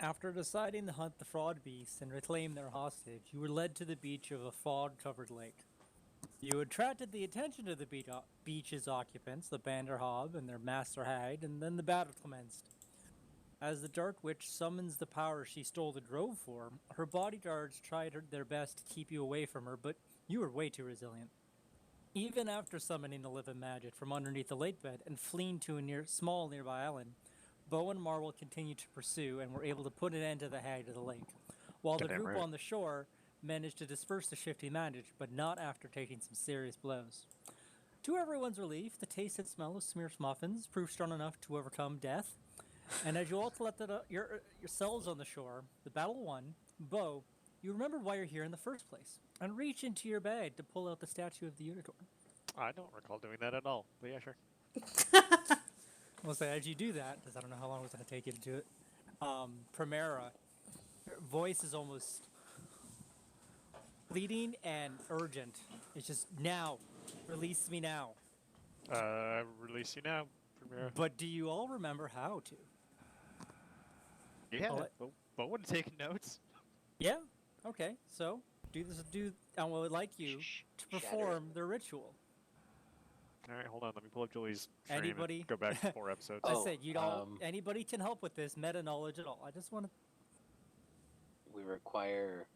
After deciding to hunt the fraud beast and reclaim their hostage, you were led to the beach of a fog-covered lake. You attracted the attention of the beach's occupants, the Banderhob and their master hag, and then the battle commenced. As the Dark Witch summons the power she stole the grove for, her bodyguards tried their best to keep you away from her, but you were way too resilient. Even after summoning the living magic from underneath the lake bed and fleeing to a small nearby island, Bo and Marvel continued to pursue and were able to put an end to the hag of the lake, while the group on the shore managed to disperse the shifty magic, but not after taking some serious blows. To everyone's relief, the taste and smell of Smear's muffins proved strong enough to overcome death, and as you all collected yourselves on the shore, the battle won. Bo, you remembered why you're here in the first place, and reach into your bag to pull out the statue of the unicorn. I don't recall doing that at all, but yeah, sure. Well, so as you do that, because I don't know how long it was going to take you to do it, Primera, her voice is almost pleading and urgent. It's just, now, release me now. Release you now, Primera. But do you all remember how to? Yeah, but would have taken notes. Yeah, okay, so I would like you to perform the ritual. Alright, hold on, let me pull up Julie's stream Anybody? and go back 4 episodes. I said, anybody can help with this meta knowledge at all. I just want to... We require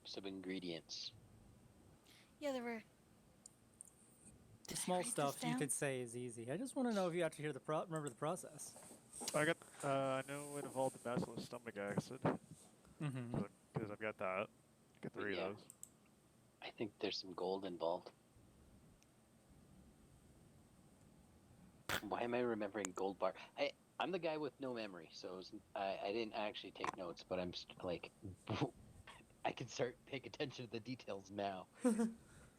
some ingredients. Yeah, there were... The small stuff you could say is easy. I just want to know if you actually remember the process. I know it involved the basilisk stomach acid. Because I've got that. Got 3 of those. I think there's some gold involved. Why am I remembering gold bar? I'm the guy with no memory, so I didn't actually take notes, but I'm like, I can start paying attention to the details now.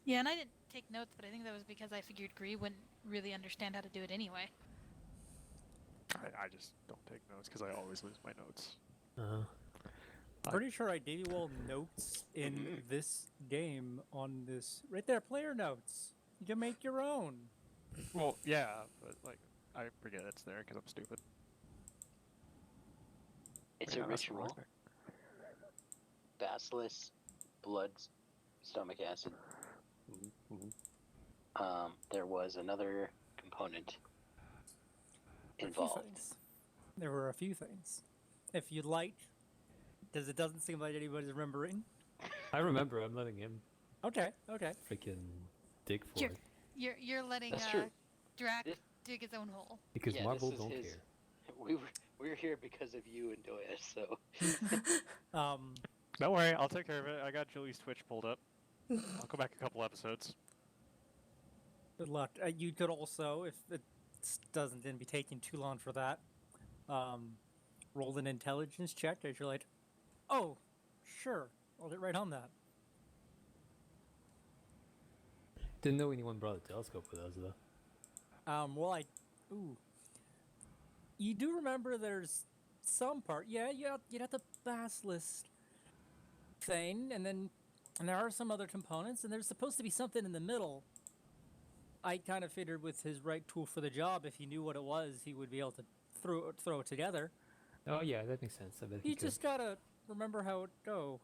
Yeah, and I didn't take notes, but I think that was because I figured Gree wouldn't really understand how to do it anyway. I just don't take notes because I always lose my notes. Pretty sure I gave you all notes in this game on this. Right there, player notes. You can make your own. Well, yeah, but like, I forget it's there because I'm stupid. It's a ritual. Basilisk, blood, stomach acid. There was another component involved. There were a few things. If you'd like, because it doesn't seem like anybody's remembering. I remember. I'm letting him. Okay. Freaking dig for it. You're letting Drac dig his own hole. Because Marvel don't care. We're here because of you and Doya, so. Don't worry, I'll take care of it. I got Julie's Twitch pulled up. I'll go back a couple episodes. Good luck. You could also, if it doesn't then be taking too long for that, roll an intelligence check as you're like, oh, sure, I'll get right on that. Didn't know anyone brought a telescope with us, though. You do remember there's some part, you got the basilisk thing, and there are some other components, and there's supposed to be something in the middle. I kind of figured with his right tool for the job, if he knew what it was, he would be able to throw it together. Oh yeah, that makes sense. I bet you just gotta remember how it go.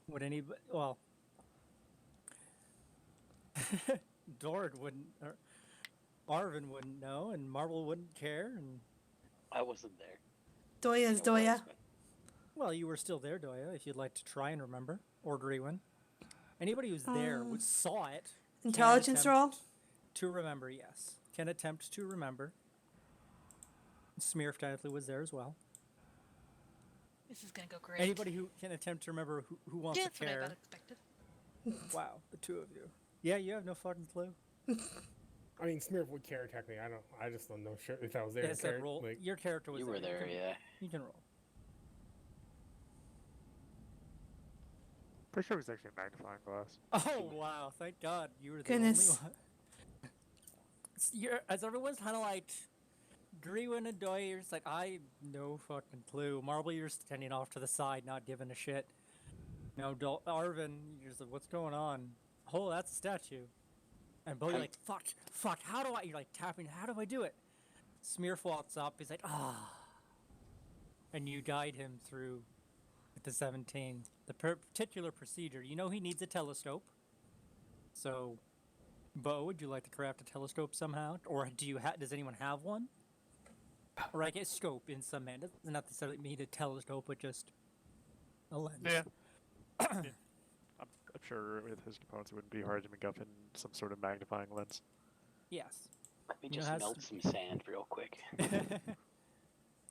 Would anybody? Well, Dord wouldn't, or Arvin wouldn't know, and Marvel wouldn't care, and I wasn't there. Doya's Doya. Well, you were still there, Doya, if you'd like to try and remember, or Greenwin. Anybody who's there saw it. Intelligence roll? To remember, yes. Can attempt to remember. Smear technically was there as well. This is gonna go great. Anybody who can attempt to remember who wants to care. That's what I expected. Wow, the two of you. Yeah, you have no fucking clue. I mean, Smear would care technically. I just don't know sure if I was there. Yeah, roll. Like, your character was there. You were there, yeah. You can roll. Pretty sure it was actually a magnifying glass. Oh wow! Thank God you were the only one. As everyone's kind of like, Greenwin and Doy, you're just like, I no fucking clue. Marble, you're standing off to the side, not giving a shit. No, Arvin, you're just like, what's going on? Oh, that's a statue. And Bo, you're like, fuck, how do I? You're like tapping. How do I do it? Smearf walks up. He's like, ah. And you guide him through with the 17. The particular procedure. You know he needs a telescope. So, Bo, would you like to craft a telescope somehow? Or does anyone have one? Or I guess scope in some man. Doesn't necessarily mean a telescope, but just a lens. Yeah. Yeah. I'm sure with his components it wouldn't be hard to make up in some sort of magnifying lens. Yes. Let me You know, just has- melt some sand real quick. I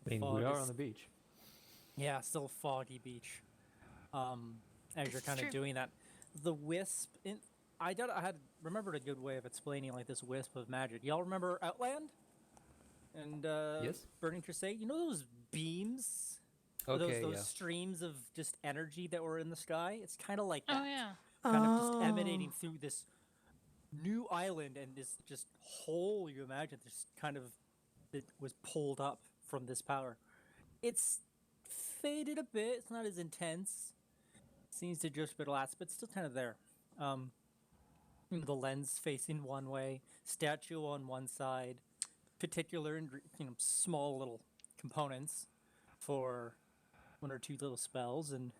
mean, Fog we are is- on the beach. Yeah, still foggy beach. As you're kind of true. doing that, the wisp. I had remembered a good way of explaining like this wisp of magic. Y'all remember Outland? And Yes. Burning Crusade. You know those beams? Okay, those yeah. streams of just energy that were in the sky. It's kind of like that. Oh yeah. Kind of just emanating through this new island and this just hole you imagine this kind of that was pulled up from this power. It's faded a bit. It's not as intense. Seems to just bit last, but still kind of there. The lens facing one way, statue on one side, particular small little components for one or two little spells, and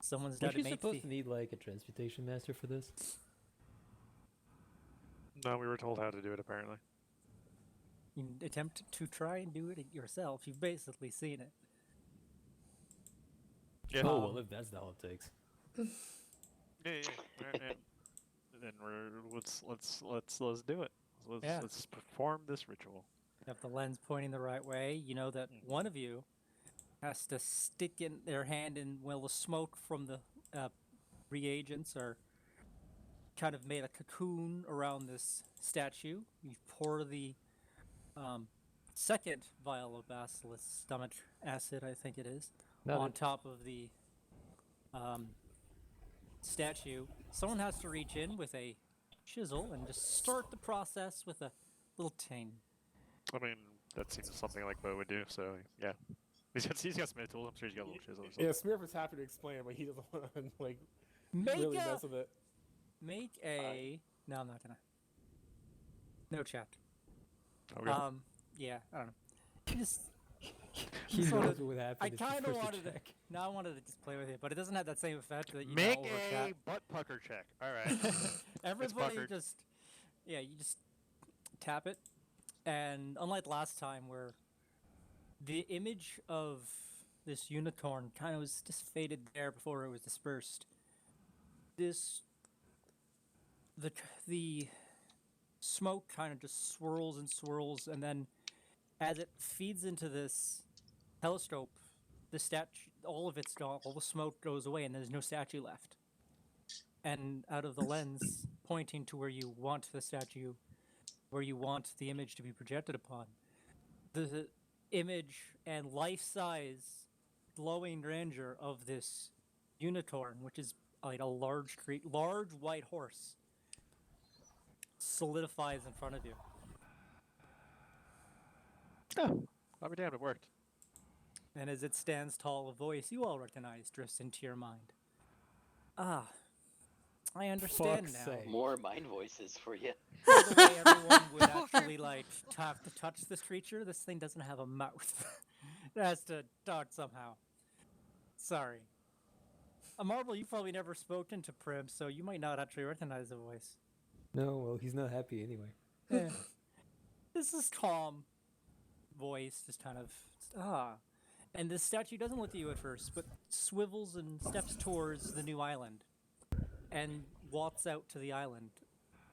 someone's got Aren't to you make supposed the. to need like a transmutation master for this? No, we were told how to do it apparently. You attempt to try and do it yourself. You've basically seen it. Yeah. Oh well, if that's all it takes. Yeah. Then let's do it. Yeah. Let's perform this ritual. You have the lens pointing the right way. You know that one of you has to stick in their hand in the smoke from the reagents are kind of made a cocoon around this statue. You pour the second vial of basilisk stomach acid, I think it is, Not on it. top of the statue. Someone has to reach in with a chisel and just start the process with a little ting. I mean, that seems something like Bo would do. So yeah, he's got some tools. I'm sure he's got a little chisel or something. Yeah, Smearf is happy to explain it, but he doesn't want to like Make really a mess with it. make a. No, I'm not gonna. No chat. Okay. Yeah, I don't know. You just He sort knows of- what would happen I if you kind of first wanted to. check. No, I wanted to just play with it, but it doesn't have that same effect that you Make know over a chat. butt pucker check. All right. Everybody puckered. just, yeah, you just tap it, and unlike last time where the image of this unicorn kind of was just faded there before it was dispersed, the smoke kind of just swirls and swirls, and then as it feeds into this telescope, the statue, all of it's gone, all the smoke goes away, and there's no statue left. And out of the lens, pointing to where you want the statue, where you want the image to be projected upon, the image and life-size glowing grandeur of this unicorn, which is like a large white horse, solidifies in front of you. Oh, I'll be damned, it worked. And as it stands tall, a voice you all recognize drifts into your mind. Ah, I understand Fuck's now. sake. More mind voices for you. The way everyone would actually like have to touch this creature. This thing doesn't have a mouth. It has to talk somehow. Sorry. A Marble, you've probably never spoken to Prim, so you might not actually recognize the voice. No, well, he's not happy anyway. Yeah. This is calm voice, just kind of and this statue doesn't look at you at first, but swivels and steps towards the new island, and walks out to the island.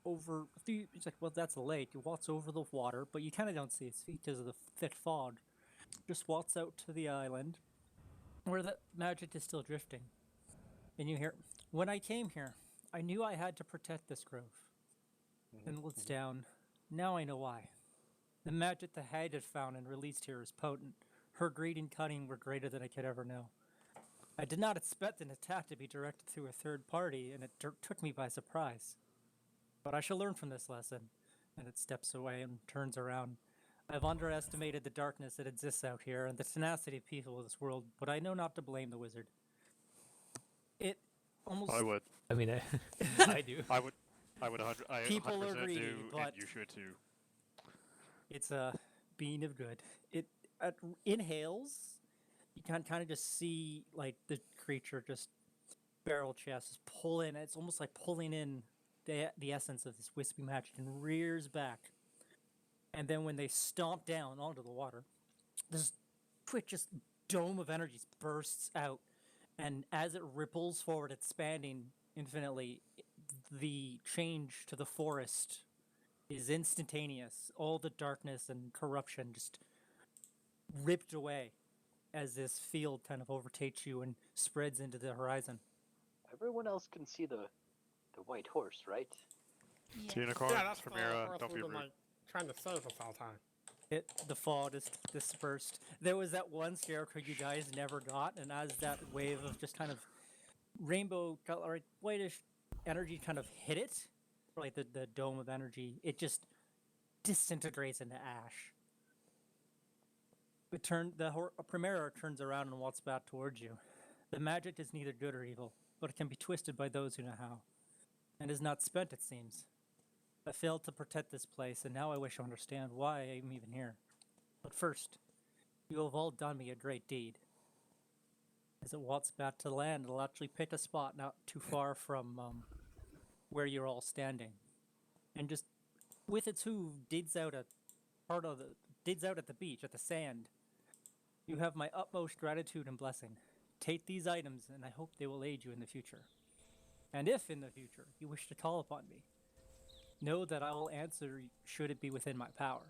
It's like, well, that's a lake. It walks over the water, but you kind of don't see its feet because of the thick fog. Just walks out to the island, where the magic is still drifting. And you hear, when I came here, I knew I had to protect this grove. And looks down. Now I know why. The magic the hag had found and released here is potent. Her greed and cunning were greater than I could ever know. I did not expect an attack to be directed through a third party, and it took me by surprise. But I shall learn from this lesson. And it steps away and turns around. I've underestimated the darkness that exists out here and the tenacity of people of this world, but I know not to blame the wizard. It almost... I would. I mean, I do. I would 100. I People are 100% greedy, do, but- and you should too. It's being of good. It inhales. You can kind of just see like the creature just barrel chest just pull in. It's almost like pulling in the essence of this wispy magic and rears back. And then when they stomp down onto the water, this quick just dome of energy bursts out. And as it ripples forward, expanding infinitely, the change to the forest is instantaneous. All the darkness and corruption just ripped away as this field kind of overtakes you and spreads into the horizon. Everyone else can see the white horse, right? Yes. Unicorn, Yeah, that's the Primera, horse don't be we've been rude. like trying to save us all the time. The fog is dispersed. There was that one scarecrow you guys never got, and as that wave of just kind of rainbow color, whitish energy kind of hit it, like the dome of energy, it just disintegrates into ash. Primera turns around and walks back towards you. The magic is neither good or evil, but it can be twisted by those who know how, and is not spent, it seems. I failed to protect this place, and now I wish to understand why I am even here. But first, you have all done me a great deed. As it walks back to land, it'll actually pick a spot not too far from where you're all standing, and just with its hoof digs out at the beach at the sand. You have my utmost gratitude and blessing. Take these items, and I hope they will aid you in the future. And if in the future you wish to call upon me, know that I will answer should it be within my power.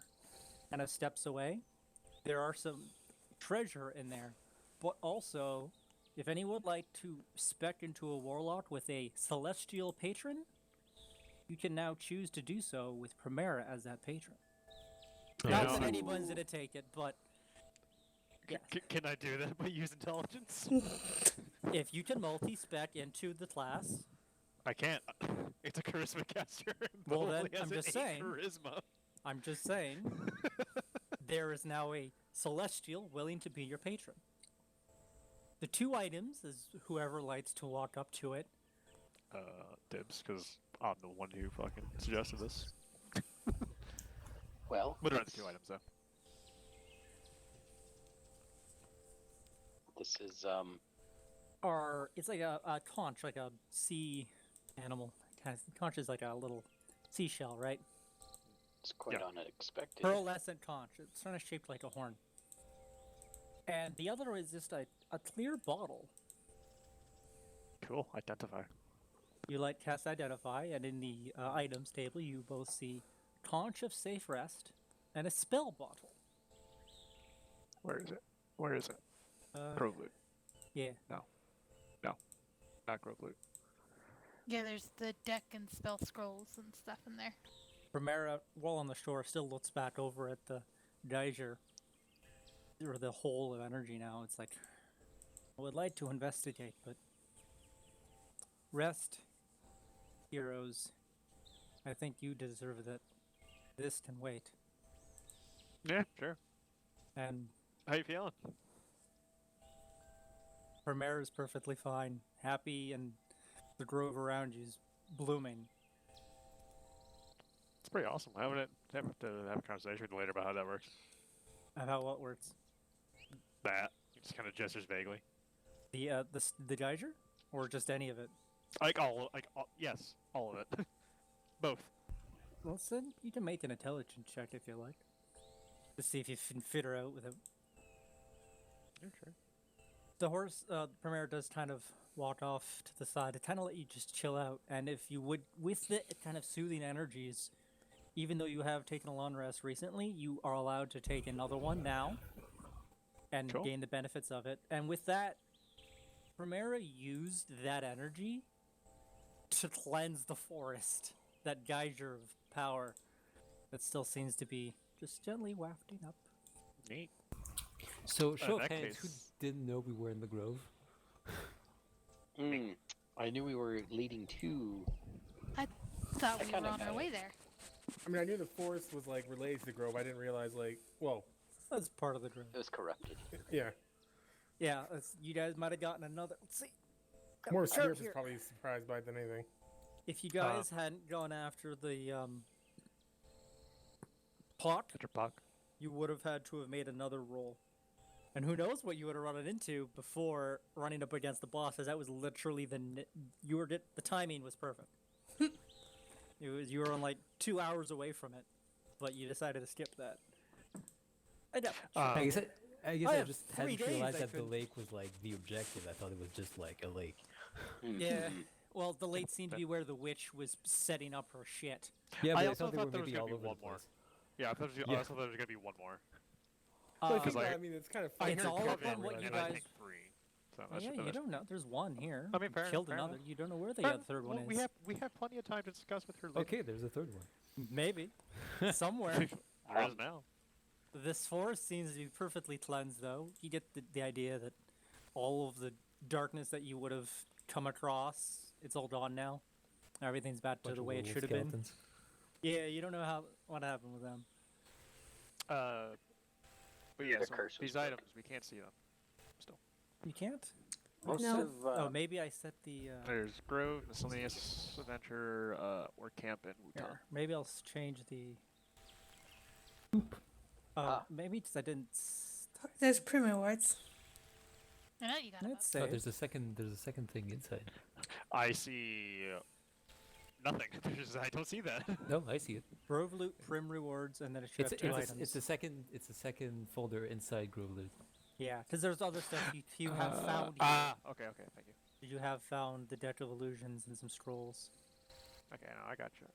And as steps away, there are some treasure in there, but also, if anyone would like to spec into a warlock with a celestial patron, you can now choose to do so with Primera as that patron. Not know, that I- anyone's gonna take it, but yes. Can I do that by use intelligence? If you can multi-spec into the class, I can't. It's a charisma caster. Well, but then, only has I'm an just 8 saying. Charisma. I'm just saying, there is now a celestial willing to be your patron. The 2 items is whoever likes to walk up to it. Dibs, because I'm the one who fucking suggested this. Well, What are the 2 items, though? this is It's like a conch, like a sea animal. Conch is like a little seashell, right? it's quite Yeah. unexpected. Pearlescent conch. It's kind of shaped like a horn. And the other is just a clear bottle. Cool. Identify. You like cast identify, and in the items table, you both see conch of safe rest and a spell bottle. Where is it? Where is it? Grove loot. Yeah. Not Grove loot. Yeah, there's the deck and spell scrolls and stuff in there. Primera, while on the shore, still looks back over at the geyser, or the hole of energy now. It's like, I would like to investigate, but rest, heroes. I think you deserve that. This can wait. Yeah, sure. And How you feeling? Primera is perfectly fine, happy, and the grove around you is blooming. It's pretty awesome. I have to have a conversation with you later about how that works. About what works? That. He just kind of gestures vaguely. The geyser, or just any of it? Yes, all of it. Both. Well, then you can make an intelligence check if you like, to see if you can fit her out with it. Yeah, sure. The horse, Primera does kind of walk off to the side to kind of let you just chill out. And if you would, with the kind of soothing energies, even though you have taken a long rest recently, you are allowed to take another one now and Cool. gain the benefits of it. And with that, Primera used that energy to cleanse the forest, that geyser of power that still seems to be just gently wafting up. Neat. So, show of that hands, who case- didn't know we were in the grove? I knew we were leading to. Thought I we were kinda on our got way it. there. I mean, I knew the forest was like related to the grove. I didn't realize That's part of the dream. It was corrupted. yeah. Yeah, you guys might have gotten another. Let's see. Got More a chart Smurf is here. probably surprised by it than anything. If you guys hadn't gone after the Puck, Mr. Puck. you would have had to have made another roll. And who knows what you would have run it into before running up against the boss, as that was literally the timing was perfect. You were on like 2 hours away from it, but you decided to skip that. I know. I guess I have just 3 hadn't days realized I that the couldn't- lake was like the objective. I thought it was just like a lake. Yeah. Well, the lake seemed to be where the witch was setting up her shit. Yeah, I but I, also thought they thought were there was maybe gonna all be over one the more. place. Yeah, I also thought there was gonna be one more. But I Um, think, like- I mean, it's kind of I fun. It's heard all Kevin up on what and you I guys- think 3. So Oh, yeah, you don't know. There's one here. I mean, fair Killed enough, fair another. enough. You don't know where the Fair other third one well, is. we have plenty of time to discuss with her later. Okay, there's a third one. Maybe. Somewhere. There is now. This forest seems to be perfectly cleansed, though. You get the idea that all of the darkness that you would have come across, it's all gone now. Everything's back to Bunch the of way it werewolf should have been. skeletons. Yeah, you don't know what happened with them. But yeah, Their so curse was these broken. items we can't see them. You can't? Most No. of Oh, maybe I set the. There's Grove, Miscellaneous Adventure, or Camp in Wutar. Here, maybe I'll change the. Maybe because I didn't. There's Prim rewards. I know you got it. Let's Oh, say. there's a second thing inside. I see nothing. I don't see that. No, I see it. Grove loot, Prim rewards, and then it should It's have two items. it's the second folder inside Grove Loot. Yeah, because there's other stuff you have found. Okay, thank you. You have found the Deck of Illusions and some scrolls. Okay, no, I got you.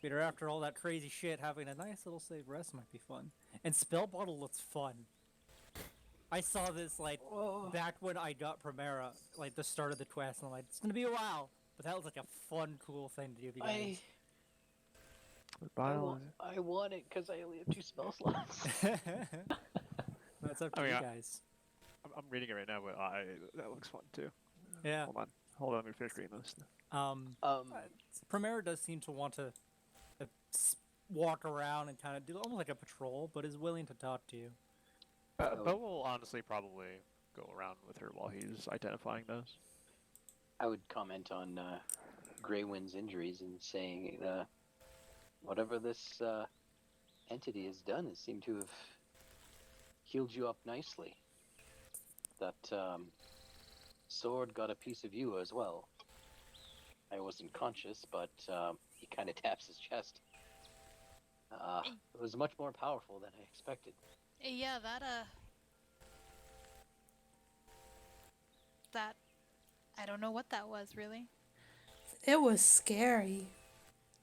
Peter, after all that crazy shit, having a nice little save rest might be fun. And Spell Bottle looks fun. I saw this like back when I got Primera, like the start of the quest, and I'm like, it's gonna be a while. But that was like a fun, cool thing to do together. I want it because I only have 2 spell slots. That's up to I mean, you I- guys. I'm reading it right now, but that looks fun too. Yeah. Hold on, let me finish reading this. Primera does seem to want to walk around and kind of do almost like a patrol, but is willing to talk to you. Bo will honestly probably go around with her while he's identifying those. I would comment on Greywind's injuries and saying whatever this entity has done has seemed to have healed you up nicely. That sword got a piece of you as well. I wasn't conscious, but he kind of taps his chest. It was much more powerful than I expected. Yeah, that I don't know what that was really. It was scary.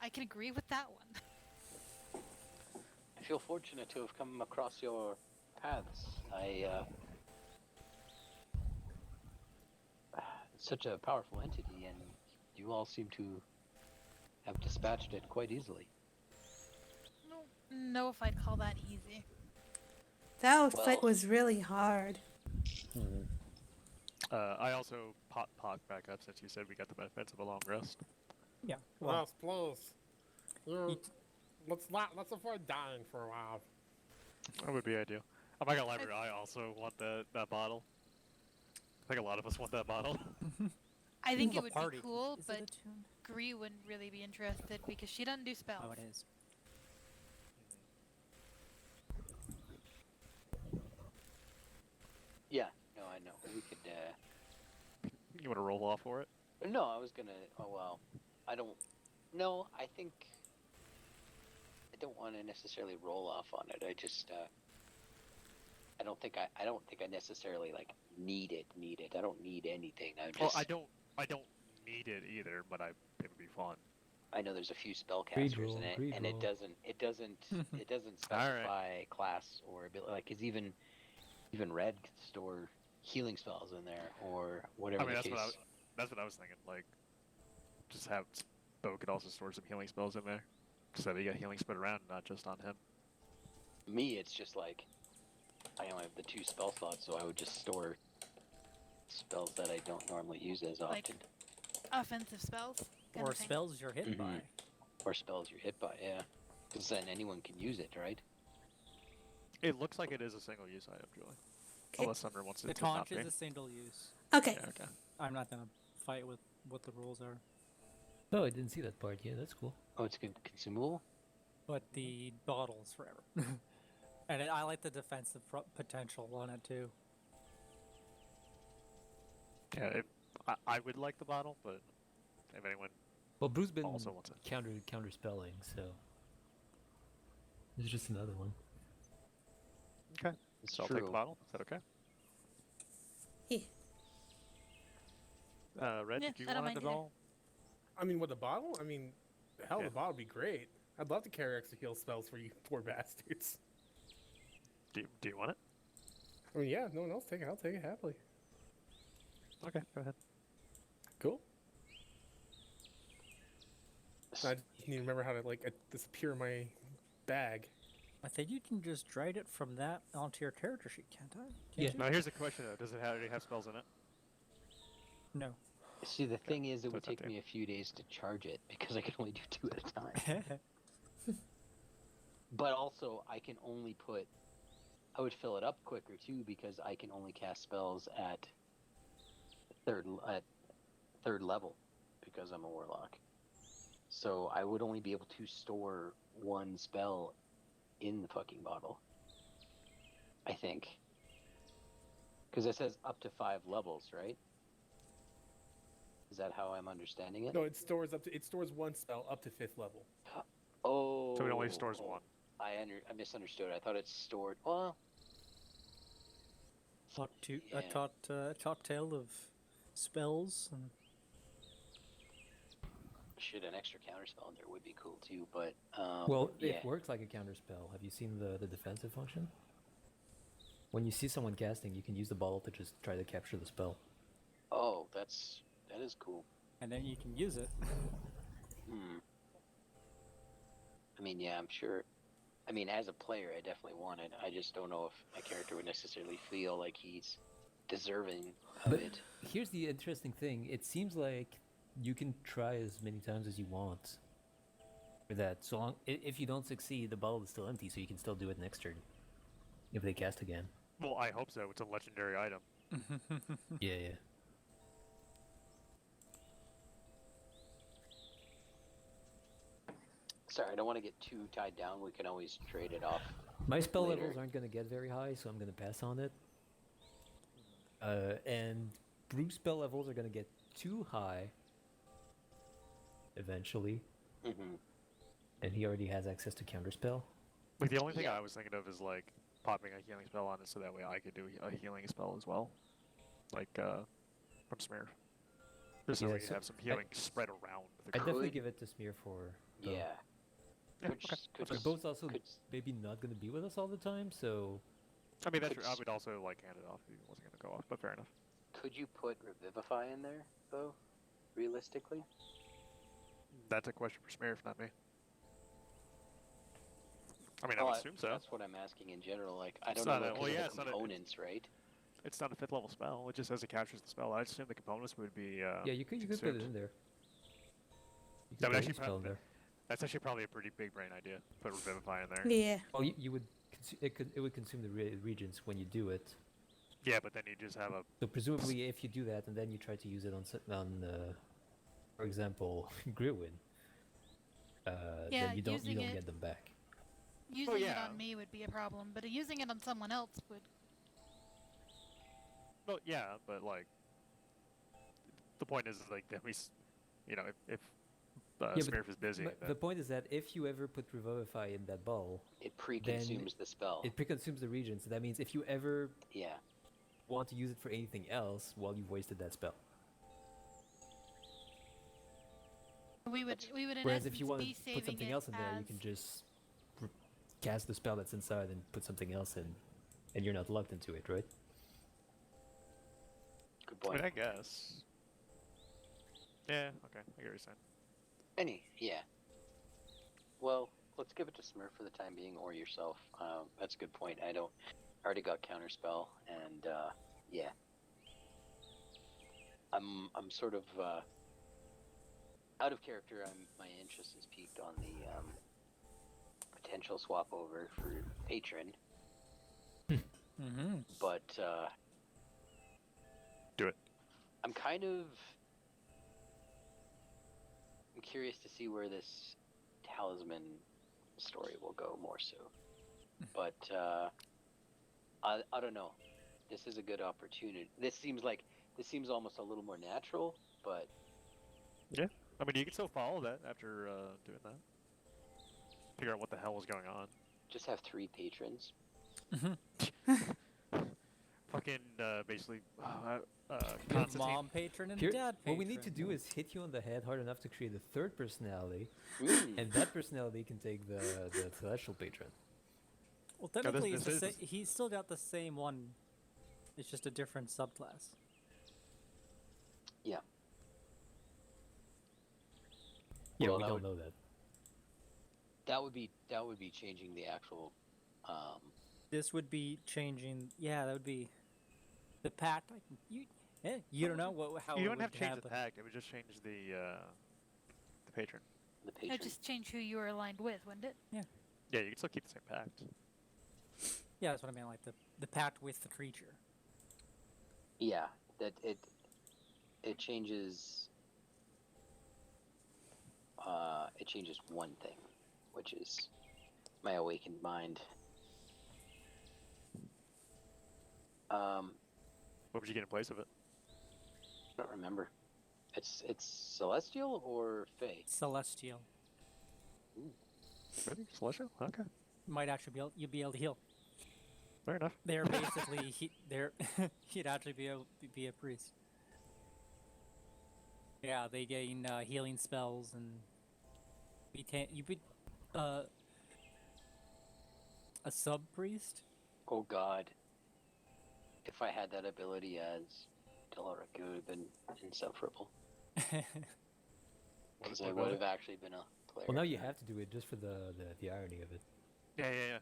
I can agree with that one. I feel fortunate to have come across your paths. It's such a powerful entity, and you all seem to have dispatched it quite easily. No, if I'd call that easy. That Well- fight was really hard. I also popped back up since you said we got the benefits of a long rest. Yeah. Well, please. Let's avoid dying for a while. That would be ideal. I'm not gonna lie, I also want that bottle. I think a lot of us want that bottle. I think Ooh, it a would party. be cool, Is but it a tune? Gree wouldn't really be interested because she doesn't do spells. Oh, it is. Yeah, no, I know. We could, You want to roll off for it? no, I was gonna, oh well, I don't, no, I think, I don't want to necessarily roll off on it, I just, I don't think I necessarily, like, need it, I don't need anything, I just, Well, I don't need it either, but it would be fun. I know there's a few Greed spellcasters roll, in it, greed and it roll. doesn't specify class or ability, like, cause even Red can store healing spells in there, or whatever I mean, the that's case. that's what I was thinking. Like, just have Bo could also store some healing spells in there, so that we get healing spread around, not just on him. Me, it's just like, I only have the 2 spell slots, so I would just store spells that I don't normally use as Like- often. Offensive spells. kind Or of thing. spells you're hit by. Mhm. Or spells you're hit by, yeah. Because then anyone can use it, right? It looks like it is a single-use item, Julie. Okay. Unless Sumner wants it The to not conch be. is a single use. Okay. Yeah, okay. I'm not gonna fight with what the rules are. Oh, I didn't see that part. Yeah, that's cool. Oh, it's consumable? but the bottle's forever. And I like the defensive potential on it too. Yeah, I would like the bottle, but if anyone Well, Bruce been also wants it. counter spelling, so it's just another one. Okay. It's So I'll true. take the bottle. Is that okay? Yeah. Red, Yeah, do you I don't want mind it either. all? I mean, with the bottle, I mean, hell, Yeah. the bottle would be great. I'd love to carry extra heal spells for you poor bastards. Do you want it? I mean, yeah, no one else take it. I'll take it happily. Okay, go ahead. Cool. I just need to remember how to like disappear my bag. I think you can just write it from that onto your character sheet, can't I? Yeah. Can't Now here's the question though: does it already have spells in it? you? No. See, the thing is, it would That's not take me a few days to charge it because I can only do 2 at a time. But also, I can only put. I would fill it up quicker too because I can only cast spells at third level because I'm a warlock. So I would only be able to store 1 spell in the fucking bottle. I think. Because it says up to 5 levels, right? Is that how I'm understanding it? No, it stores 1 spell up to 5th level. Oh. So it only stores 1. I misunderstood. I thought it stored. Well, Talk to Yeah. a cocktail of spells and shit, an extra counter spell in there would be cool too. But Well, yeah. it works like a counter spell. Have you seen the defensive function? When you see someone casting, you can use the bottle to just try to capture the spell. Oh, that is cool. and then you can use it. Hmm. I mean, yeah, I'm sure. I mean, as a player, I definitely want it. I just don't know if my character would necessarily feel like he's deserving of But it. here's the interesting thing. It seems like you can try as many times as you want for that. So long, if you don't succeed, the bottle is still empty, so you can still do it next turn if they cast again. Well, I hope so. It's a legendary item. Yeah, yeah. Sorry, I don't want to get too tied down. We can always trade it off. My spell Later. levels aren't going to get very high, so I'm going to pass on it. And Bruce's spell levels are going to get too high eventually, Mm-hmm. and he already has access to counterspell. Like the only thing Yeah. I was thinking of is like popping a healing spell on it, so that way I could do a healing spell as well, like from Smear. Just so Yeah, we can so have some healing spread around the I'd group. definitely Could- give it to Smear for. though. Yeah. Yeah, Could, okay. could, They're both also could, maybe not going to be with us all the time, so I mean, that's could true. I s- would also like hand it off if he wasn't going to go off, but fair enough. could you put Revivify in there, though? Realistically? That's a question for Smear, if not me. I mean, I Oh, would assume so. That's what I'm asking in general. Like, I It's don't know not a- about well, the yeah, it's not a- components, right? It's not a 5th level spell. It just says it captures the spell. I assume the components would be. yeah, you could put it consumed. in there. You That would could put actually each spell in probably- there. That's actually probably a pretty big brain idea. Put Revivify in there. Yeah. Well, you would it would consume the regions when you do it. Yeah, but then you just have a. So presumably, if you do that and then you try to use it for example, Grillwin, Yeah, then you don't using it- get them back. Using it yeah. on me would be a problem, but using it on someone else would. Well, yeah, but like. The point is, like, that if Yeah, but Smearf is busy, But then the point is that if you ever put Revivify in that ball, It pre-consumes the spell. it pre-consumes the regions. That means if you ever Yeah. want to use it for anything else, well, you've wasted that spell. We would in Whereas if essence you want to be put saving something it else in there, you as- can just cast the spell that's inside and put something else in, and you're not locked into it, right? Good I point. mean, I guess. Yeah, okay, I get what you're saying. Yeah. Well, let's give it to Smurf for the time being, or yourself. That's a good point. I already got counterspell, and yeah. I'm sort of out of character. My interest is peaked on the potential swap over for patron, Mm-hmm. but Do it. I'm curious to see where this talisman story will go more so. But I don't know. This is a good opportunity. This seems almost a little more natural, but Yeah. I mean, you can still follow that after doing that. Figure out what the hell was going on. just have 3 patrons. Fucking basically. Your Constantine. mom patron and Here, dad what patron. we need to do is hit you on the head hard enough to create a third personality, Mm. and that personality can take the celestial patron. Well, technically, this it's the is- he's still got the same one. It's just a different subclass. Yeah. Yeah, Well, we that don't would- know that. That would be changing the actual. This would be changing. Yeah, that would be the pact. You don't know how You it don't would have to change happen. the pact. It would just change the patron. The It patron. just changed who you were aligned with, wouldn't it? Yeah, you can still keep the same pact. Yeah, that's what I mean. Like the pact with the creature. Yeah, that it changes. It changes one thing, which is my awakened mind. What would you get in place of it? I don't remember. It's celestial or fey. Celestial. Really? Celestial? Okay. Might actually you'd be able to heal. Fair enough. They're basically he'd actually be a priest. Yeah, they gain healing spells and you'd be a sub priest. Oh God. If I had that ability as Delaric, it would have been insufferable. Because I would have actually been a player. Well, now you have to do it just for the irony of it. Yeah.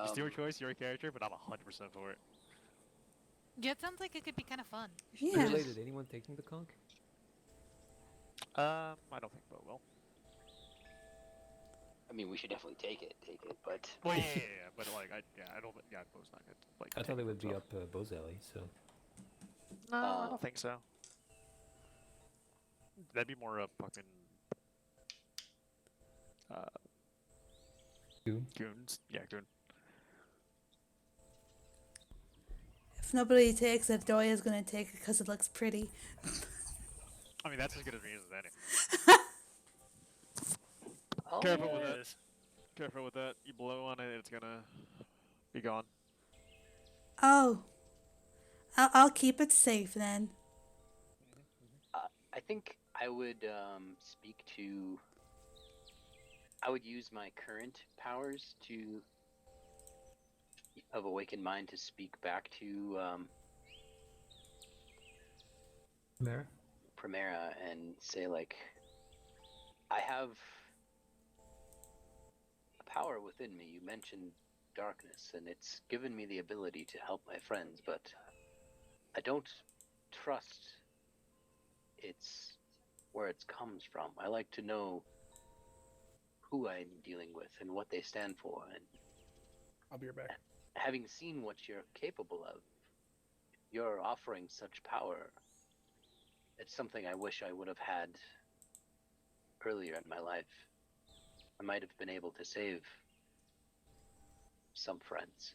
It's your choice, your character, but I'm 100% for it. Yeah, it sounds like it could be kind of fun. Yeah. Related, anyone taking the conch? I don't think Bo will. I mean, we should definitely take it, but Well, yeah, but like, I don't. Yeah, Bo's not good. Like, I thought it would be himself. up Bo's alley, so. No, I don't think so. That'd be more fucking Goon? goons. Yeah, goon. If nobody takes it, Doya's gonna take it because it looks pretty. I mean, that's as good as me as any. oh, Careful yeah. with that. Careful with that. You blow on it, it's gonna be gone. Oh. I'll keep it safe then. I think I would speak to. I would use my current powers of awakened mind to speak back to Mara? Primera and say like, I have a power within me. You mentioned darkness, and it's given me the ability to help my friends, but I don't trust it's where it comes from. I like to know who I'm dealing with and what they stand for, and I'll be right back. having seen what you're capable of, you're offering such power. It's something I wish I would have had earlier in my life. I might have been able to save some friends.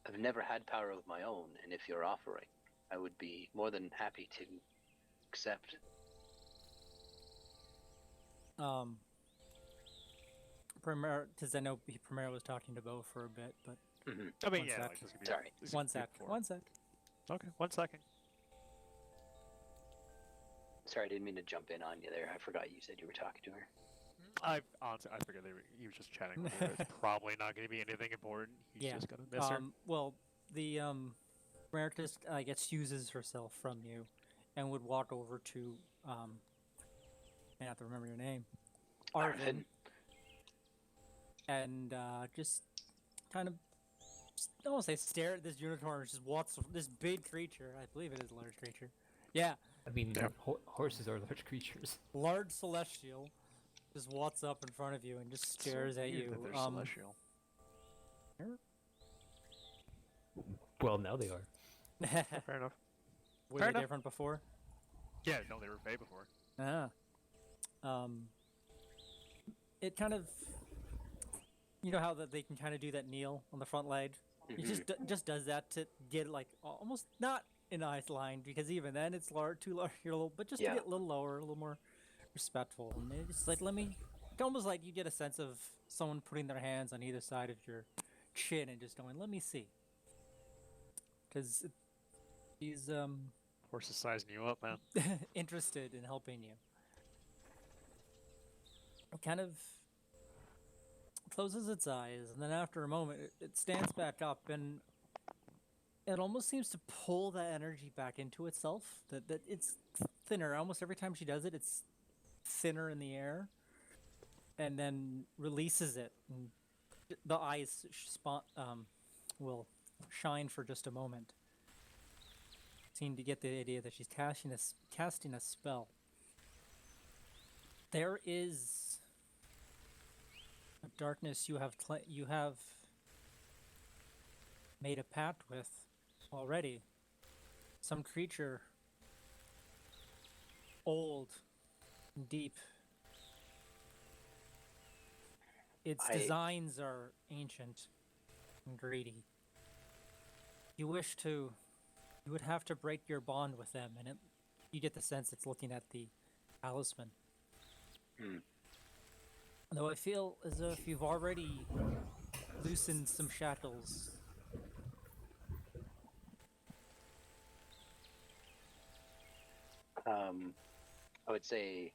I've never had power of my own, and if you're offering, I would be more than happy to accept. Primera, because I know Primera was talking to Bo for a bit, but I mean, One yeah. sec. Like, this could be Sorry. this one could be sec, before. one sec. Okay, 1 second. Sorry, I didn't mean to jump in on you there. I forgot you said you were talking to her. I honestly, I figured he was just chatting with her. It's probably not going to be anything important. He's Yeah. just going to miss her. Well, the Primera just excuses herself from you, and would walk over to I have to remember your name, Arvin, Arvin. and just kind of. I don't want to say stare at this unicorn. Just what's this big creature? I believe it is a large creature. Yeah, I mean, Yeah. horses are large creatures. large celestial. Just walks up in front of you and just stares at Weird you. that they're celestial. Well, now they are. Fair enough. Were Fair they enough. different before? Yeah, no, they were Fae before. Ah. It kind of, you know how that they can kind of do that kneel on the front leg. He just does that to get like almost not an eyes line, because even then it's too low, you're a little, but just to Yeah. get a little lower, a little more respectful. And they just like, let me. It's almost like you get a sense of someone putting their hands on either side of your chin and just going, "Let me see," because he's Horse is sizing you up, man. interested in helping you. It kind of closes its eyes, and then after a moment, it stands back up, and it almost seems to pull that energy back into itself. That it's thinner. Almost every time she does it, it's thinner in the air, and then releases it. And the eyes will shine for just a moment. Seem to get the idea that she's casting a spell. There is a darkness you have made a pact with already. Some creature, old and deep. Its designs are ancient and greedy. You would have to break your bond with them, and you get the sense it's looking at the talisman. Though I feel as if you've already loosened some shackles. I would say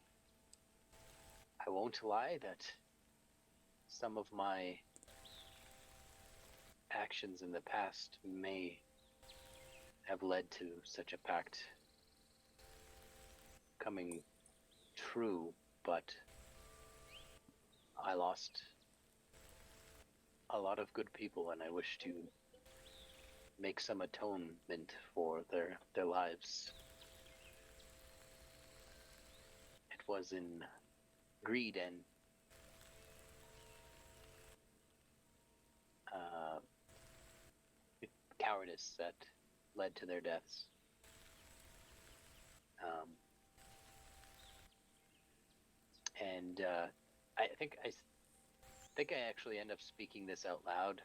I won't lie that some of my actions in the past may have led to such a pact coming true, but I lost a lot of good people, and I wish to make some atonement for their lives. It was in greed and cowardice that led to their deaths. And I think I actually end up speaking this out loud,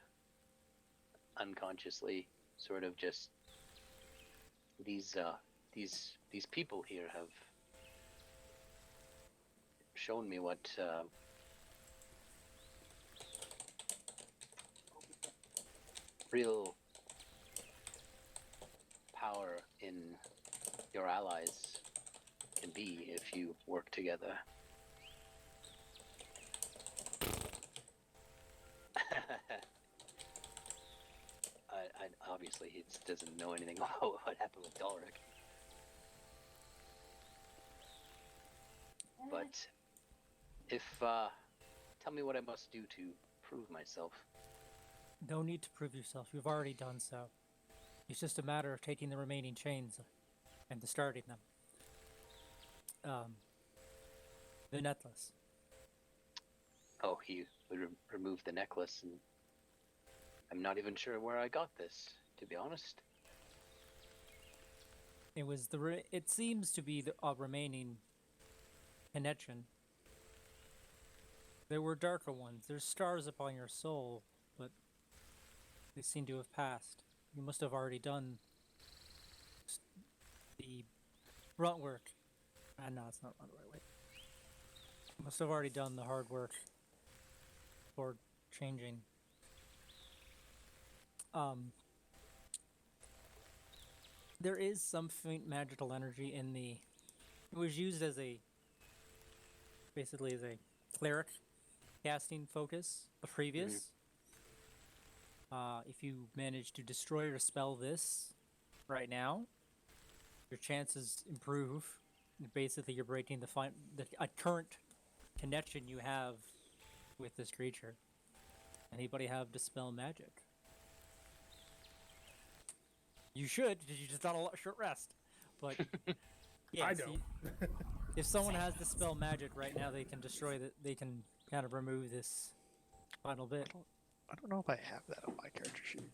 unconsciously, sort of just these people here have shown me what real power in your allies can be if you work together. I obviously he doesn't know anything about what happened with Dalric. But if tell me what I must do to prove myself. No need to prove yourself. You've already done so. It's just a matter of taking the remaining chains and discarding them. The necklace. Oh, he would remove the necklace, and I'm not even sure where I got this, to be honest. It was it seems to be the remaining connection. There were darker ones. There's stars upon your soul, but they seem to have passed. You must have already done the grunt work. No, it's not the right way. You must have already done the hard work for changing. There is some faint magical energy in the. It was used as basically as a cleric casting focus, the previous. If you manage to destroy or spell this right now, your chances improve. Basically, you're breaking a current connection you have with this creature. Anybody have dispel magic? You should, because you just got a short rest. But yeah, I don't. if someone has dispel magic right now, they can destroy that. They can kind of remove this final bit. I don't know if I have that on my character sheet.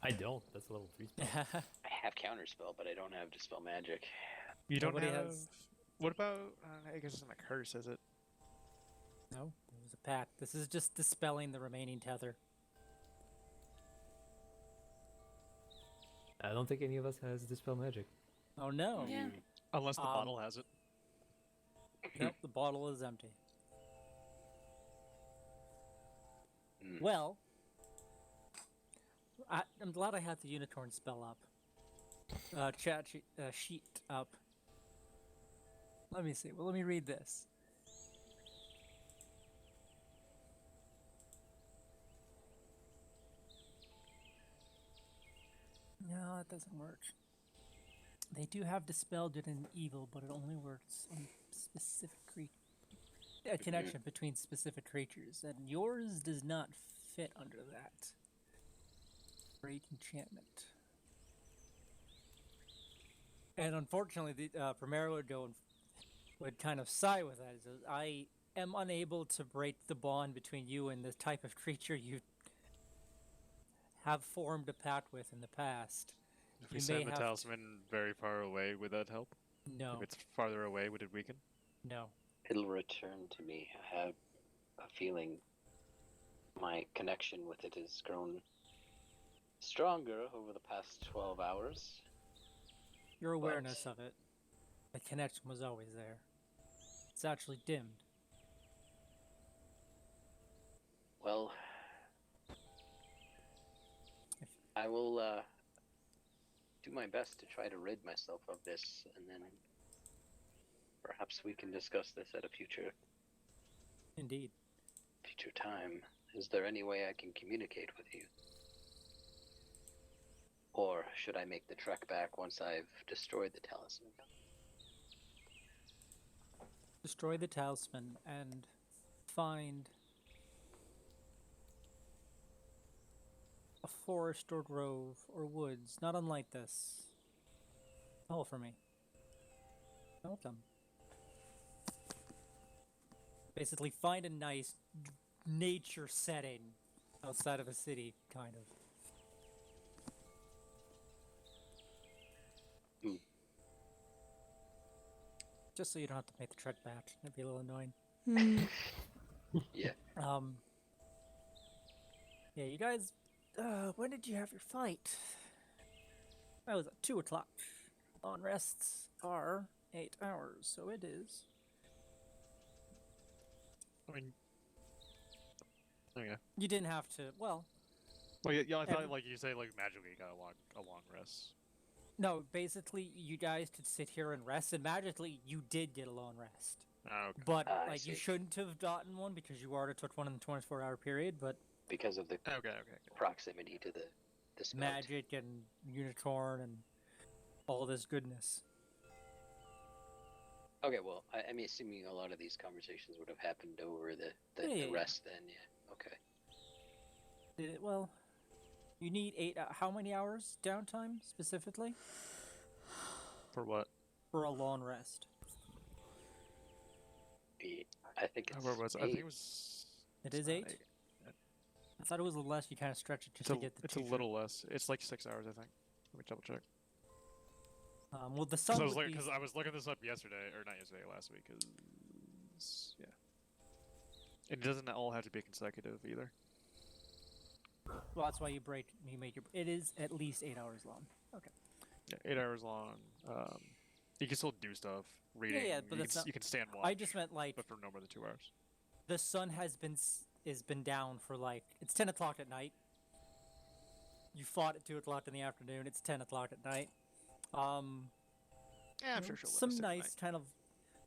I don't. That's a level 3 spell. I have counterspell, but I don't have dispel magic. You don't Nobody have. has- What about? I guess it's not a curse, is it? No, it was a pact. This is just dispelling the remaining tether. I don't think any of us has dispel magic. Oh no. Yeah. Unless the Um, bottle has it. Nope, the bottle is empty. Mm. Well, I'm glad I had the unicorn spell up. Sheet up. Let me see. Well, let me read this. No, it doesn't work. They do have dispel good and evil, but it only works on specific a connection between specific creatures, and yours does not fit under that. Great enchantment. And unfortunately, the Primero would go and would kind of sigh with that. He says, I am unable to break the bond between you and the type of creature you have formed a pact with in the past. If we you send may the have talisman very far away, would that help? No, If it's farther away, would it weaken? no. It'll return to me. I have a feeling my connection with it has grown stronger over the past 12 hours. Your awareness of it, the connection was always there. It's actually dimmed. Well, I will do my best to try to rid myself of this, and then perhaps we can discuss this at a future Indeed. time. Is there any way I can communicate with you? Or should I make the trek back once I've destroyed the talisman? Destroy the talisman and find a forest or grove or woods, not unlike this. All for me. Welcome. Basically, find a nice nature setting outside of a city, kind of. Just so you don't have to make the trek back. That'd be a little annoying. Yeah. Yeah, you guys, when did you have your fight? That was at 2 o'clock. On rests are 8 hours, so it is. I mean, okay. You didn't have to, well, Well, yeah, I thought Every- like you say like magically you got a long rest. no, basically, you guys could sit here and rest, and magically, you did get a long rest. Oh, okay. But, I like, you see. shouldn't have gotten one because you already took one in the 24-hour period, but Because of the Okay. proximity to the spout. magic and unicorn and all this goodness. Okay, well, I'm assuming a lot of these conversations would have happened over the Yeah. rest then, yeah. Okay. Did it, well, you need 8, how many hours downtime, specifically? For what? For a long rest. I think it's Where was it? I think 8. it was. It it's is not 8? I thought it was less, you kind of stretch it just to get the It's a teacher. little less. It's like 6 hours, I think. Let me double check. Well, the sun would be... Because I was looking this up yesterday, or not yesterday, last week. 'Cause, yeah. It doesn't all have to be consecutive either. Well, that's why you make your... It is at least 8 hours long. Okay. Yeah, 8 hours long. You can still do stuff. Reading. yeah, but that's not- you can stand watch. I just meant, like, But for no more than 2 hours. the sun has been down for, like... It's 10 o'clock at night. You fought at 2 o'clock in the afternoon. It's 10 o'clock at night. Yeah, I'm sure she'll let some us sit at nice kind of...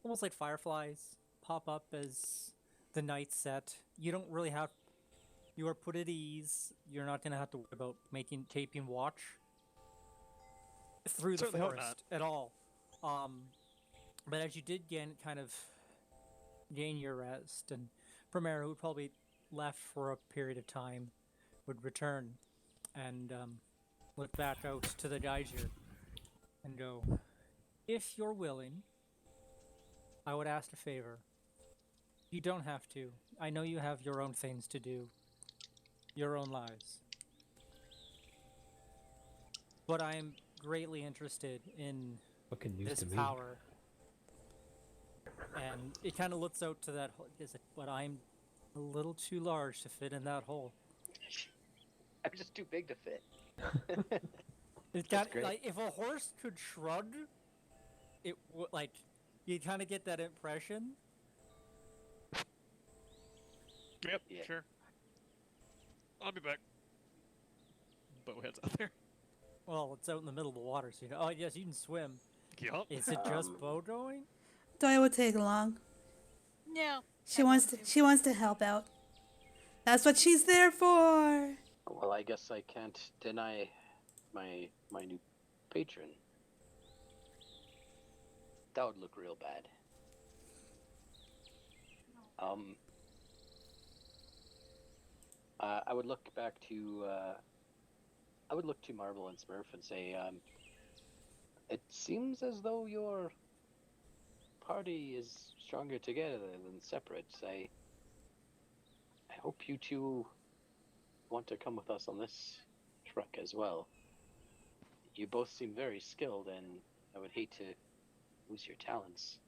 Almost like fireflies pop up as the night's set. You don't really have... You are put at ease. You're not going to have to worry about keeping watch through the Certainly hope forest at all. But as you did gain your rest, and Primero, who probably left for a period of time, would return and look back out to the geyser and go, if you're willing, I would ask a favor. You don't have to. I know you have your own things to do, your own lives. But I am greatly interested in Fucking news this to me. power. And it kind of looks out to that hole. But I'm a little too large to fit in that hole. I'm just too big to fit. It That's got great. like if a horse could shrug, it would like you kind of get that impression. Yep, Yeah. sure. I'll be back. Boathead's out there. Well, it's out in the middle of the water, so you know. Oh yes, you can swim. Yup. Is it just Um, bow going? Doya will take along. No. She I wants want to. She wants to help out. That's what she's there for. Well, I guess I can't deny my new patron. That would look real bad. I would look back to I would look to Marble and Smurf and say, it seems as though your party is stronger together than separate. I hope you two want to come with us on this trek as well. You both seem very skilled, and I would hate to lose your talents.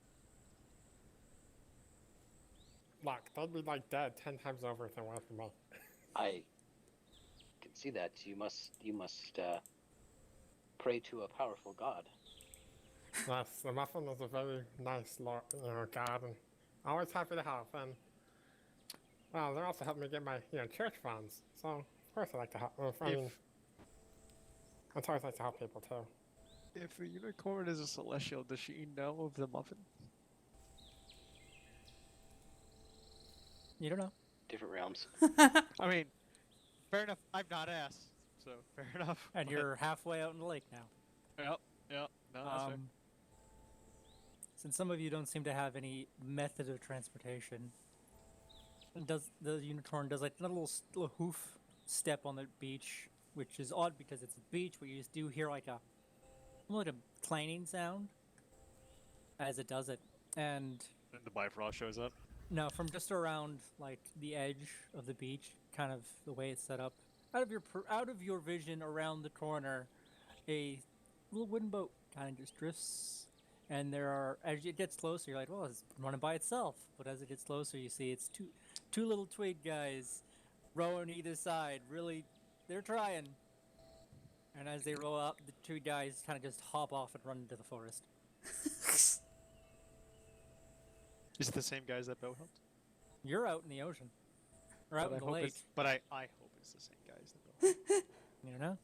Look, they'd be like dead 10 times over if they wanted me. I can see that. You must pray to a powerful god. Yes, the Muffin is a very nice god, and always happy to help. And well, they also helped me get my church funds. So of course I like to help. I mean, I always like to help people too. If a unicorn is a celestial, does she know of the muffin? You don't know. Different realms. I mean, fair enough. I've not asked, so fair enough. And you're halfway out in the lake now. Yep. No, that's fair. Since some of you don't seem to have any method of transportation, the unicorn does like a little hoof step on the beach, which is odd because it's a beach, but you just do hear like a clanging sound as it does it. And And the Bifrost shows up. no, from just around like the edge of the beach, kind of the way it's set up, out of your vision around the corner, a little wooden boat kind of just drifts. And as it gets closer, you're like, well, it's running by itself. But as it gets closer, you see it's two little twig guys rowing either side. Really, they're trying. And as they row up, the two guys kind of just hop off and run into the forest. Is it the same guys that boat helped? You're out in the ocean. Or out in the lake. But I hope it's the same guys that boat helped. You know?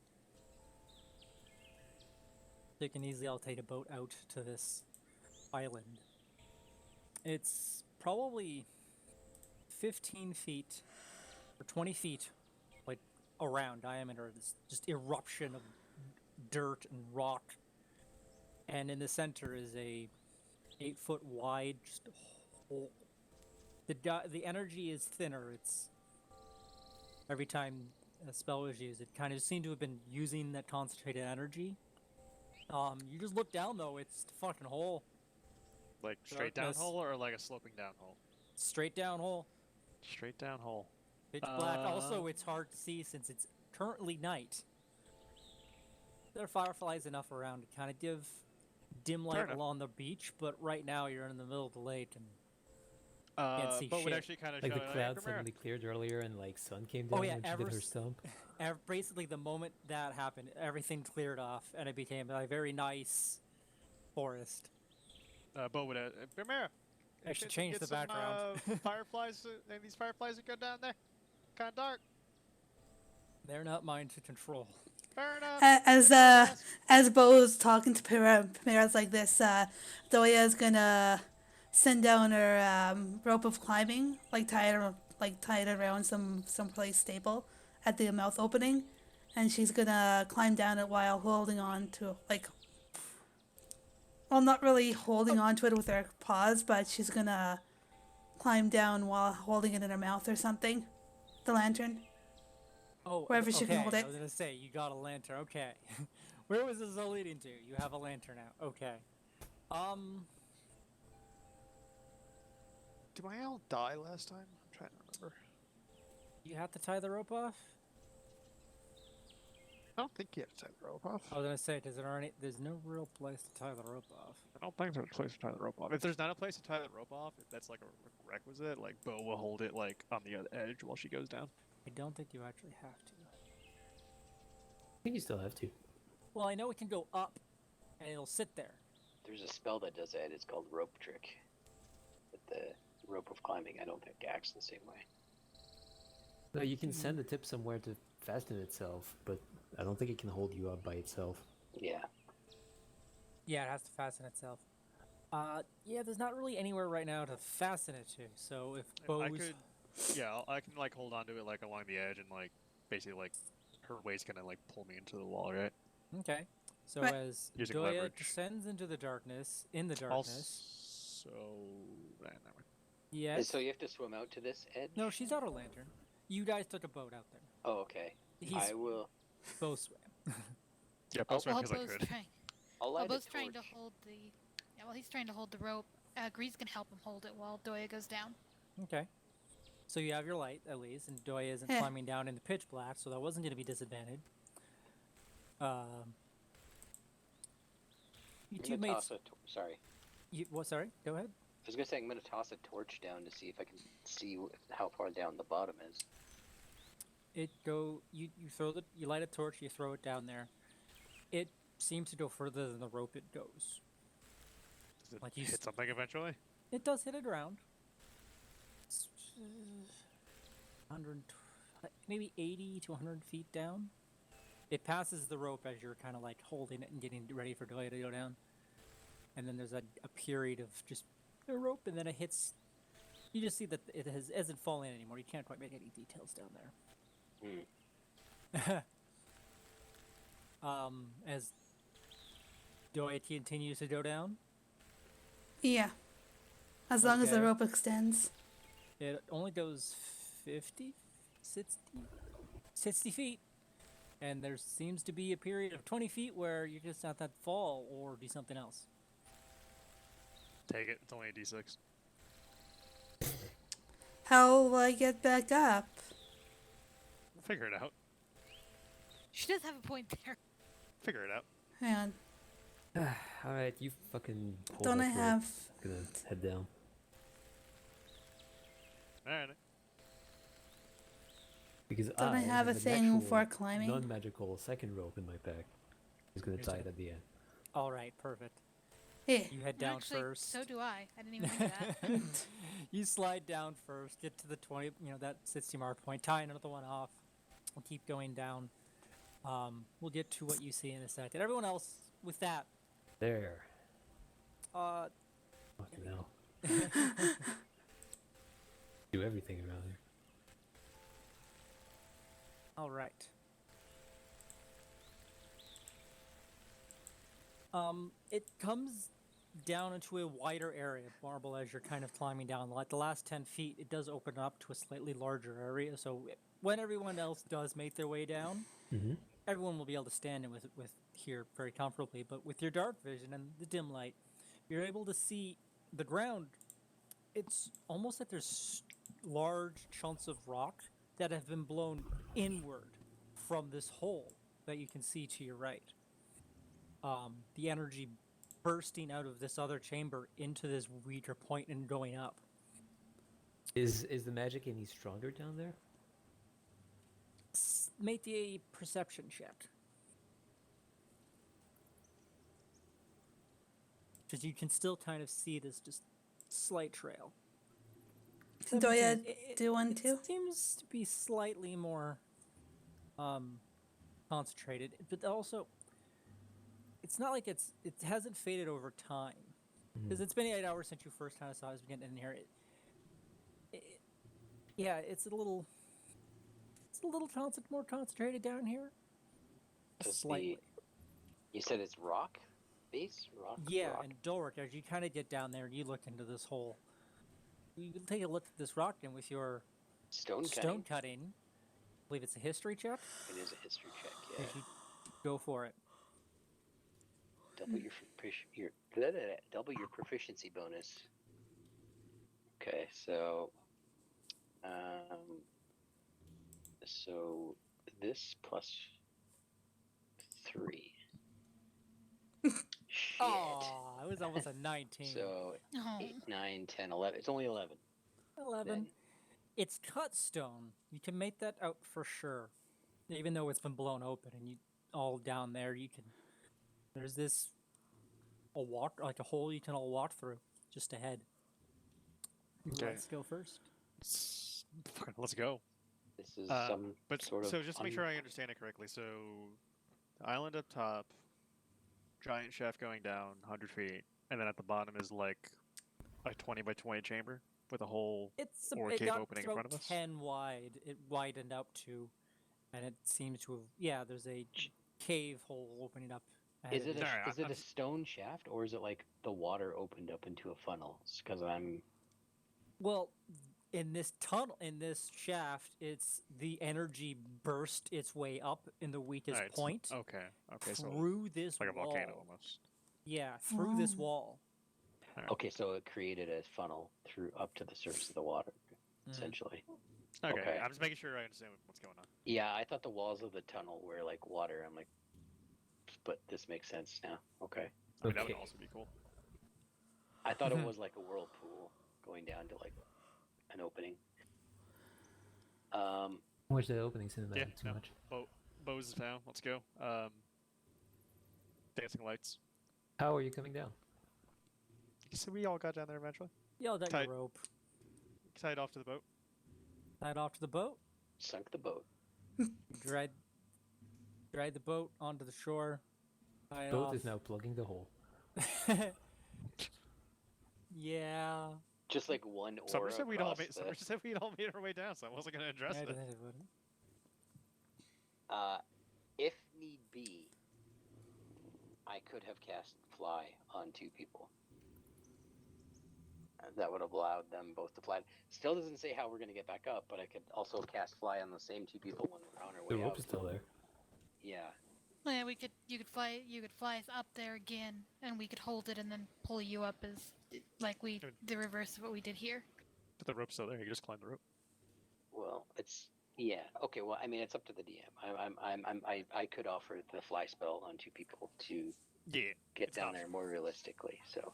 You can easily take a boat out to this island. It's probably 15 feet or 20 feet like around diameter. This just eruption of dirt and rock. And in the center is a 8-foot wide just hole. The energy is thinner. It's every time a spell was used, it kind of seemed to have been using that concentrated energy. You just look down though, it's the fucking hole. Like straight down Darkness. hole or like a sloping down hole? Straight down hole. Straight down hole. Pitch black. Also, it's hard to see since it's currently night. There are fireflies enough around to kind of give dim light enough. along the beach, but right now you're in the middle of the lake and can't see But would shit. actually kind of Like show the "Hey, cloud come here." suddenly cleared earlier and like sun came down Oh, yeah, when she did ever her s- stump. Basically, the moment that happened, everything cleared off and it became a very nice forest. But would Primera. Actually, change the background. Fireflies. And these fireflies that go down there. Kind of dark. They're not mine to control. Fair enough. As Bo's talking to Primera's like this, Doya's gonna send down her rope of climbing, tie it around some place stable at the mouth opening, and she's gonna climb down it while holding on to not really holding on to it with her paws, but she's gonna climb down while holding it in her mouth or something. The lantern. Oh, Wherever she can okay, hold it. I was gonna say you got a lantern. Okay, where was this all leading to? You have a lantern now. Okay. Did my owl die last time? I'm trying to remember. You have to tie the rope off. I don't think you have to tie the rope off. I was gonna say, there's no real place to tie the rope off. I don't think there's a place to tie the rope off. If there's not a place to tie the rope off, if that's like a requisite, like Bo will hold it like on the other edge while she goes down. I don't think you actually have to. I think you still have to. Well, I know it can go up, and it'll sit there. There's a spell that does that. It's called rope trick. But the rope of climbing, I don't think acts the same way. No, you can send the tip somewhere to fasten itself, but I don't think it can hold you up by itself. Yeah. Yeah, it has to fasten itself. Yeah, there's not really anywhere right now to fasten it to. So if Bo's... I could, yeah, I can like hold on to it like along the edge and like basically like her weight's gonna like pull me into the wall, right? Okay. So Right. as Using Doya leverage. descends into the darkness, Also, never mind. yes. So you have to swim out to this edge? No, she's out of lantern. You guys took a boat out there. Oh, okay. I will. Bo swam. Yeah, I'll swim While because I Bo's could. trying, I'll while light a Bo's trying to torch. hold the, yeah, while he's trying to hold the rope, Grease can help him hold it while Doya goes down. Okay. So you have your light, at least, and Doya isn't Yeah. climbing down in the pitch black, so that wasn't going to be disadvantaged. You I'm two gonna made... toss sorry. What, sorry? Go ahead. I was gonna say I'm gonna toss a torch down to see if I can see how far down the bottom is. You light a torch, you throw it down there. It seems to go further than the rope it goes. Does it Like you hit s- something eventually? It does hit a ground. It's 100, maybe 80 to 100 feet down. It passes the rope as you're kind of like holding it and getting ready for Doya to go down. And then there's a period of just a rope, and then it hits. You just see that it isn't falling anymore. You can't quite make any details down there. As Doya continues to go down, Yeah. As long as the Okay. rope extends. it only goes 50, 60 feet. And there seems to be a period of 20 feet where you just have to fall or do something else. Take it. It's only a D6. How will I get back up? We'll figure it out. She does have a point there. Figure it out. Hang on. Alright, you fucking hold Don't I that rope. have... I'm gonna head down. Alright. Because Don't I have a thing for climbing? non-magical second rope in my pack. He's gonna Here's tie a- it at the end. All right, perfect. Here. You head down Actually, first. so do I. I didn't even think of that. You slide down first, get to the 20, that 60 mark point, tie another one off, and keep going down. We'll get to what you see in a second. Everyone else, with that, There. uh, Fucking hell. Do everything around here. all right. It comes down into a wider area of marble as you're kind of climbing down. Like the last 10 feet, it does open up to a slightly larger area. So when everyone else does make their way down, Mm-hmm. everyone will be able to stand in with here very comfortably. But with your dark vision and the dim light, you're able to see the ground. It's almost like there's large chunks of rock that have been blown inward from this hole that you can see to your right. The energy bursting out of this other chamber into this weaker point and going up. Is the magic any stronger down there? Make a perception check. Because you can still kind of see this just slight trail. Doya 17. do one too? It seems to be slightly more concentrated, but also it's not like it hasn't faded over time. Because it's been 8 hours since you first kind of saw us getting in here. Yeah, it's a little more concentrated down here. Does Slightly. You said it's rock base? Rock? Yeah, rock. and Doric, as you kind of get down there and you look into this hole, you can take a look at this rock, and with your Stone cutting. stone cutting, I believe it's a history check. It is a history check, yeah. If you go for it. Double double your proficiency bonus. Okay, so so this plus 3. Shit. Oh, it was almost a 19. So Oh. 8, 9, 10, 11. It's only 11. 11. Then. It's cut stone. You can make that out for sure. Even though it's been blown open and you all down there, you can. There's this like a hole you can all walk through just ahead. Okay. Let's go first. Let's go. This is But sort of. so just to make sure I understand it correctly, so the island up top, giant shaft going down 100 feet, and then at the bottom is like a 20 by 20 chamber with a hole or It cave got opening in about front of us. 10 wide. It widened out to, and it seems to have. There's a cave hole opening up. Is it Sorry, is it a stone shaft, or is it like the water opened up into a funnel? Because I'm. Well, in this tunnel, in this shaft, it's the energy burst its way up in the weakest Alright, point Okay, so through this it's like a wall. volcano almost. Yeah, through this Oh. wall. Okay, so it created a funnel through up to the surface of the water, essentially. Okay, Okay. I'm just making sure I understand what's going on. Yeah, I thought the walls of the tunnel were like water. I'm like, but this makes sense now. Okay. I mean, that would Okay. also be cool. I thought it was like a whirlpool going down to like an opening. Watch the opening cinematic Yeah, too no. much. Bows is down. Let's go. Dancing lights. How are you coming down? So we all got down there eventually. Y'all got Tight. your rope. Tied off to the boat. Tied off to the boat. Sunk the boat. Dried the boat onto the shore. Tie it Boat off. is now plugging the hole. Yeah. Just like one oar Summer said we'd all across Summer said we'd all made our way down, so I wasn't going to address Yeah, it. it would. If need be, I could have cast fly on 2 people. That would have allowed them both to fly. Still doesn't say how we're going to get back up, but I could also cast fly on the same 2 people when we're on our The way rope out. is still there. Yeah. Yeah, you could fly us up there again, and we could hold it and then pull you up as like the reverse of what we did here. But the rope's still there. You can just climb the rope. Well, it's okay. Well, I mean, it's up to the DM. I could offer the fly spell on 2 people to Yeah. get it's down an there more realistically. So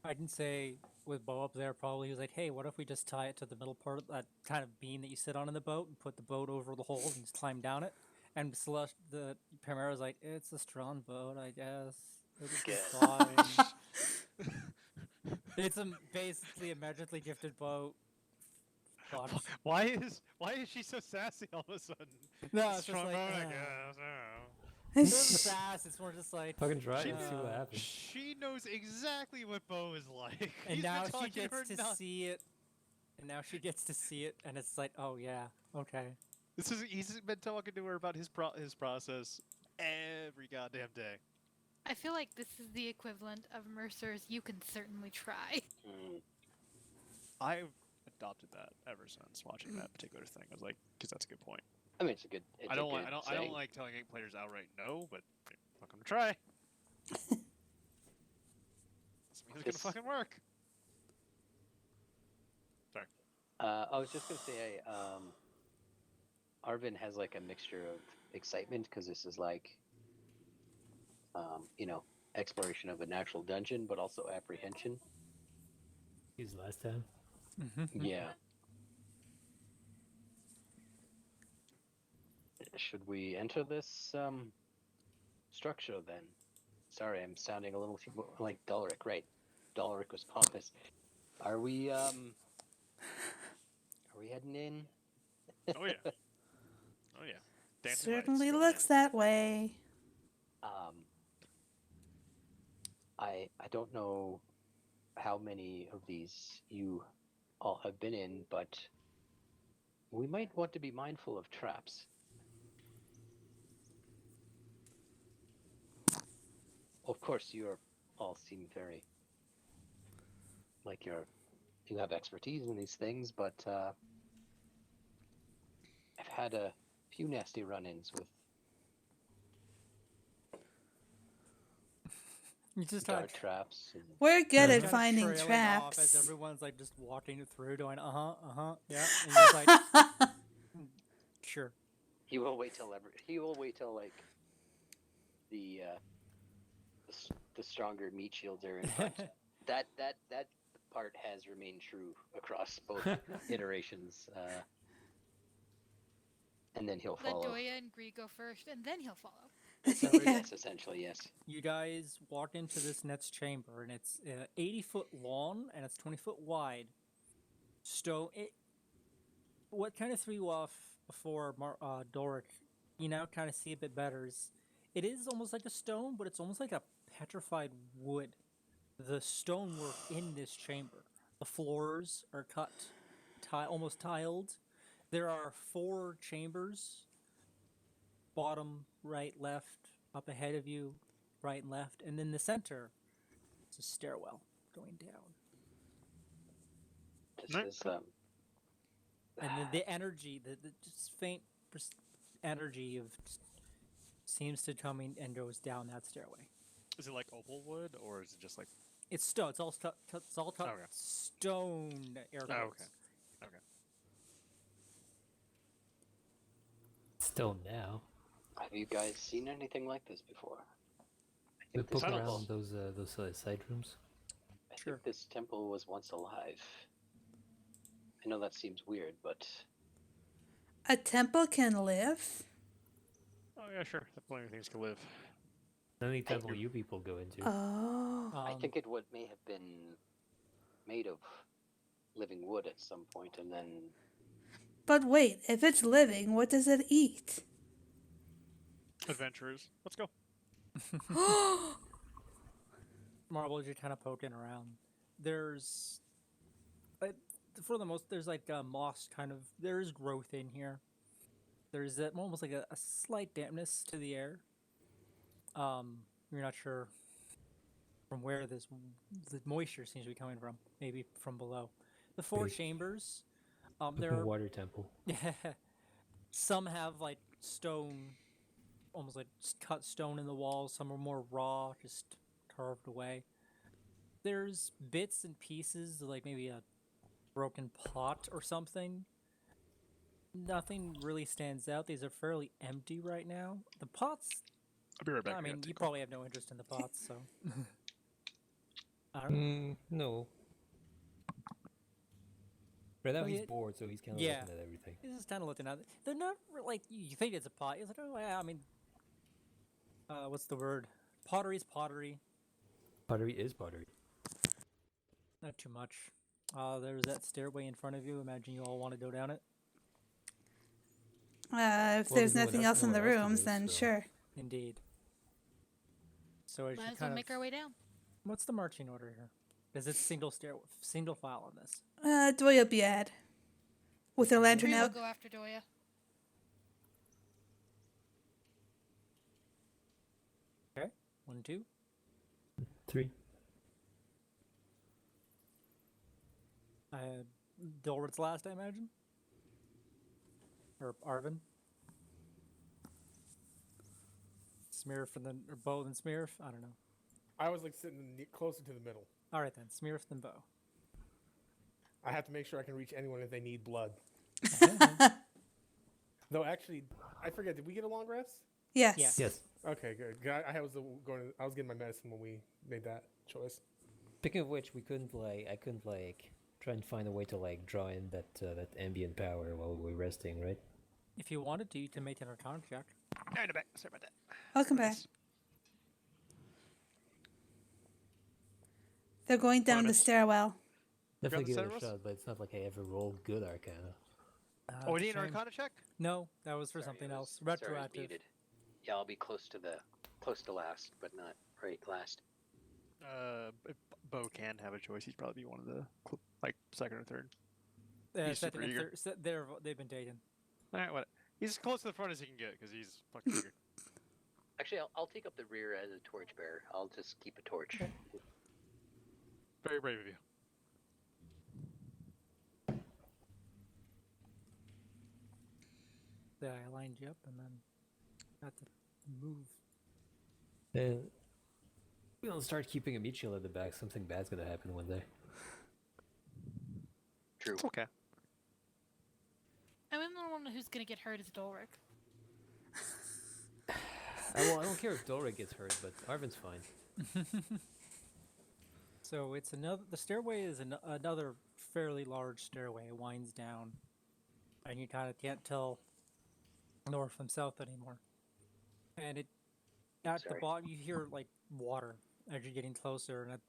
I can say with Bo up there, probably he was like, "Hey, what if we just tie it to the middle part of that kind of beam that you sit on in the boat, and put the boat over the hole and just climb down it?" And Celeste, the Primera's like, "It's a strong boat, I guess. It'll be fine." It's basically a magically gifted boat. Fuck. Why is she so sassy all of a sudden? No, it's just Strong like, boat, I uh, guess. I don't know. It wasn't sass. It's more just like Fucking try it She- and see what uh, happens. She knows exactly what Bo is like. And He's now been she talking gets her to non- see it. And now she gets to see it, and it's like, oh yeah, okay. He's been talking to her about his process every goddamn day. I feel like this is the equivalent of Mercer's "You can certainly try." I've adopted that ever since watching that particular thing. I was like, because that's a good point. I mean, it's a good. It's I don't a like good I don't saying. like telling 8 players outright no, but I'm gonna try. This means it's This- gonna fucking work. Sorry. I was just gonna say, Arvin has like a mixture of excitement because this is like, exploration of a natural dungeon, but also apprehension. Used last time. Yeah. Should we enter this structure then? Sorry, I'm sounding a little too like Dulric, right? Dulric was pompous. Are we heading in? Oh yeah. Oh yeah. Dancing Certainly lights. looks that way. I don't know how many of these you all have been in, but we might want to be mindful of traps. Of course, you all seem very like you have expertise in these things, but I've had a few nasty run-ins with You just dart had traps. And We're good at kinda finding trailing off traps. as everyone's like just walking it through, going, yeah. And you're just like, sure. he will wait till like the stronger meat shields are in front. that part has remained true across both iterations. And then he'll Let follow. Doya and Gree go first, and then he'll follow. Yes, essentially, yes. You guys walk into this next chamber, and it's 80-foot long and it's 20-foot wide. What kind of threw you off before, Doric? You now kind of see a bit better. It is almost like a stone, but it's almost like a petrified wood. The stonework in this chamber, the floors are cut, almost tiled. There are 4 chambers: bottom, right, left, up ahead of you, right and left, and in the center, it's a stairwell going down. This is And the energy, the just faint energy of seems to coming and goes down that stairway. Is it like opal wood, or is it just like? It's stone. It's all Okay. stone. Air Oh, quotes. okay. Still now. Have you guys seen anything like this before? I We think this poke temple, around those side rooms. I Sure. think this temple was once alive. I know that seems weird, but A temple can live? Oh yeah, sure. That plenty of things can live. The only temple you people go into. Oh. I think it may have been made of living wood at some point, and then But wait, if it's living, what does it eat? Adventurers, let's go. Marbles, you're kind of poking around. There's, for the most, there's like moss kind of. There is growth in here. There's almost like a slight dampness to the air. You're not sure from where the moisture seems to be coming from. Maybe from below. The 4 Big. chambers. There are Water temple. some have like stone, almost like cut stone in the walls. Some are more raw, just carved away. There's bits and pieces, like maybe a broken pot or something. Nothing really stands out. These are fairly empty right now. The pots, I'll be right back. I I gotta mean, you take a- probably have no interest in the pots, so. I don't know. No. Right now Well, he's yeah- bored, so he's kind of yeah. looking at everything. He's just kind of looking at it. They're not like you think it's a pot. He's like, oh yeah, I mean, what's the word? Pottery's pottery. Pottery is pottery. Not too much. There's that stairway in front of you. Imagine you all want to go down it. If Well, there's there's nothing nowhere else in the else to rooms, go, then so- sure. Indeed. So as Might you as well kind make of, our way down. what's the marching order here? Because it's single file on this. Doya be ahead. With her lantern Gree will out. go after Doya. Okay, 1, 2. 3. Dilworth's last, I imagine. Or Arvin. Smearf and then, or Bo and Smearf. I don't know. I was like sitting closer to the middle. All right then, Smearf then Bo. I have to make sure I can reach anyone if they need blood. Though actually, I forget. Did we get a long rest? Yes. Yeah. Yes. Okay, good. 'Cause I was I was getting my medicine when we made that choice. Speaking of which, I couldn't try and find a way to like draw in that ambient power while we're resting, right? If you wanted to, you can make an Arcana check. No, no, back. Sorry about that. Welcome back. They're going down the minutes. stairwell. Definitely the give it center a shot, but it's not like I ever rolled good Arcana. Oh, we it's need a an shame. Arcana check? No, that was for Sorry, something it else. was- sorry, it was Retroactive. muted. Yeah, I'll be close to last, but not right last. If Bo can have a choice, he'd probably be one of the like second or third. He's Second super and eager. they've been dating. All right, what? He's as close to the front as he can get because he's fucking eager. Actually, I'll take up the rear as a torchbearer. I'll just keep a torch. Okay. Very brave of you. Yeah, I lined you up and then got to move. And we don't start keeping a meat shield at the back. Something bad's gonna happen one day. True. It's okay. I mean, the one who's gonna get hurt is Dolric. Well, I don't care if Dora gets hurt, but Arvin's fine. So it's another. The stairway is another fairly large stairway. It winds down, and you kind of can't tell north from south anymore. And at the Sorry. bottom, you hear like water as you're getting closer, and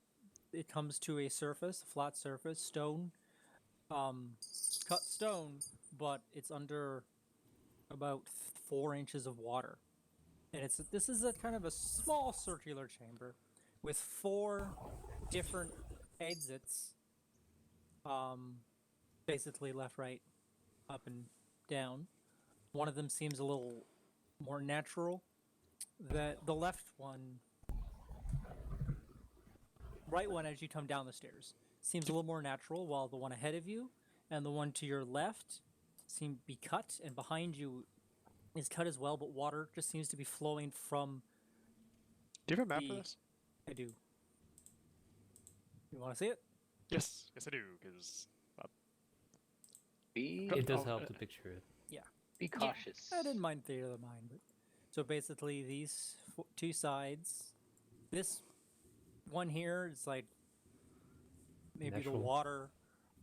it comes to a surface, a flat surface, stone, cut stone, but it's under about 4 inches of water. And this is a kind of a small circular chamber with 4 different exits, basically left, right, up, and down. One of them seems a little more natural. The left one, right one as you come down the stairs, seems a little more natural, while the one ahead of you and the one to your left seem to be cut, and behind you is cut as well, but water just seems to be flowing from. Do you have a map for The- this? I do. You want to see it? Yes, I do. Because Be It does Oh, help to picture it. be cautious. I didn't mind theater of the mind, but so basically these 2 sides, this one here is like maybe Natural. the water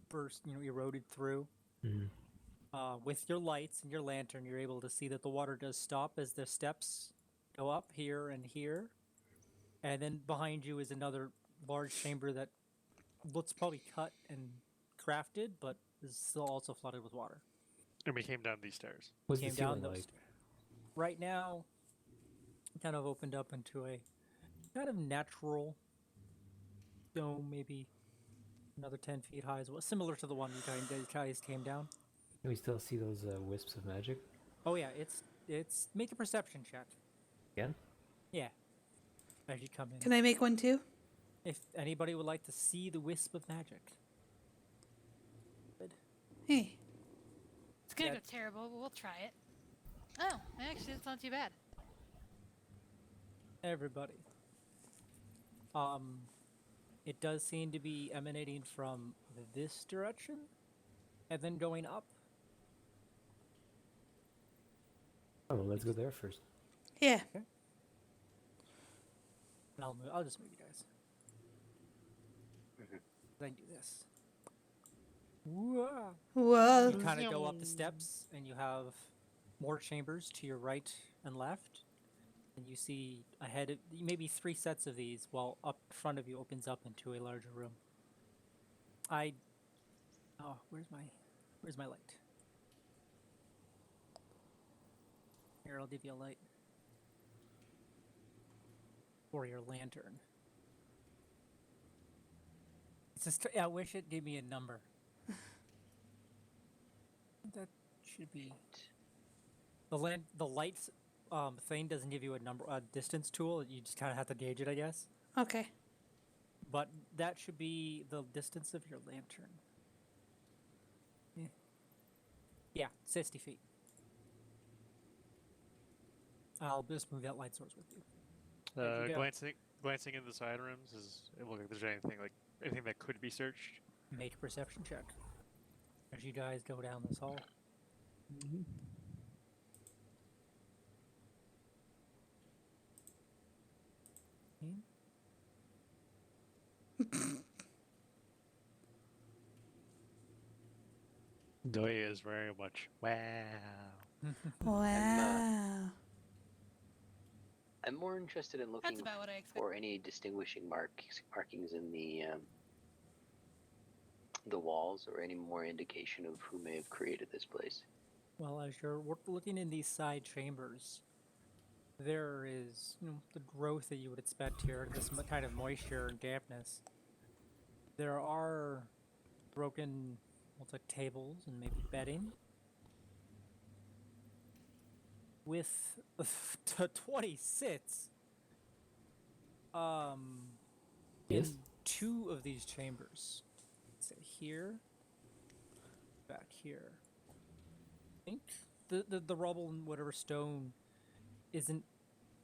burst, eroded through. Mhm. With your lights and your lantern, you're able to see that the water does stop as the steps go up here and here, and then behind you is another large chamber that looks probably cut and crafted, but is still also flooded with water. and we came down these stairs. What's the Came down ceiling those like? stairs. Right now, kind of opened up into a kind of natural dome, maybe another 10 feet high as well, similar to the one you guys came down. Can we still see those wisps of magic? Oh yeah, it's make a perception check. Again? Yeah, as you come in. Can I make one too? If anybody would like to see the wisp of magic. Good. Hey. It's gonna Yeah. go terrible, but we'll try it. Oh, actually, it's not too bad. Everybody. It does seem to be emanating from this direction, and then going up. Oh, well, let's go there first. Yeah. And I'll just move you guys. Then do this. Whoa. Whoa. You kind of go up the steps, and you have more chambers to your right and left. And you see ahead of maybe 3 sets of these, while up front of you opens up into a larger room. Where's my light? Here, I'll give you a light. Or your lantern. It's just, I wish it gave me a number. That should be the lights thing doesn't give you a distance tool. You just kind of have to gauge it, I guess. Okay. But that should be the distance of your lantern. Yeah, 60 feet. I'll just move that light source with you. There you go. Glancing into the side rooms, does it look like there's anything that could be searched? Make a perception check as you guys go down this hall. Doya is very much wow. Wow. I'm more interested in looking That's about what I expected. for any distinguishing markings in the walls, or any more indication of who may have created this place. Well, as you're looking in these side chambers, there is the growth that you would expect here, this kind of moisture and dampness. There are broken, like tables and maybe bedding. With 20 sits, Yes? in 2 of these chambers. Let's say here, back here. I think the rubble and whatever stone isn't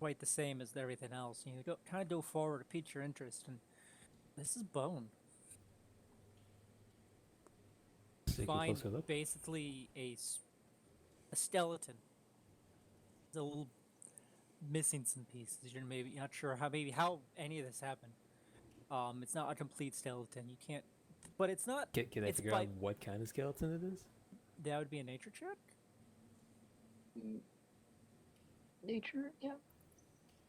quite the same as everything else. You kind of go forward to pique your interest, and this is bone. Take a Find closer look. basically a skeleton. It's a little missing some pieces. You're maybe not sure how any of this happened. It's not a complete skeleton. You can't, but it's not. Can I it's figure out what kind of skeleton it is? That would be a nature check. Nature, yeah.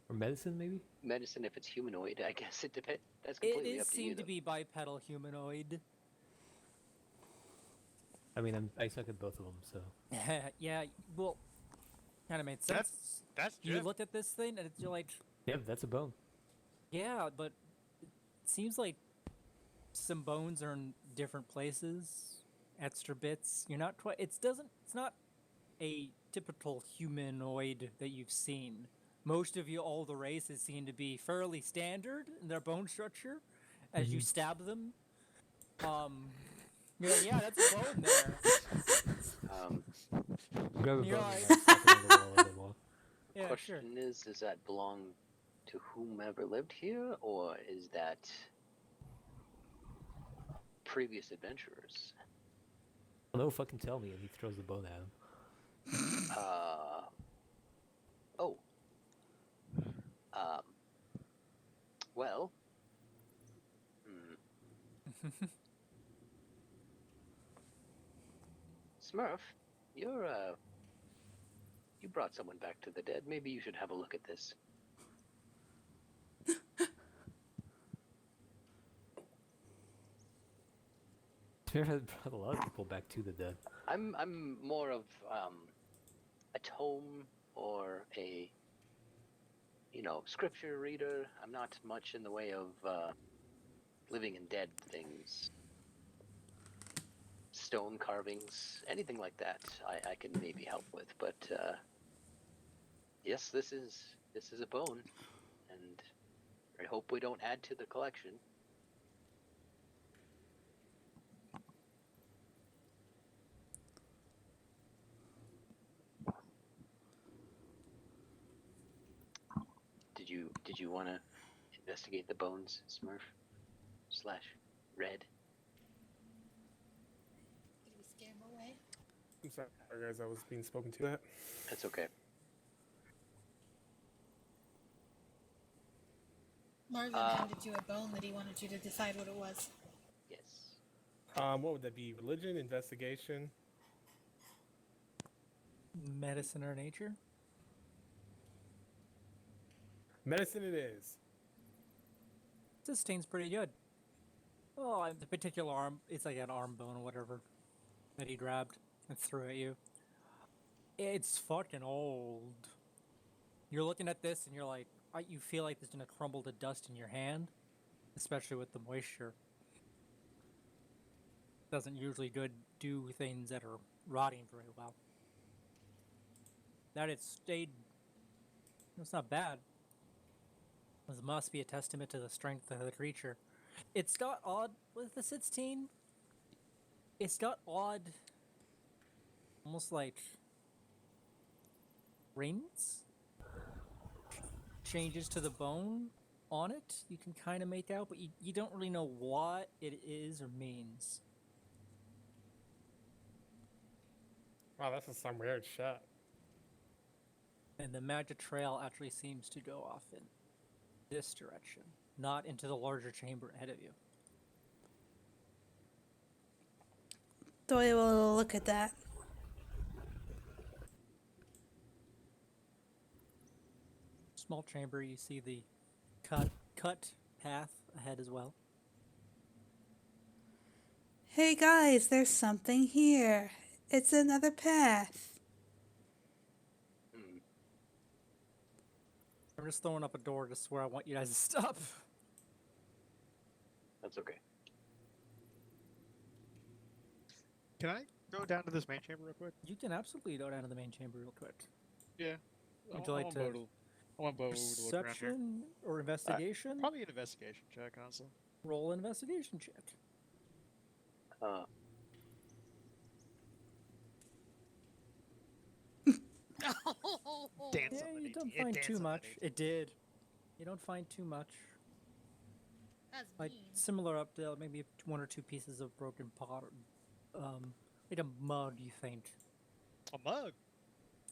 Or medicine, maybe? Medicine, if it's humanoid, I guess it depends. That's It completely is up to you. seemed to though. be bipedal humanoid. I mean, I suck at both of them, so. Yeah, well, kind of made sense. That's You Jim. looked at this thing and you're like, Yeah, that's a bone. yeah, but it seems like some bones are in different places, extra bits. You're not quite. It's not a typical humanoid that you've seen. Most of all the races seem to be fairly standard in their bone structure. As you stab them, you're like, yeah, that's a bone there. Grab a You're bone like- and slap it on the wall as I walk. Yeah, sure. Question is, does that belong to whomever lived here, or is that previous adventurers? Well, no, fucking tell me, and he throws the bone at him. Oh. Well. Smurf, you brought someone back to the dead. Maybe you should have a look at this. Spear has brought a lot of people back to the dead. I'm more of a tome or a scripture reader. I'm not much in the way of living and dead things. Stone carvings, anything like that, I can maybe help with. But yes, this is a bone, and I hope we don't add to the collection. Did you want to investigate the bones, Smurf / Red? Did we scare him away? I'm sorry, guys, I was being spoken to that. That's okay. Marvin handed you a bone that he wanted you to decide what it was. Yes. What would that be? Religion, investigation? Medicine or nature? Medicine it is. This tastes pretty good. Oh, the particular arm, it's like an arm bone or whatever that he grabbed and threw at you. It's fucking old. You're looking at this and you're like, you feel like it's gonna crumble to dust in your hand, especially with the moisture. Doesn't usually do things that are rotting very well. That it stayed, it's not bad. This must be a testament to the strength of the creature. It's got odd with the 16. It's got odd, almost like rings, changes to the bone on it. You can kind of make out, but you don't really know what it is or means. Wow, this is some weird shit. And the magic trail actually seems to go off in this direction, not into the larger chamber ahead of you. Doyle will look at that. Small chamber, you see the cut path ahead as well. Hey guys, there's something here. It's another path. I'm just throwing up a door just where I want you guys to stop. That's okay. Can I go down to this main chamber real quick? You can absolutely go down to the main chamber real quick. Yeah. Would you like to I want Bo to look around here. perception or investigation? Probably an investigation check, honestly. Roll an investigation check. Dance Yeah, on you the don't 18. find It too danced on much. that 18. It did. You don't find too much. That's Like mean. similar up to maybe one or two pieces of broken pot, like a mug. You think? A mug.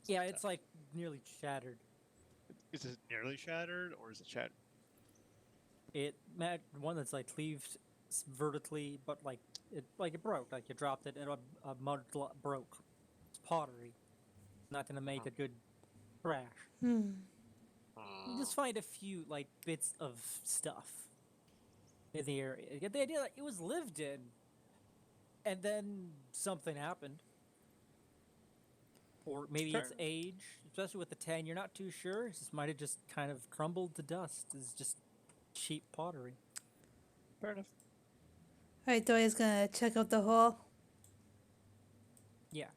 Yeah, it's like nearly shattered. Is it nearly shattered, or is it shattered? One that's like cleaved vertically, but like it broke. Like you dropped it and a broke. It's pottery. Not gonna make a good crash. You just find a few like bits of stuff in the area. You get the idea that it was lived in, and then something happened. Or maybe Fair its age, especially with the 10, you're not too sure. It just might have just kind of crumbled to dust. It's just cheap pottery. Fair enough. Alright, Doya's gonna check out the hole. Yeah.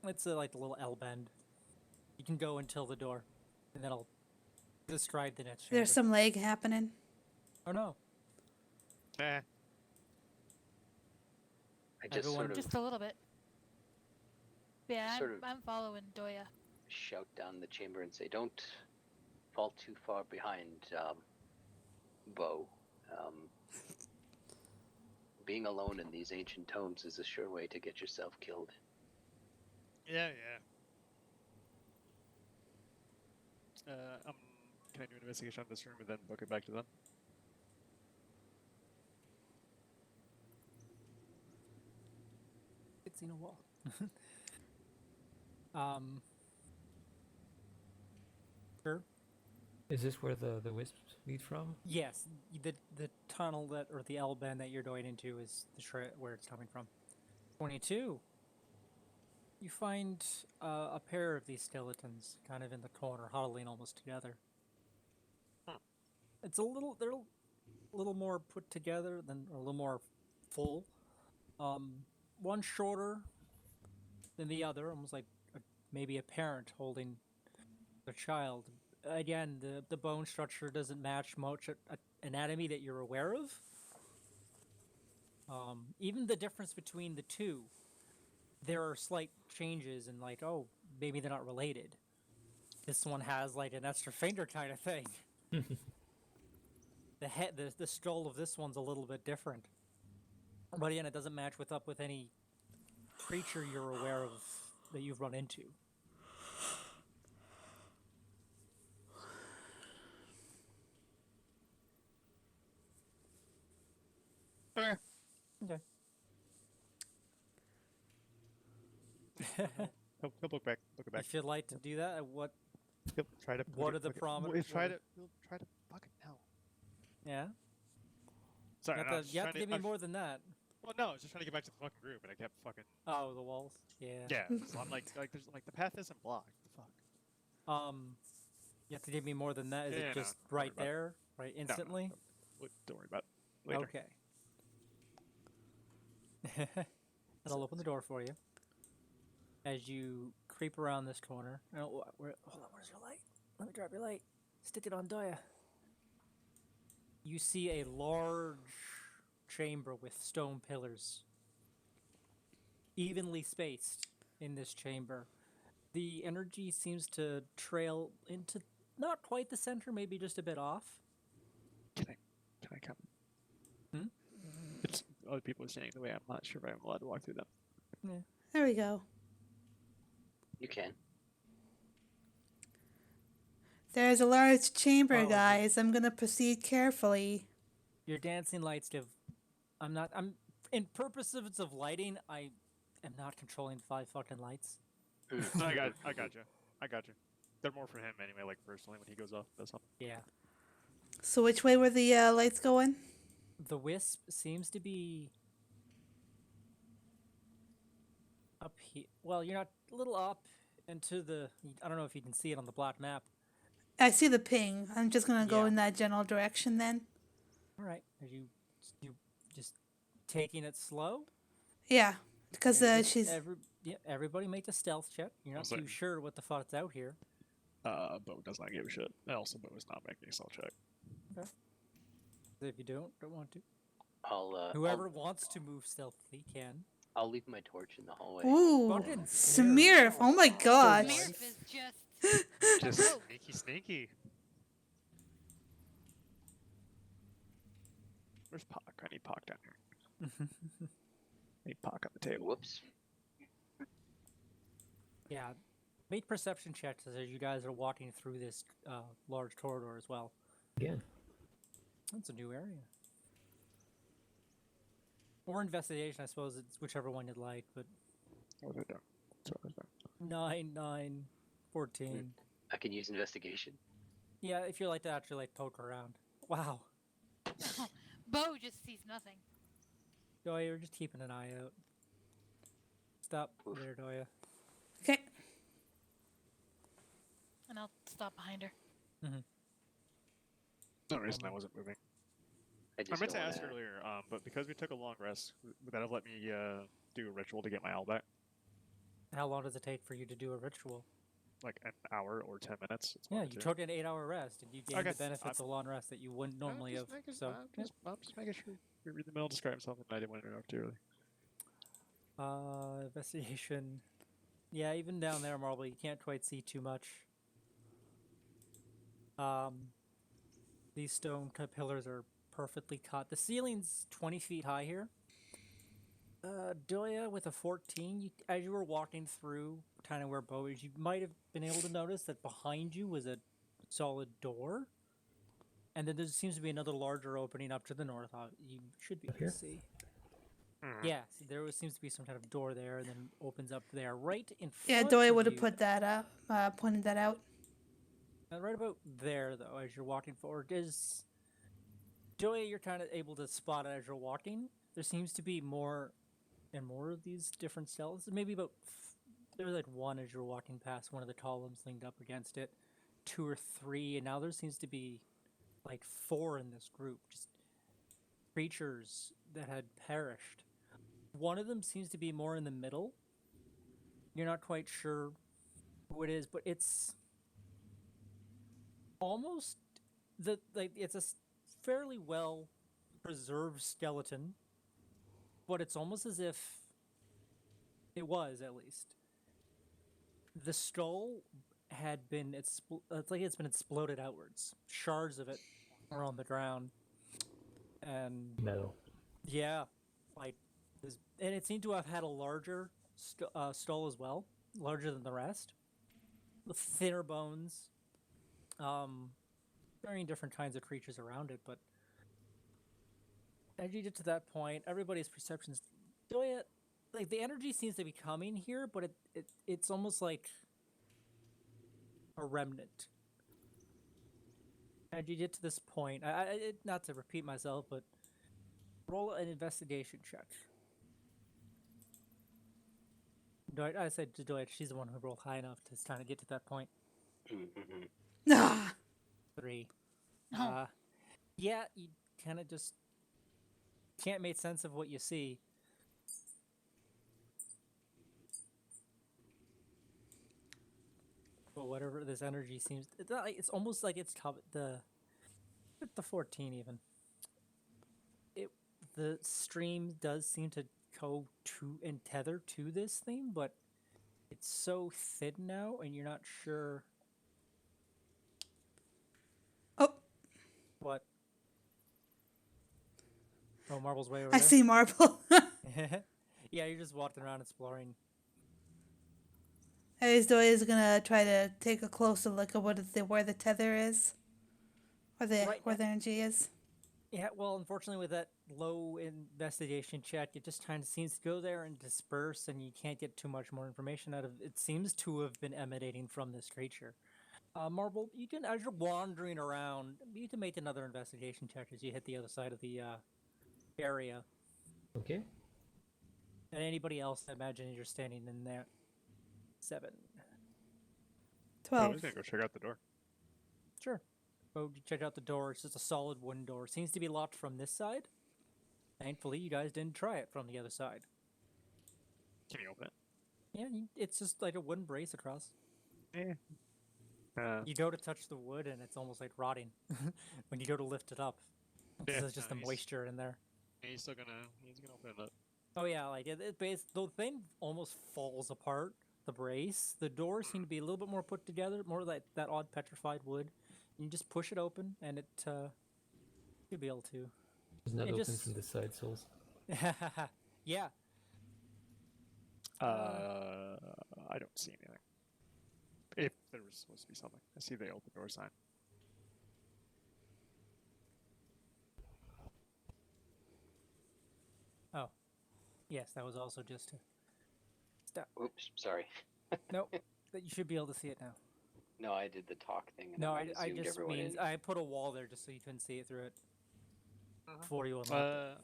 It's like a little L bend. You can go until the door, and then I'll describe the next chamber. There's some leg happening. Oh no. Nah. I just Everyone sort of Just a little bit. Yeah, Sort of- I'm following Doya. shout down the chamber and say, "Don't fall too far behind, Bo. Being alone in these ancient tomes is a sure way to get yourself killed." Yeah. Can I do an investigation on this room and then book it back to them? It's in a wall. Sure. Is this where the wisps lead from? Yes, the tunnel that or the L bend that you're going into is where it's coming from. 22. You find a pair of these skeletons kind of in the corner, huddling almost together. It's they're a little more put together or a little more full. One shorter than the other, almost like maybe a parent holding a child. Again, the bone structure doesn't match much anatomy that you're aware of. Even the difference between the two, there are slight changes in like, oh, maybe they're not related. This one has like an extra finger kind of thing. The skull of this one's a little bit different. But again, it doesn't match up with any creature you're aware of that you've run into. Okay. Okay. He'll book it back. If you'd like to do that, He'll try to. What are the We'll try to fucking no. Yeah? Sorry, no, You have to give me more than that. Well, no, I was just trying to get back to the fucking group, and I kept fucking. Oh, the walls? Yeah. Yeah, so I'm like, there's like the path isn't blocked. The fuck. You have to give me more than that? Is Yeah, it no, just don't worry right about it. there? Right No, instantly? don't worry about it. Later. Okay. And I'll open the door for you. As you creep around this corner. Hold on, where's your light? Let me drop your light. Stick it on Doya. You see a large chamber with stone pillars. Evenly spaced in this chamber. The energy seems to trail into not quite the center, maybe just a bit off. Can I come? It's other people are saying the way. I'm not sure if I'm allowed to walk through them. Yeah. There we go. You can. There's a large chamber, Oh, guys. I'm gonna proceed carefully. Your dancing lights give. I'm in purposes of lighting. I am not controlling 5 fucking lights. I got you. They're more for him anyway. Like personally, when he goes off, does something. Yeah. So which way were the lights going? The wisp seems to be up here. Well, you're not a little up into the. I don't know if you can see it on the black map. I see the ping. I'm just gonna go Yeah. in that general direction then. All right. Are you just taking it slow? Yeah, because Just she's. everybody make a stealth check. You're not Also- too sure what the fuck's out here. Bo does not give a shit. And also, Bo is not making a stealth check. If you don't want to. I'll Whoever wants to move stealthily can. I'll leave my torch in the hallway. Ooh, Fucking Smear! Oh my gosh! Smearf is just. Just Oh. sneaky. Where's Pock? I need Pock down here. I need Pock on the table. Whoops. Yeah. Make perception checks as you guys are walking through this large corridor as well. Again. That's a new area. Or investigation, I suppose. It's whichever one you'd like, but What was I doing? So what was I doing? 9, 14. I can use investigation. Yeah, if you like to actually poke around. Wow. Bo just sees nothing. Doya, you're just keeping an eye out. Stop Oof. there, Doya. Okay. And I'll stop behind her. No reason I wasn't moving. I I just meant to don't ask wanna- earlier, but because we took a long rest, would that have let me do a ritual to get my owl back? How long does it take for you to do a ritual? Like an hour or 10 minutes? It's Yeah, one of you the two. took an 8-hour rest, and you gained Okay, the benefits of long rest that you wouldn't normally have. So, I'm just making sure you read the mail, describe something I didn't want to interrupt too early. Investigation. Yeah, even down there, Marble, you can't quite see too much. These stone pillars are perfectly cut. The ceiling's 20 feet high here. Doya, with a 14, as you were walking through kind of where Bo is, you might have been able to notice that behind you was a solid door. And then there seems to be another larger opening up to the north. You should be able Here? to see. Yeah, see, there seems to be some kind of door there, and then it opens up there, right in front Yeah, of Doya would have you. put that up, pointed that out. Right about there, though, as you're walking forward, is Doya. You're kind of able to spot it as you're walking. There seems to be more and more of these different cells. Maybe about there's like one as you're walking past one of the columns leaned up against it, 2 or 3, and now there seems to be like 4 in this group, just creatures that had perished. One of them seems to be more in the middle. You're not quite sure who it is, but it's almost it's a fairly well preserved skeleton, but it's almost as if it was, at least. The skull had been it's like it's been exploded outwards. Shards of it are on the ground, and Metal. yeah, like and it seemed to have had a larger skull as well, larger than the rest, with thinner bones. Varying different kinds of creatures around it, but as you get to that point, everybody's perceptions, Doya, like the energy seems to be coming here, but it's almost like a remnant. As you get to this point, not to repeat myself, but roll an investigation check. I said to Doya, she's the one who rolled high enough to kind of get to that point. Mhm. Ah, 3. Oh. Yeah, you kind of just can't make sense of what you see. But whatever this energy seems, it's almost like it's the 14 even. The stream does seem to go to and tether to this thing, but it's so thin now, and you're not sure oh, what. Oh, Marble's way over I there. see Marble. Yeah, you're just walking around exploring. Anyways, Doya's gonna try to take a closer look at where the tether is, or where the energy is. Yeah, well, unfortunately, with that low investigation check, it just kind of seems to go there and disperse, and you can't get too much more information out of it. It seems to have been emanating from this creature. Marble, you can, as you're wandering around, you can make another investigation check as you hit the other side of the area. Okay. And anybody else, I imagine you're standing in there. 7. I was 12. gonna go check out the door. Sure. Go check out the door. It's just a solid wooden door. Seems to be locked from this side. Thankfully, you guys didn't try it from the other side. Can you open it? Yeah, it's just like a wooden brace across. Yeah. You go to touch the wood, and it's almost like rotting when you go to lift it up. Yeah, There's just the nice. moisture in there. He's gonna open it up. Oh yeah, like the thing almost falls apart. The brace, the doors seem to be a little bit more put together, more like that odd petrified wood. You just push it open, and it you'll be able to. It's not It open just- from the side, Souls. Yeah. I don't see anything. If there was supposed to be something. I see the open door sign. Oh, yes, that was also just to stop. Oops, sorry. Nope, but you should be able to see it now. No, I did the talk thing, and No, I I zoomed just everyone mean in. I put a wall there just so you couldn't see it through it Uh-huh. before you unlocked it.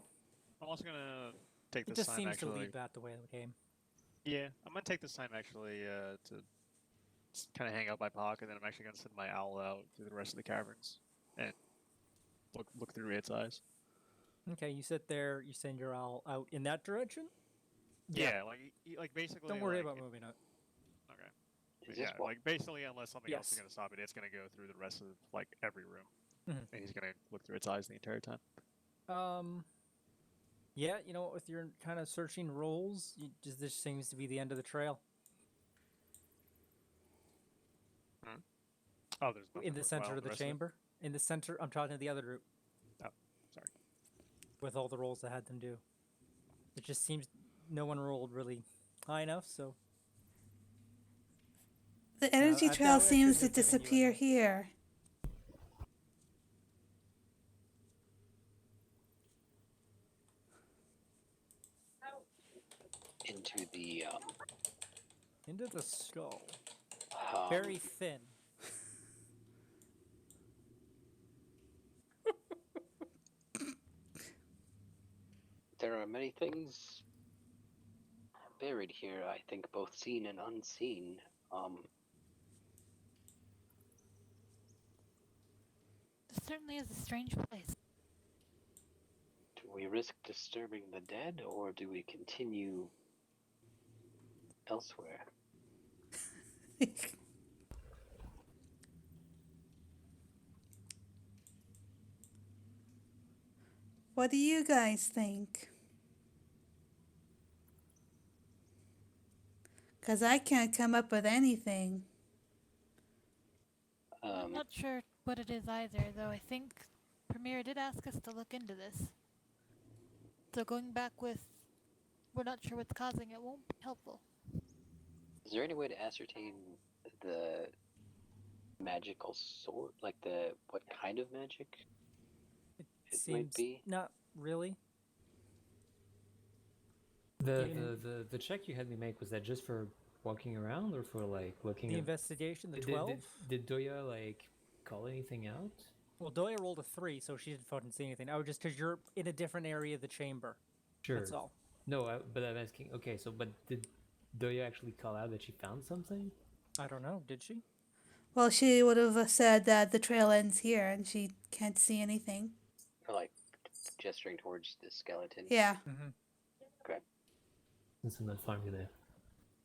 I'm also gonna take It this just time seems actually. to lead back the way of the game. Yeah, I'm gonna take this time actually to kind of hang out my pocket, and then I'm actually gonna send my owl out through the rest of the caverns and look through its eyes. Okay, you sit there. You send your owl out in that direction. Yeah, like basically. Don't worry like, about moving it. Okay. Is But this yeah, wa- like basically, unless something else is Yes. gonna stop it, it's gonna go through the rest of like every room, Mhm. and he's gonna look through its eyes the entire time. Yeah, you know, with your kind of searching rolls, this seems to be the end of the trail. Oh, there's nothing In the worthwhile center in of the rest it? chamber. In the center, I'm talking to the other group. Oh, sorry. With all the rolls I had them do. It just seems no one rolled really high enough, so. The energy that trail way I seems shouldn't to have given you disappear enough. here. into the Into the skull. um, Very thin. There are many things buried here. I think both seen and unseen. This certainly is a strange place. Do we risk disturbing the dead, or do we continue elsewhere? What do you guys think? Because I can't come up with anything. I'm not sure what it is either, though I think Premier did ask us to look into this. So going back with, we're not sure what's causing it, won't be helpful. Is there any way to ascertain the magical sort, like what kind of magic It it seems might be? not really. The check you had me make, was that just for walking around or for like looking The at investigation, the did, 12. did Doya like call anything out? Well, Doya rolled a 3, so she didn't fucking see anything. I was just because you're in a different area of the chamber. Sure. That's all. No, but I'm asking. Okay, so but did Doya actually call out that she found something? I don't know. Did she? Well, she would have said that the trail ends here and she can't see anything. Or like gesturing towards the skeleton? Yeah. Mm-hmm. Okay. Since I'm not far, I'm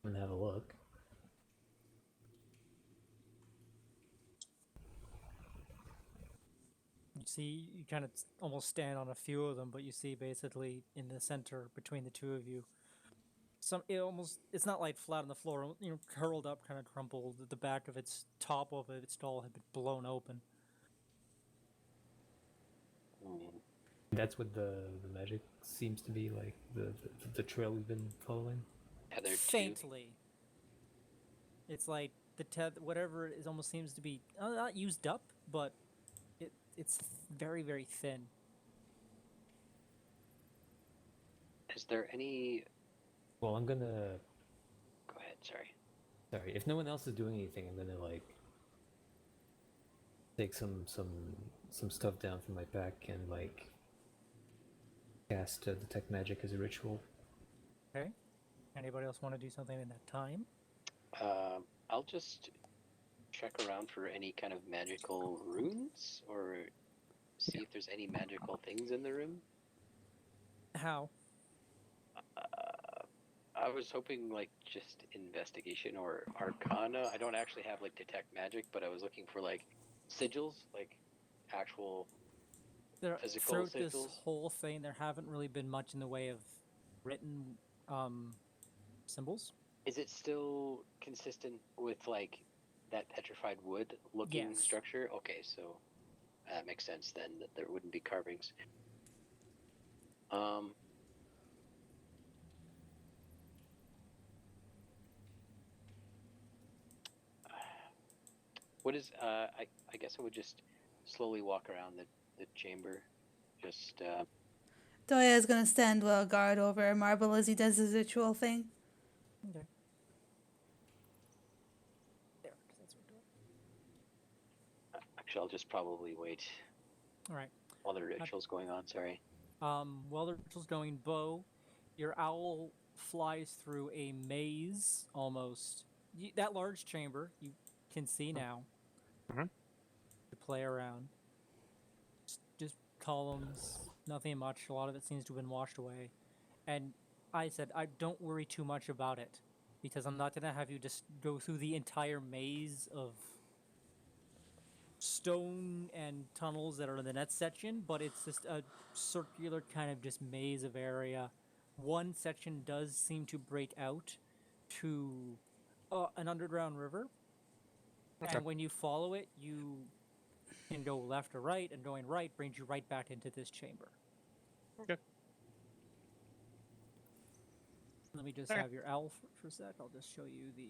gonna have a look. You see, you kind of almost stand on a few of them, but you see basically in the center between the two of you, it's not like flat on the floor, you know, curled up, kind of crumpled. The back of its top of its skull had been blown open. That's what the magic seems to be like. The trail we've been following. Heather too. Faintly. It's like whatever it is almost seems to be not used up, but it's very, very thin. Is there any? Well, I'm gonna. Go ahead. Sorry. Sorry, if no one else is doing anything, I'm gonna like take some stuff down from my pack and like cast detect magic as a ritual. Okay. Anybody else want to do something in that time? I'll just check around for any kind of magical runes, or see if there's any magical things in the room. How? I was hoping like just investigation or arcana. I don't actually have like detect magic, but I was looking for like sigils, like actual physical Throughout sigils. this whole thing, there haven't really been much in the way of written symbols. Is it still consistent with like that petrified wood looking Yes. structure? Okay, so that makes sense then, that there wouldn't be carvings. What is? I guess I would just slowly walk around the chamber, just Doya is gonna stand well guard over Marble as he does his ritual thing. Okay. There, 'cause that's what we're doing. actually, I'll just probably wait All right. while the ritual's going on. Sorry. While the ritual's going, Bo, your owl flies through a maze almost. That large chamber you can see now. Mhm. To play around. Just columns, nothing much. A lot of it seems to have been washed away. And I said, I don't worry too much about it because I'm not gonna have you just go through the entire maze of stone and tunnels that are in the next section, but it's just a circular kind of just maze of area. One section does seem to break out to an underground river, Okay. and when you follow it, you can go left or right, and going right brings you right back into this chamber. Okay. Let me just Okay. have your owl for a sec. I'll just show you the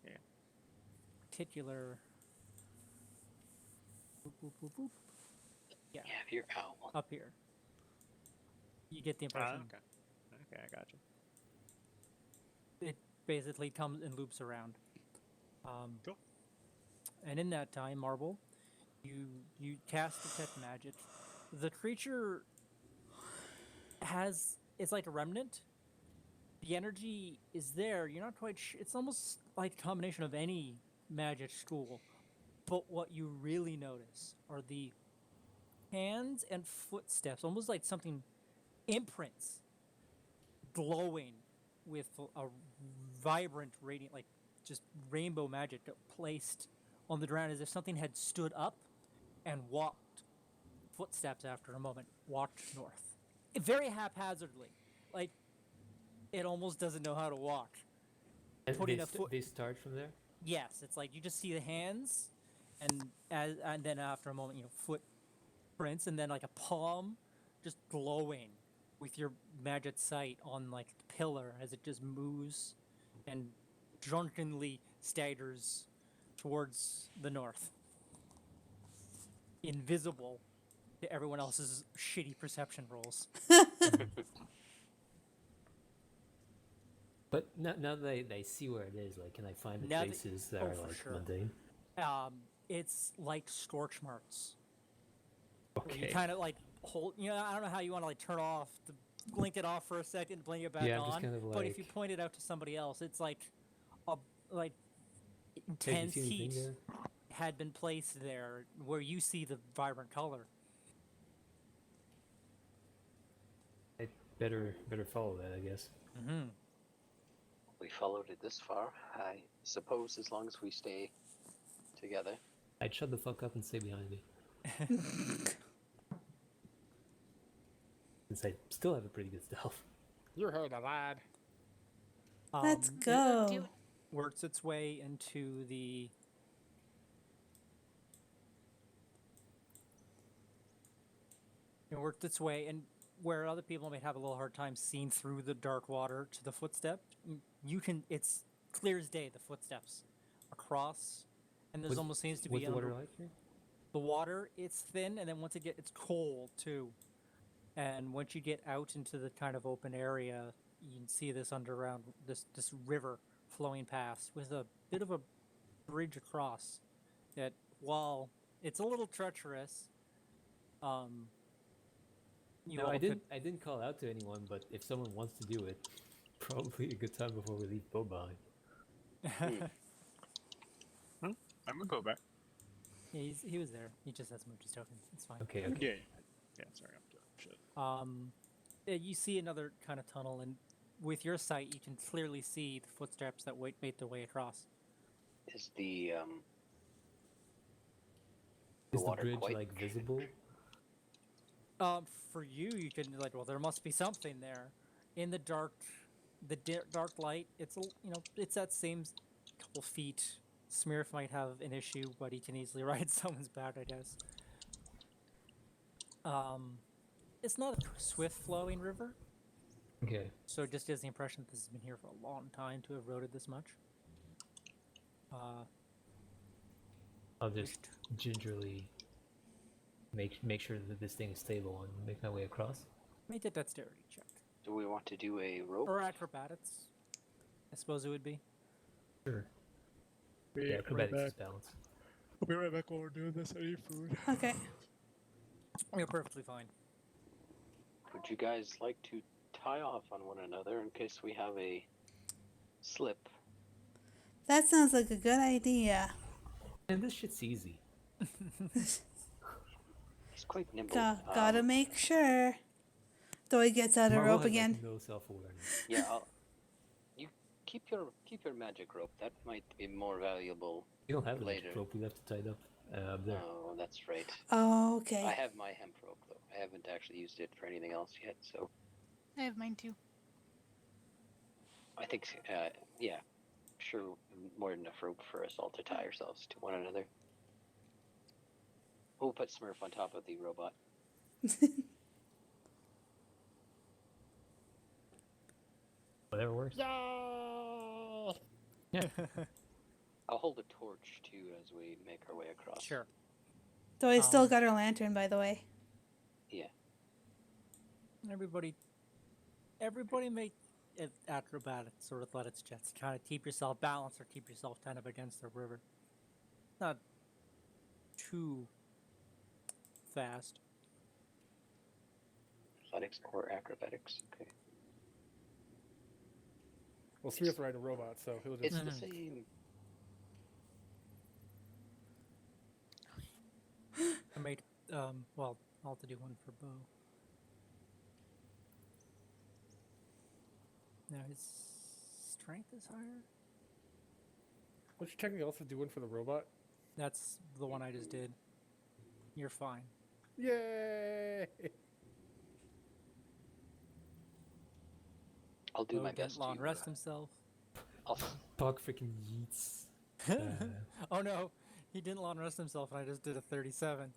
yeah. particular. Boop, boop, boop, boop. Yeah, Yeah, if you're owl. up here. You get the impression. Okay. Okay, I got you. It basically comes and loops around. Cool. And in that time, Marble, you cast detect magic. The creature it's like a remnant. The energy is there. You're not quite sure. It's almost like a combination of any magic school. But what you really notice are the hands and footsteps, almost like something imprints glowing with a vibrant, radiant, like just rainbow magic placed on the ground as if something had stood up and walked footsteps after a moment, walked north. Very haphazardly. Like, it almost doesn't know how to walk. And Putting they, a foot. they start from there? Yes, it's like you just see the hands, and then after a moment, footprints, and then like a palm just glowing with your magic sight on like the pillar as it just moves and drunkenly staggers towards the north. Invisible to everyone else's shitty perception rolls. But now that I see where it is, like, can I find the Now that- traces that oh, are, for like, sure. mundane? It's like scorch marks. Where you Okay. kind of like hold, I don't know how you want to like turn off, blink it off for a second, blink it back Yeah, I'm on. just kind of But if you like- point it out to somebody else, it's like a Hey, do you intense see anything heat there? had been placed there where you see the vibrant color. I better follow that, I guess. Mm-hmm. We followed it this far. I suppose as long as we stay together. I'd shut the fuck up and stay behind me. Since I still have a pretty good stealth. You heard a lad. Let's It go. works its way into the It worked its way, and where other people may have a little hard time seeing through the dark water to the footstep, you can. It's clear as day. The footsteps across, and there's What's- almost seems to What's be the water under- like here? the water. It's thin, and then once it's cold too. And once you get out into the kind of open area, you can see this underground, this river flowing past with a bit of a bridge across. That while it's a little treacherous, you No, all I could- didn't call out to anyone, but if someone wants to do it, probably a good time before we leave Bo behind. I'm gonna go back. Yeah, he was there. He just has moved his token. It's fine. Okay. Yeah. Yeah. Sorry, I'm doing shit. Yeah, you see another kind of tunnel, and with your sight, you can clearly see the footsteps that made their way across. Is the Is the water bridge quite- like visible? For you, you can like, well, there must be something there. In the dark, dark light, it's that same couple feet. Smirf might have an issue, but he can easily ride someone's back, I guess. It's not a swift-flowing river, Okay. so it just gives the impression that this has been here for a long time to have eroded this much. I'll just gingerly make sure that this thing is stable and make my way across. Make a dexterity check. Do we want to do a rope? Or acrobatics, I suppose it would be. Sure. Be Yeah, right acrobatics back. is balanced. I'll be right back while we're doing this. I need food. Okay. You're perfectly fine. Would you guys like to tie off on one another in case we have a slip? That sounds like a good idea. And this shit's easy. He's quite nimble. Gotta make sure. Though he gets out of Marvel rope has, like, again. no self-awareness. Yeah, you keep your magic rope. That might be more valuable. You don't have a Later. magic rope. We left it tied up there. Oh, that's right. Oh, I okay. have my hemp rope though. I haven't actually used it for anything else yet, so I have mine too. I think yeah, sure, more than enough rope for us all to tie ourselves to one another. We'll put Smurf on top of the robot. Whatever works. Yay! I'll hold a torch too as we make our way across. Sure. Though I still got her lantern, by the way. Yeah. Everybody make acrobatics or athletics checks. Try to keep yourself balanced or keep yourself kind of against the river. Not too fast. Athletics or acrobatics. Okay. Well, Smith ride a robot, so he'll just. It's the same. I made well, I'll have to do one for Bo. Now his strength is higher. Don't you technically also do one for the robot? That's the one I just did. You're fine. Yay! I'll do Bo my didn't best long to rest himself. I'll, Puck freaking yeets. Oh no, he didn't long rest himself, and I just did a 37.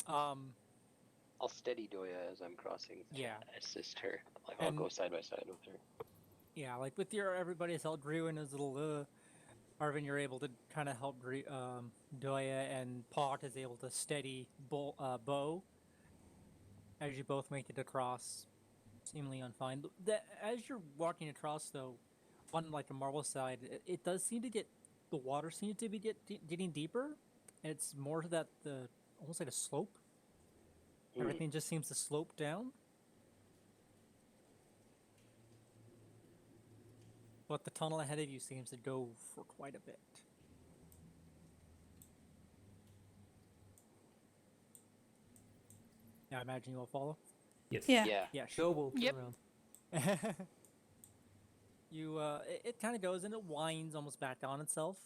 I'll steady Doya as I'm crossing. Yeah. Assist her. Like I'll And- go side by side with her. Yeah, like with your everybody's help, Grewin is a little. Arvin, you're able to kind of help Doya, and Pot is able to steady Bo as you both make it across, seemingly on fine. As you're walking across, though, on like a marble side, it does seem to the water seems to be getting deeper. And it's more that almost like a slope. Everything just seems to slope down. But the tunnel ahead of you seems to go for quite a bit. Yeah, I imagine you all follow. Yes. Yeah. Yeah. Yeah, Go, we'll turn Yep. around. You, it kind of goes and it winds almost back on itself.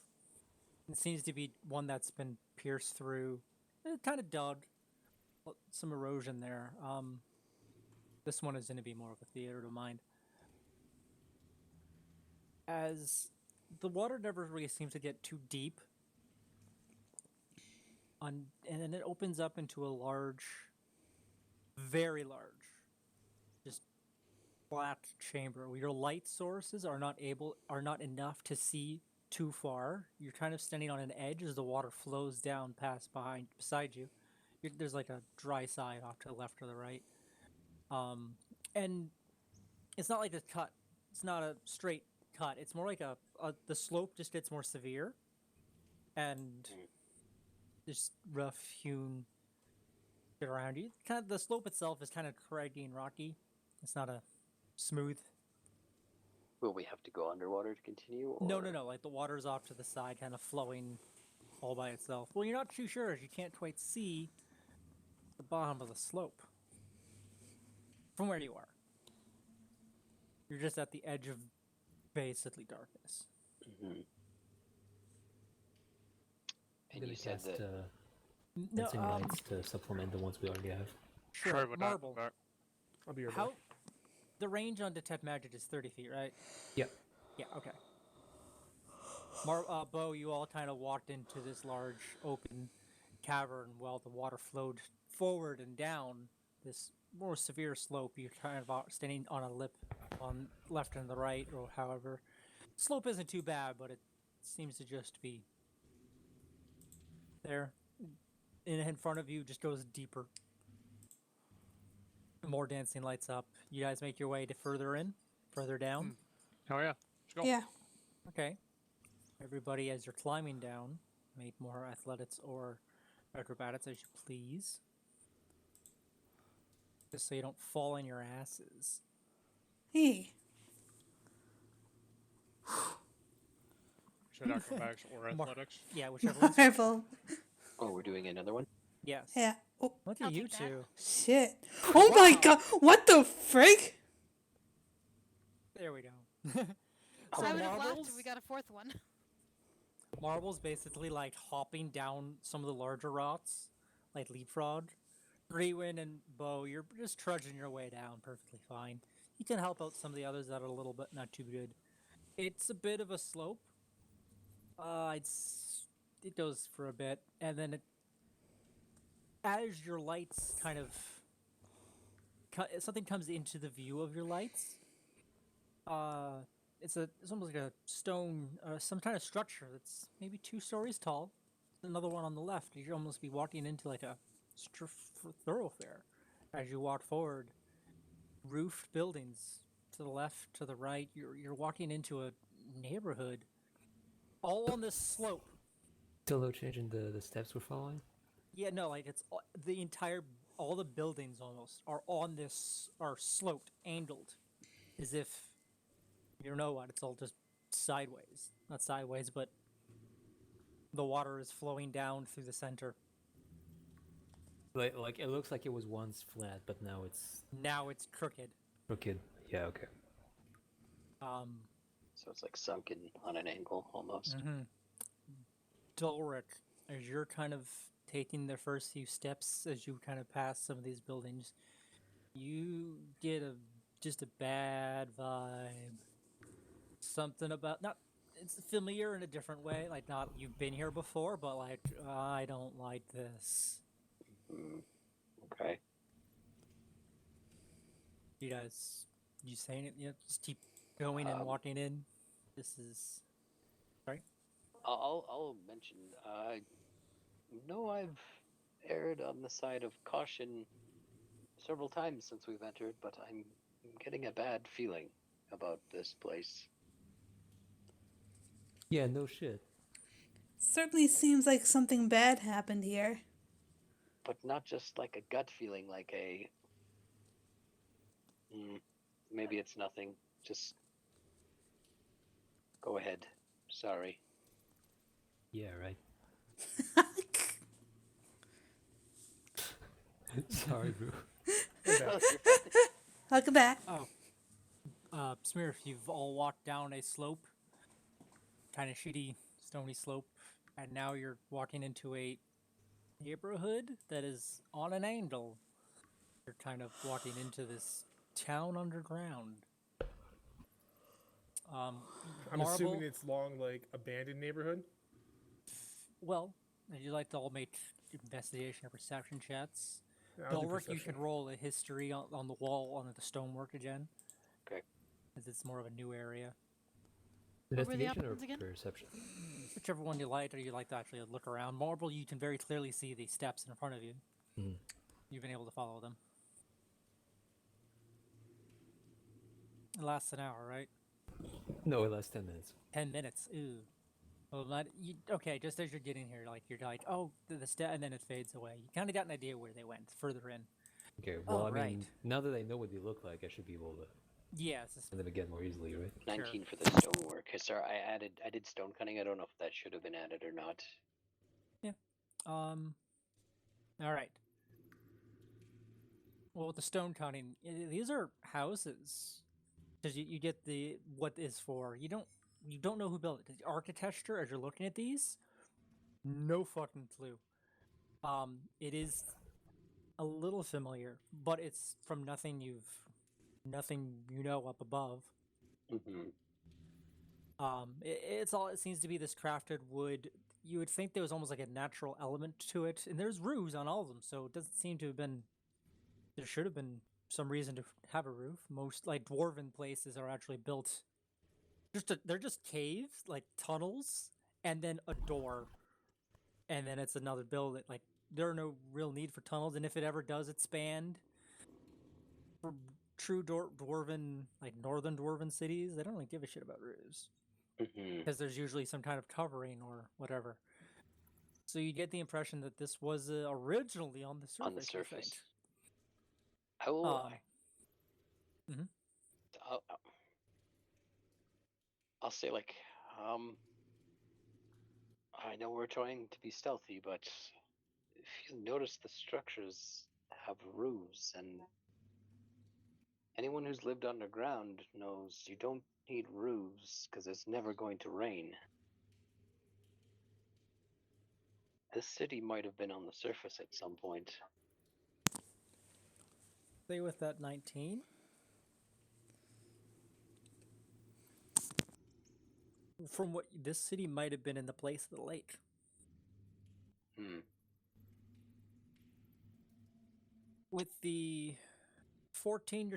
It seems to be one that's been pierced through. It kind of dug. Some erosion there. This one is going to be more of a theater of mind. As the water never really seems to get too deep, and then it opens up into a large, very large, just flat chamber where your light sources are not enough to see too far. You're kind of standing on an edge as the water flows down beside you. There's like a dry side off to the left or the right, and it's not like a cut. It's not a straight cut. It's more like the slope just gets more severe, and just rough hewn shit around you. Kind of the slope itself is kind of craggy and rocky. It's not a smooth. Will we have to go underwater to continue? Or... No. Like the water's off to the side, kind of flowing all by itself. Well, you're not too sure as you can't quite see the bottom of the slope from where you are. You're just at the edge of basically darkness. Mm-hmm. I'm And gonna you said cast that No, Dancing Lights to supplement the ones we already have. sure. Sorry, but not- Marble. I'll be your How? The range on detect magic is 30 feet, right? Yep. Yeah. Okay. Bo, you all kind of walked into this large open cavern while the water flowed forward and down this more severe slope. You're kind of standing on a lip on left and the right, or however. Slope isn't too bad, but it seems to just be there. In front of you just goes deeper. More dancing lights up. You guys make your way to further down. Oh yeah. Let's go. Yeah. Okay. Everybody, as you're climbing down, make more athletics or acrobatics as you please. Just so you don't fall on your asses. Hey. Should acrobatics or athletics? Yeah, whichever one's. Marvel. Oh, we're doing another one? Yes. Yeah. Oh, Look I'll at you take that. two. shit. Oh my god. What the frick? There we go. I would have laughed marbles, if we got a fourth one. marbles basically like hopping down some of the larger rocks, like leapfrog. Greenwind and Bo, you're just trudging your way down perfectly fine. You can help out some of the others that are a little bit not too good. It's a bit of a slope. It goes for a bit, and then as your lights kind of something comes into the view of your lights. It's almost like a stone, some kind of structure that's maybe 2 stories tall. Another one on the left. You'd almost be walking into like a thoroughfare as you walk forward. Roofed buildings to the left, to the right. You're walking into a neighborhood, all on this slope. Still no change in the steps we're following? Yeah, no, like it's the entire, all the buildings almost are on this, are sloped, angled, as if, you know what, it's all just sideways. Not sideways, but the water is flowing down through the center. Like it looks like it was once flat, but now it's Now it's crooked. crooked. Yeah, okay. So it's like sunken on an angle almost. Dulric, as you're kind of taking the first few steps, as you kind of pass some of these buildings, you get just a bad vibe. Something about, not, it's familiar in a different way, like not you've been here before, but like I don't like this. Okay. You guys, you saying it? Yeah, just keep going and walking in. This is sorry. I'll mention. No, I've erred on the side of caution several times since we've entered, but I'm getting a bad feeling about this place. Yeah, no shit. Certainly seems like something bad happened here. But not just like a gut feeling, like a. Maybe it's nothing. Just go ahead. Sorry. Yeah, right. Sorry, bro. Welcome back. Smear, you've all walked down a slope, kind of shitty, stony slope, and now you're walking into a neighborhood that is on an angle. You're kind of walking into this town underground. I'm Marble, assuming it's long, like abandoned neighborhood. well, would you like to all make investigation or perception checks? Yeah, I'll do Dulric, you perception. can roll a history on the wall on the stonework again. Okay. As it's more of a new area. What were the Investigation or options again? perception? Whichever one you like, or you like to actually look around. Marble, you can very clearly see the steps in front of you. You've been able to follow them. It lasts an hour, right? No, it lasts 10 minutes. 10 minutes. Ooh. Well, not you. Okay, just as you're getting here, like you're like, oh, the step, and then it fades away. You kind of got an idea where they went further in. Okay, well, Oh, I mean, right. now that I know what they look like, I should be able to Yeah, it's just, find them again more easily, right? 19 for the stonework. Sorry, I did stone cutting. I don't know if that should have been added or not. all right. Well, with the stone cutting, these are houses. Because you get the what is for. You don't know who built it. The architecture, as you're looking at these, no fucking clue. It is a little familiar, but it's from nothing you know up above. It seems to be this crafted wood. You would think there was almost like a natural element to it, and there's roofs on all of them, so it doesn't seem to have been. There should have been some reason to have a roof. Most like dwarven places are actually built. They're just caves, like tunnels, and then a door, and then it's another building. Like, there are no real need for tunnels, and if it ever does expand, for true dwarven, like northern dwarven cities, they don't really give a shit about roofs Mm-hmm. because there's usually some kind of covering or whatever. So you get the impression that this was originally on the surface. On the You surface. think. I will. Mhm. I'll, I'll say, like, I know we're trying to be stealthy, but if you notice, the structures have roofs, and anyone who's lived underground knows you don't need roofs because it's never going to rain. This city might have been on the surface at some point. Stay with that 19. From what this city might have been in the place of the lake. Hmm. With the 14,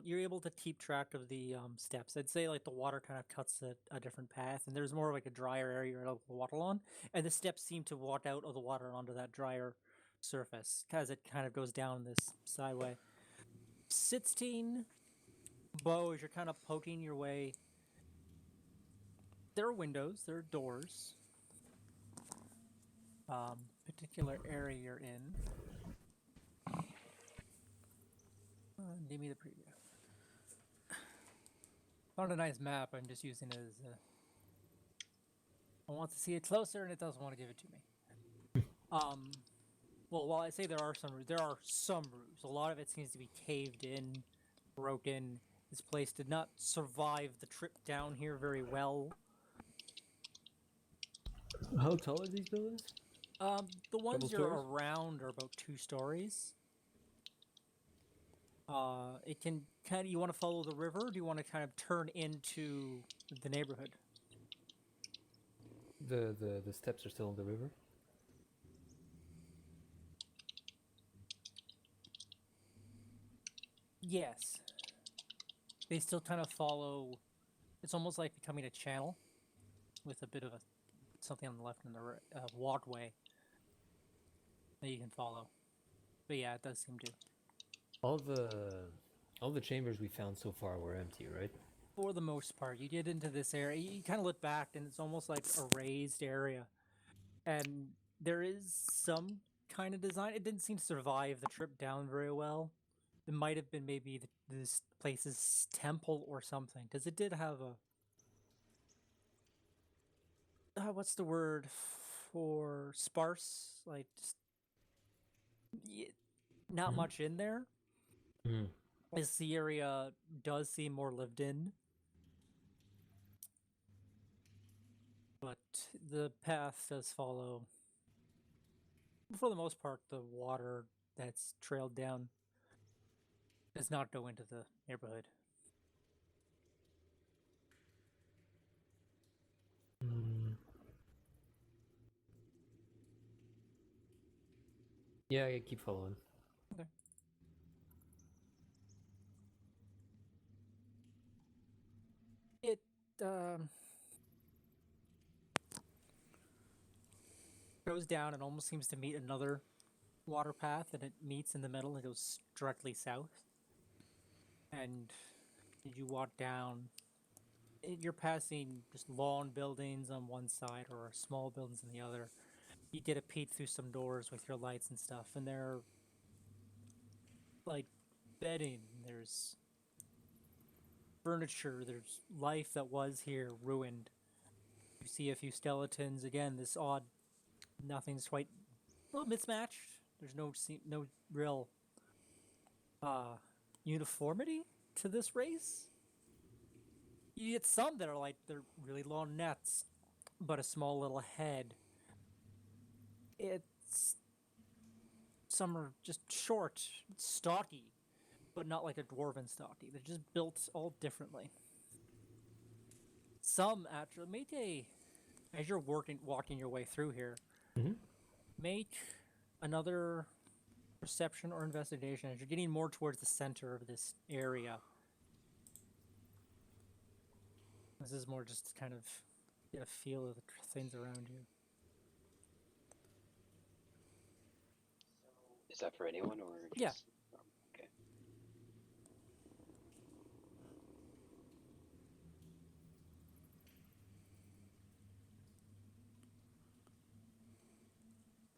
you're able to keep track of the steps. I'd say like the water kind of cuts a different path, and there's more like a drier area to waddle on, and the steps seem to walk out of the water onto that drier surface as it kind of goes down this sideway. 16, Bo, as you're kind of poking your way, there are windows, there are doors. Particular area you're in. Give me the preview. Found a nice map. I'm just using it as I want to see it closer, and it doesn't want to give it to me. Well, while I say there are some roofs. A lot of it seems to be caved in, broken. This place did not survive the trip down here very well. How tall are these buildings? The ones Couple you're stories? around are about 2 stories. It can kind of. You want to follow the river? Or do you want to kind of turn into the neighborhood? The steps are still on the river. Yes. They still kind of follow. It's almost like becoming a channel with a bit of something on the left and the right, walkway that you can follow. But yeah, it does seem to. All the chambers we found so far were empty, right? For the most part, you get into this area, you kind of look back, and it's almost like a raised area. And there is some kind of design. It didn't seem to survive the trip down very well. It might have been maybe this place's temple or something, because it did have a. What's the word for sparse? Like, just, not Mhm. much in there. Mm. As the area does seem more lived in. But the path does follow, for the most part, the water that's trailed down does not go into the neighborhood. Mm. Yeah, I keep following. Okay. It goes down and almost seems to meet another water path, and it meets in the middle and goes directly south. And as you walk down, you're passing just lawn buildings on one side or small buildings on the other. You get a peek through some doors with your lights and stuff, and they're like bedding. There's furniture. There's life that was here ruined. You see a few skeletons. Again, this odd. Nothing's quite a little mismatched. There's no real uniformity to this race. You get some that are like they're really long necks, but a small little head. It's some are just short, stocky, but not like a dwarven stocky. They're just built all differently. Some actually make as you're walking your way through here. Mm-hmm. Make another perception or investigation as you're getting more towards the center of this area. This is more just to kind of get a feel of the things around you. Is that for anyone or just? Yeah. Okay.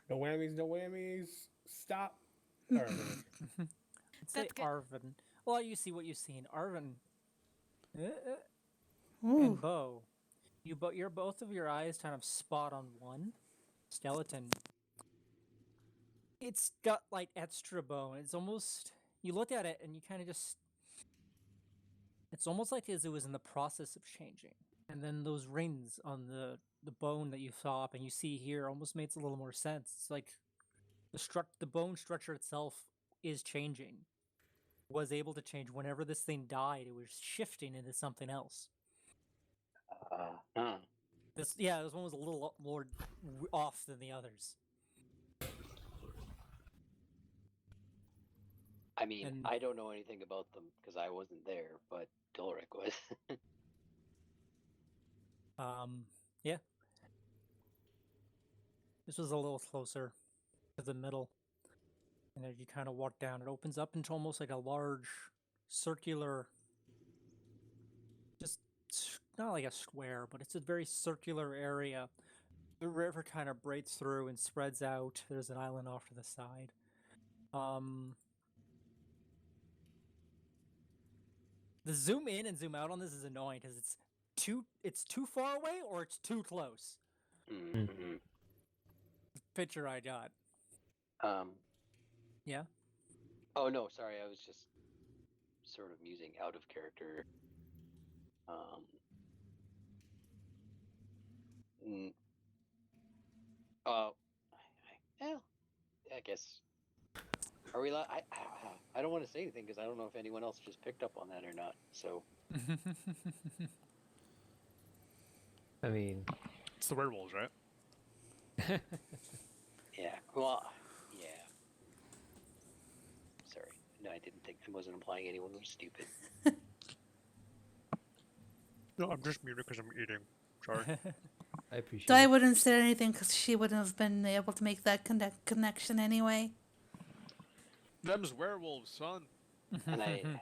No whammies, no whammies. Stop. All right. I'd say That's good. Arvin. Well, you see what you've seen. Arvin Ooh. and Bo. You're both of your eyes kind of spot on one skeleton. It's got like extra bone. It's almost you look at it and you kind of just. It's almost like as it was in the process of changing, and then those rings on the bone that you saw up and you see here almost makes a little more sense. It's like the bone structure itself is changing. Was able to change whenever this thing died. It was shifting into something else. Huh. This one was a little more off than the others. I mean, And- I don't know anything about them because I wasn't there, but Dolric was. Yeah. This was a little closer to the middle. And as you kind of walk down, it opens up into almost like a large circular, just not like a square, but it's a very circular area. The river kind of breaks through and spreads out. There's an island off to the side. The zoom in and zoom out on this is annoying because it's too far away or it's too close. Mm-hmm. Picture I got. Yeah. Oh no, sorry. I was just sort of musing out of character. Mm, well, I guess. Are we? I don't want to say anything because I don't know if anyone else just picked up on that or not. So I mean, It's the werewolves, right? yeah. Well, yeah. Sorry. No, I didn't think. I wasn't implying anyone was stupid. No, I'm just muted because I'm eating. Sorry. I appreciate Di it. wouldn't say anything because she wouldn't have been able to make that connection anyway. Them's werewolves, son. And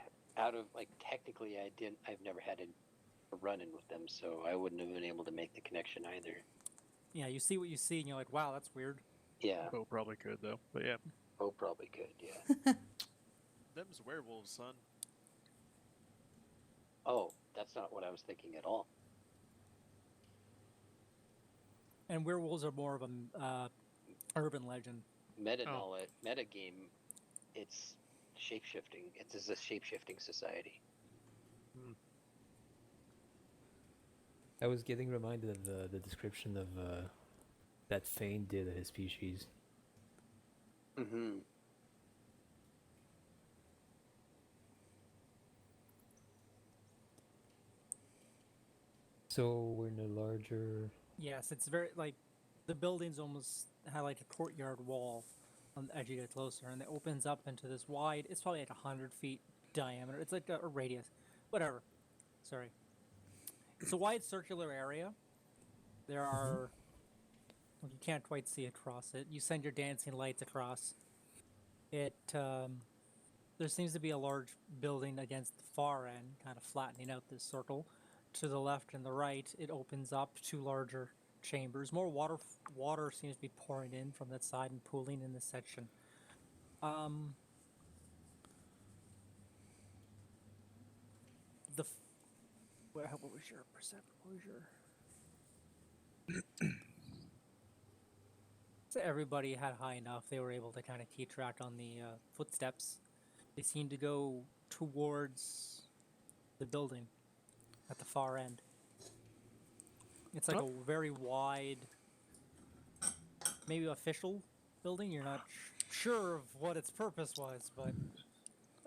technically, I've never had a run-in with them, so I wouldn't have been able to make the connection either. Yeah, you see what you see, and you're like, "Wow, that's weird." Yeah. Bo probably could though, but yeah. Oh, probably could. Yeah. Them's werewolves, son. Oh, that's not what I was thinking at all. And werewolves are more of a urban legend. Meta game, it's shape-shifting. It's a shape-shifting society. I was getting reminded of the description of that Fane did of his species. Mm-hmm. So we're in a larger. Yes, it's very like the buildings almost have like a courtyard wall on as you get closer, and it opens up into this wide. It's probably like 100 feet diameter. It's like a radius, whatever. Sorry. It's a wide circular area. There are. Well, you can't quite see across it. You send your dancing lights across. It. There seems to be a large building against the far end, kind of flattening out this circle. To the left and the right, it opens up two larger chambers. More water seems to be pouring in from that side and pooling in this section. What was your perception? What was your? So everybody had high enough. They were able to kind of keep track on the footsteps. They seemed to go towards the building at the far end. It's like a very wide, maybe official building. You're not sure of what its purpose was, but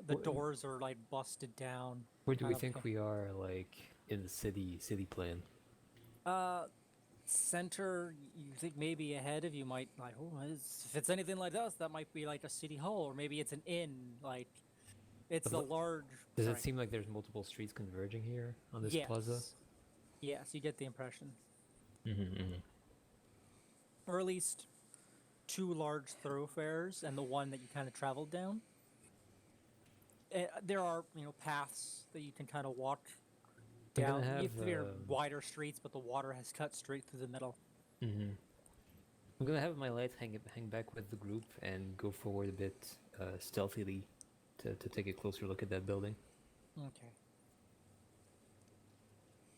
the doors are like busted down. Where do we kind of think we are, like in the city plan? Center. You think maybe ahead of you might like, oh, if it's anything like us, that might be like a city hall, or maybe it's an inn. Like, it's a large. Does sorry. it seem like there's multiple streets converging here on this Yes. plaza? Yes, you get the impression. Mm-hmm. Or at least two large thoroughfares and the one that you kind of traveled down. There are paths that you can kind of walk I'm gonna down. have, There are wider streets, but the water has cut straight through the middle. Mm-hmm. I'm gonna have my light hang back with the group and go forward a bit stealthily to take a closer look at that building. Okay.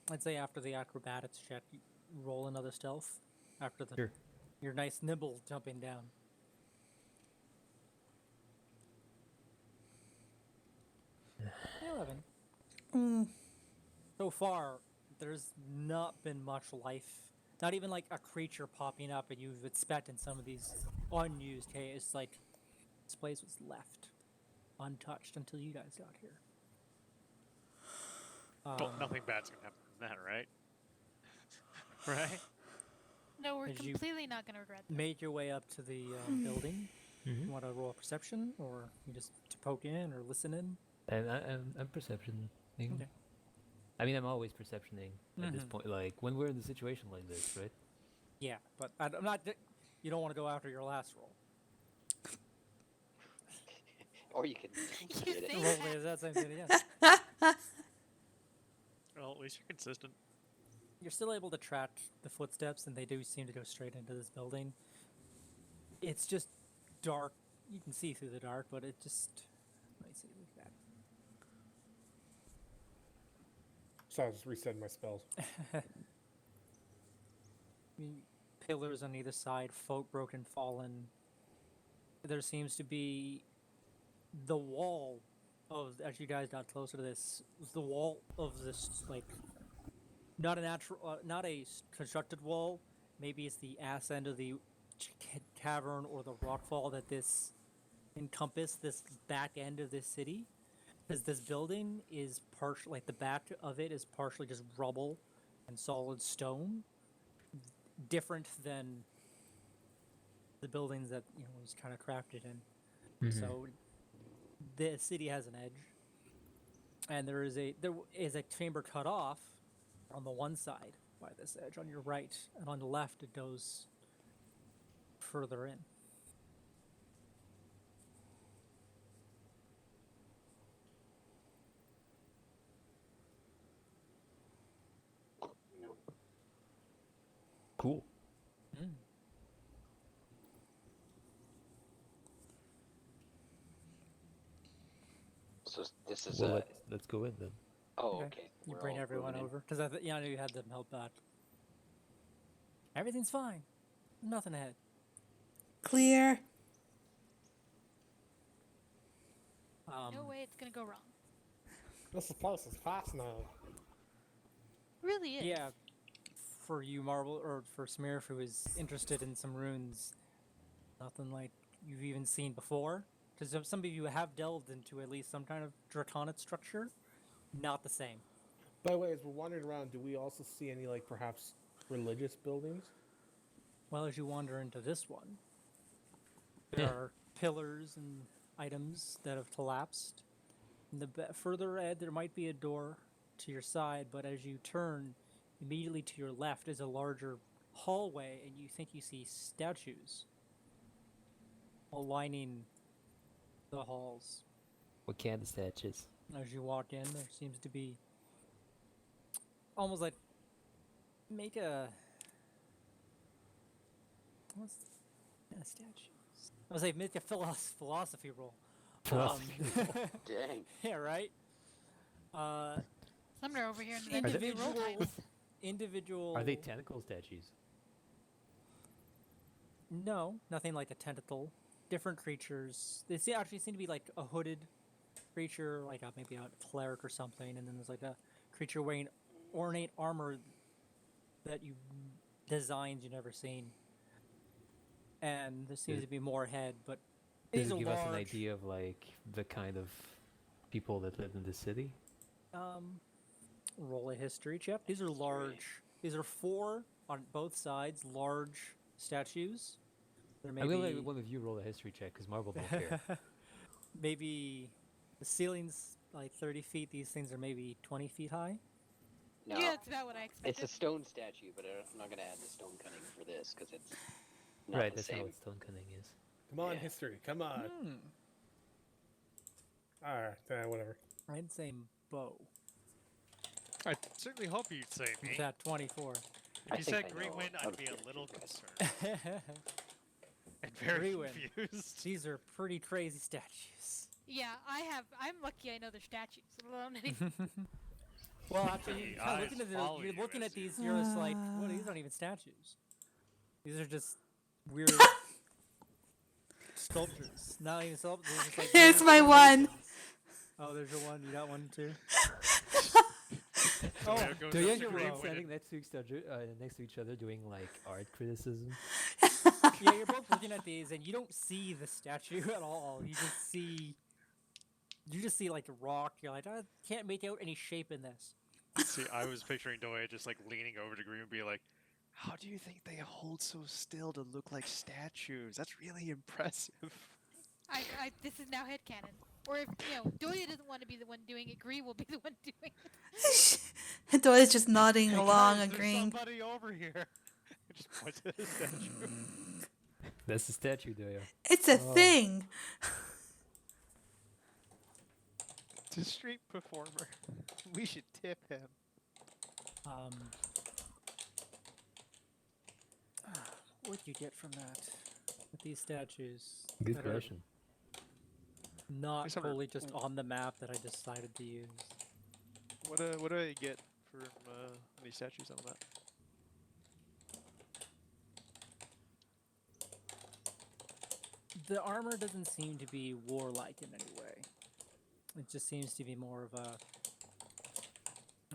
I'd say after the acrobatics check, you roll another stealth. After the Sure. your nice nimble jumping down. 11. Mm. So far, there's not been much life. Not even like a creature popping up, and you've expected some of these unused. Hey, it's like this place was left untouched until you guys got here. Well, nothing bad's gonna happen from that, right? Right? No, we're As you completely not going to regret this. Made your way up to the building. Mm-hmm. You want to roll a perception, or you just to poke in or listen in? And I'm perceptioning. Okay. I mean, I'm always perceptioning at this Mhm. point. Like when we're in a situation like this, right? Yeah, but I'm not. You don't want to go after your last roll. Or you can You get it. think- Roll is that same thing again. Well, at least you're consistent. You're still able to track the footsteps, and they do seem to go straight into this building. It's just dark. You can see through the dark, but it just. Let me see like that. So I just reset my spells. Pillars on either side, folk broken, fallen. There seems to be the wall of, as you guys got closer to this, the wall of this, like, not a natural, not a constructed wall. Maybe it's the ass end of the cavern or the rockfall that this encompass this back end of this city. Because this building is partial, like the back of it is partially just rubble and solid stone, different than the buildings that it was kind of crafted in. Mhm. So the city has an edge, and there is a chamber cut off on the one side by this edge on your right, and on the left it goes further in. Cool. So this is Well, a. let's go in then. Oh, okay. You We're bring all everyone moving in. over because I knew you had them held back. Everything's fine. Nothing ahead. Clear. No way it's going to go wrong. This place is fascinating. Really is. Yeah, for you, Marvel, or for Smearf, who is interested in some runes, nothing like you've even seen before. Because some of you have delved into at least some kind of draconic structure, not the same. By the way, as we're wandering around, do we also see any, like, perhaps religious buildings? Well, as you wander into this one, there are pillars and items that have collapsed. In the further ahead, there might be a door to your side, but as you turn, immediately to your left is a larger hallway, and you think you see statues all lining the halls. What kind of statues? As you walk in, there seems to be almost like make a what's statues? I was like make a philosophy roll. Dang. Yeah, right. Sumner over here in the Individual- roll times. Individual. Are they tentacle statues? No, nothing like a tentacle. Different creatures. They actually seem to be like a hooded creature, like maybe a cleric or something, and then there's like a creature wearing ornate armor that you designs you've never seen. And there seems Does- to be more ahead, but Does these it are give us an large. idea of like the kind of people that live in the city? Roll a history check. These are large. These are 4 on both sides, large statues. There may I'm gonna be let one of you roll a history check because Marvel don't care. maybe the ceiling's like 30 feet. These things are maybe 20 feet high. No, Yeah, that's about what I expected. it's a stone statue, but I'm not gonna add the stone cutting for this because it's not right, the that's same. how stone cutting is. Come on, Yeah. history. Come on. Hmm. Alright, whatever. I'd say bow. I certainly hope you'd say It's me. at 24. If I you think said I Grey know Wind, how I'd to be a get little people. concerned and very Grey Wind. confused. These are pretty crazy statues. Yeah, I'm lucky I know their statues. let alone any- Well, actually, The kind of eyes looking at follow you're you looking as at you- these, you're just like, well, these aren't even statues. These are just weird sculptures. Not even sculptures. They're just like Here's weird my one. formations. Oh, there's your one. You got one too. So Oh, there goes Do up you to have your Grey one Wind standing next to each other doing like art criticism? yeah, you're both looking at these, and you don't see the statue at all. You just see like a rock. You're like, I can't make out any shape in this. See, I was picturing Doya just like leaning over to Green and be like, "How do you think they hold so still to look like statues? That's really impressive." this is now headcanon. Or if Doya doesn't want to be the one doing it, Gree will be the one doing it. Doy's just nodding Hey, along, guys, there's agreeing. somebody over here. Just points at the statue. That's the statue, do you? It's a Oh. thing. It's a street performer. We should tip him. What do you get from that? With these statues. Good that are question. Not These are- fully just on the map that I decided to use. What do I get from these statues on that? The armor doesn't seem to be warlike in any way. It just seems to be more of a...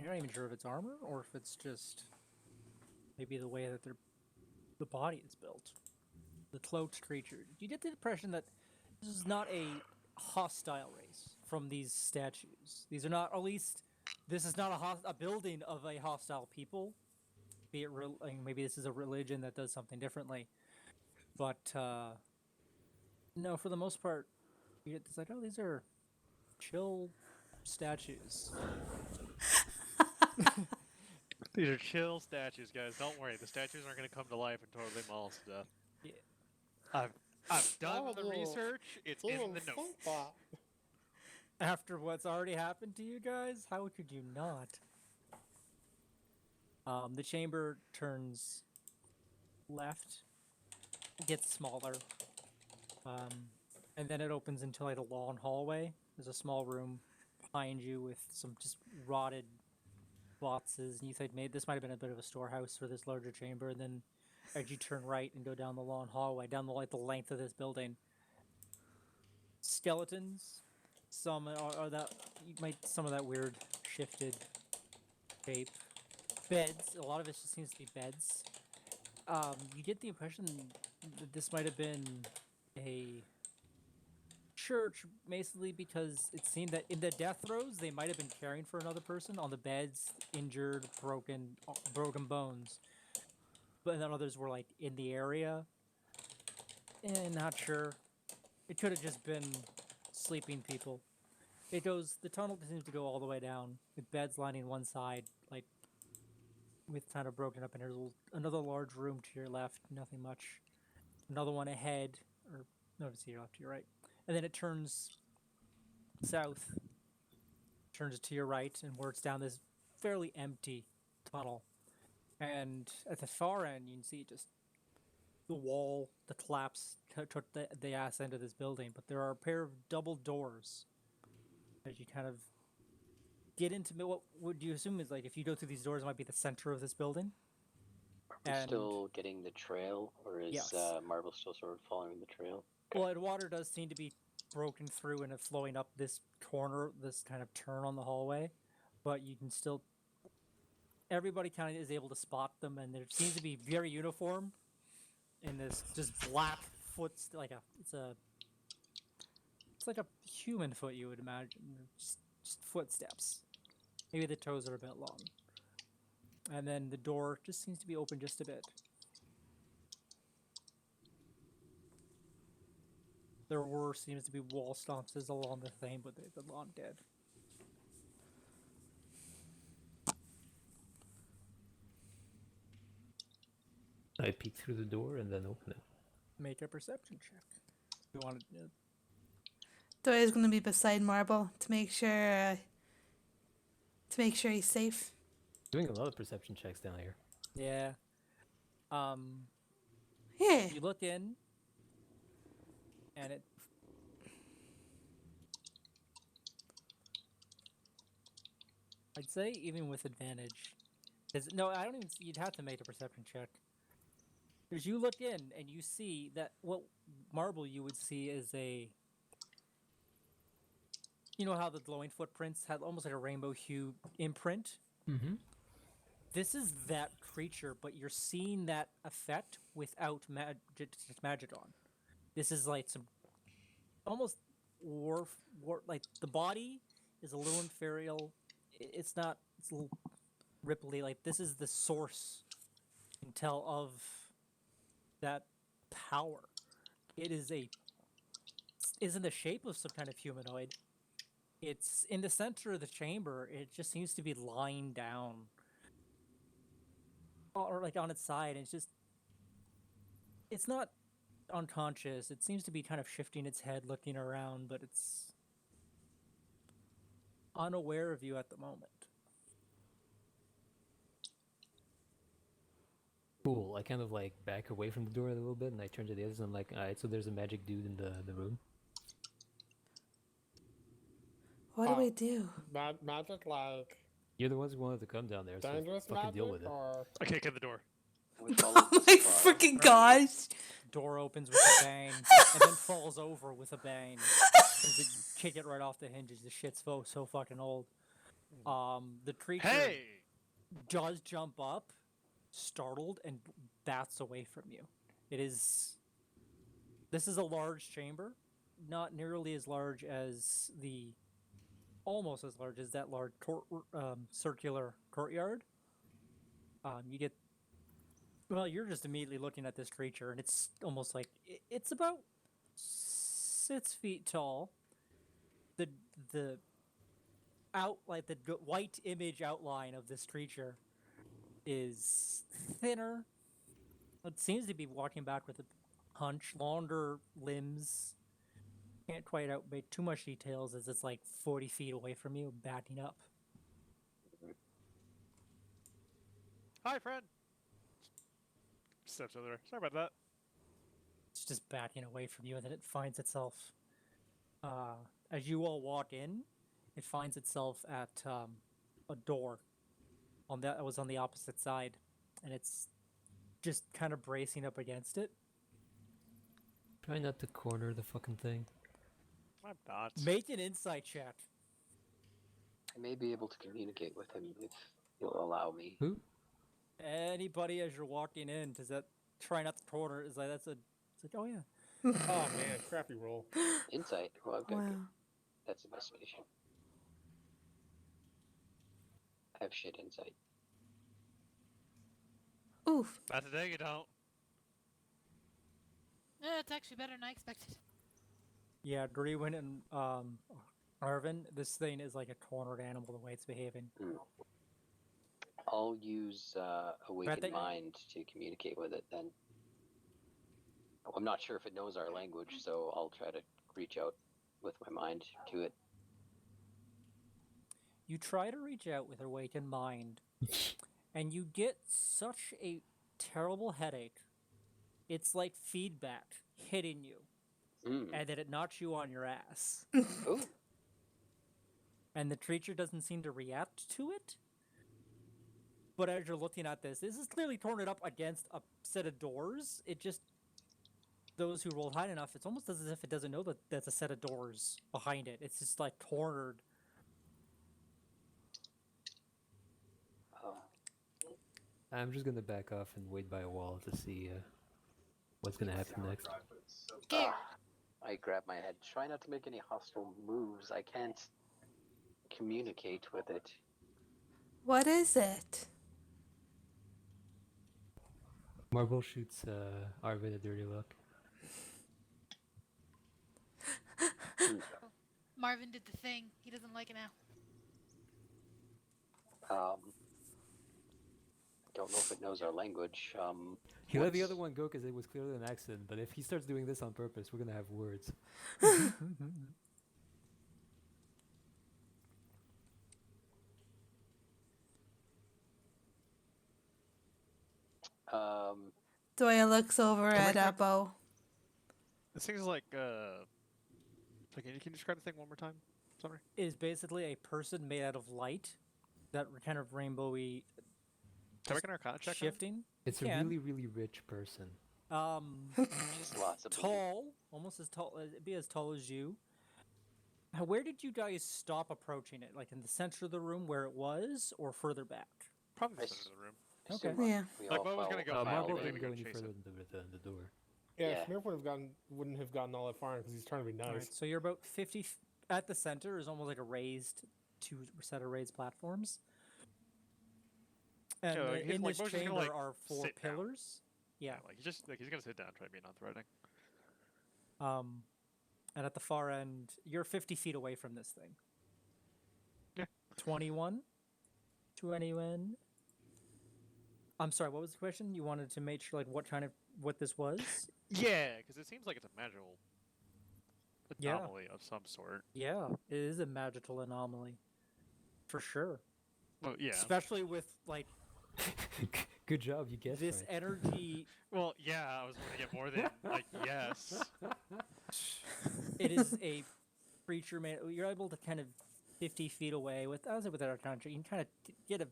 You're not even sure if it's armor or if it's just maybe the way that the body is built. The cloaked creature. You get the impression that this is not a hostile race from these statues. These are not, at least, this is not a building of a hostile people. Be it maybe this is a religion that does something differently. But, no, for the most part, you get this like, oh, these are chill statues. These are chill statues, guys. Don't worry. The statues aren't going to come to life and totally maul us to death. Yeah. I've done Oh, the yeah. research. It's in the notes. think that. After what's already happened to you guys, how could you not? The chamber turns left, gets smaller, and then it opens into like a long hallway. There's a small room behind you with some just rotted boxes, and you think maybe this might have been a bit of a storehouse for this larger chamber. And then, as you turn right and go down the long hallway, down the length of this building, skeletons. Some are that some of that weird shifted shape. Beds. A lot of it just seems to be beds. You get the impression that this might have been a church, basically because it seemed that in the death throes they might have been caring for another person on the beds, injured, broken bones. But then others were like in the area. Not sure. It could have just been sleeping people. The tunnel seems to go all the way down, with beds lining one side, like, with kind of broken up, and there's another large room to your left, nothing much. Another one ahead, or, no, it's to your left, to your right. And then it turns south, turns to your right, and works down this fairly empty tunnel. And at the far end, you can see just the wall, the collapse took the ass end of this building, but there are a pair of double doors as you kind of get into what would you assume is like, if you go through these doors, it might be the center of this building. Are we still getting the trail, or is Yes. Marvel still sort of following the trail? Well, and water does seem to be broken through and flowing up this corner, this kind of turn on the hallway, but you can still. Everybody kind of is able to spot them, and there seems to be very uniform in this just black foot, it's like a human foot, you would imagine, just footsteps. Maybe the toes are a bit long, and then the door just seems to be open just a bit. There seems to be wall stomps along the thing, but they've been long dead. I peek through the door and then open it. Make a perception check. You want to? Doria's gonna be beside Marble to make sure he's safe. Doing a lot of perception checks down here. Yeah. Yeah. You look in, and it. I'd say even with advantage. No, I don't even. You'd have to make a perception check. Because you look in and you see that what Marble you would see is a. You know how the glowing footprints had almost like a rainbow hue imprint? Mm-hmm. This is that creature, but you're seeing that effect without Magidon. This is like some almost like the body is a little inferior. It's not. It's a little ripply. Like this is the source, you can tell, of that power. It is in the shape of some kind of humanoid. It's in the center of the chamber. It just seems to be lying down, or like on its side. And it's not unconscious. It seems to be kind of shifting its head, looking around, but it's unaware of you at the moment. Cool. I kind of like back away from the door a little bit, and I turn to the others, and I'm like, alright, so there's a magic dude in the room. What do we do? Magic like You're the ones who wanted to come down there, so dangerous fucking magic deal with it. or I can't get the door. We follow Oh the my spiral. freaking gosh! Door opens with a bang, and then falls over with a bang. As it kick it right off the hinges. The shit's so fucking old. The creature Hey! does jump up, startled, and bats away from you. This is a large chamber, not nearly as large as almost as large as that large circular courtyard. You're just immediately looking at this creature, and it's almost like it's about 6 feet tall. The white image outline of this creature is thinner. It seems to be walking back with a hunch, longer limbs. Can't quite make too much details as it's like 40 feet away from you, backing up. Hi, friend. Steps over there. Sorry about that. It's just backing away from you, and then it finds itself, as you all walk in, it finds itself at a door that was on the opposite side, and it's just kind of bracing up against it. Try not to corner the fucking thing. I'm not. Make an insight check. I may be able to communicate with him if he'll allow me. Who? Anybody as you're walking in, does that try not to corner? It's like it's like, oh yeah. oh man, crappy roll. Insight. Well, I've got Wow. that's investigation. I have shit insight. Oof. Not today, you don't. It's actually better than I expected. Yeah, Greenwin and Arvin, this thing is like a cornered animal the way it's behaving. I'll use Awakened that- Mind to communicate with it then. I'm not sure if it knows our language, so I'll try to reach out with my mind to it. You try to reach out with awakened mind, and you get such a terrible headache. It's like feedback hitting you, and then it knocks you on your ass. Ooh. And the creature doesn't seem to react to it. But as you're looking at this is clearly torn it up against a set of doors. It just, those who rolled high enough, it's almost as if it doesn't know that there's a set of doors behind it. It's just like cornered. I'm just gonna back off and wait by a wall to see what's gonna happen next. Scared. I grab my head. Try not to make any hostile moves. I can't communicate with it. What is it? Marble shoots Arvin a dirty look. Marvin did the thing. He doesn't like it now. I don't know if it knows our language. He let the what's- other one go because it was clearly an accident, but if he starts doing this on purpose, we're gonna have words. Doya looks over Can we at correct- Bo. This thing's like, can you describe the thing one more time? Sumner? Is basically a person made out of light, that kind of rainbowy Can I make an Arcana check? on it? shifting. It's a Can. really, really rich person. just lots of Tall, almost as tall, it'd be as tall as you. Where did you guys stop approaching it? Like in the center of the room where it was, or further back? Probably the I center of the room. I Okay. assume Yeah. We Like, all Bo was gonna fell- go filed Marble Marble in. didn't go gonna any chase further it. than the door. Yeah, Yeah. Smith wouldn't have gotten all that far because he's trying to be nice. Alright, so you're about 50 at the center is almost like a raised two set of raised platforms. And Yeah, like, in he's- like, this Bo's just chamber gonna, like, are four sit down. pillars. Yeah. Like he's gonna sit down, try to be non-threatening. And at the far end, you're 50 feet away from this thing. Yeah. 21? 21? I'm sorry, what was the question? You wanted to make sure, like, what this was? Yeah, because it seems like it's a magical Yeah. anomaly of some sort. Yeah, it is a magical anomaly. For sure. Well, yeah. Especially with, like, Good job, you guessed this right. energy. Well, yeah, I was gonna get more than like yes. It is a creature made. You're able to kind of 50 feet away with. I was with our contract. You can kind of get a.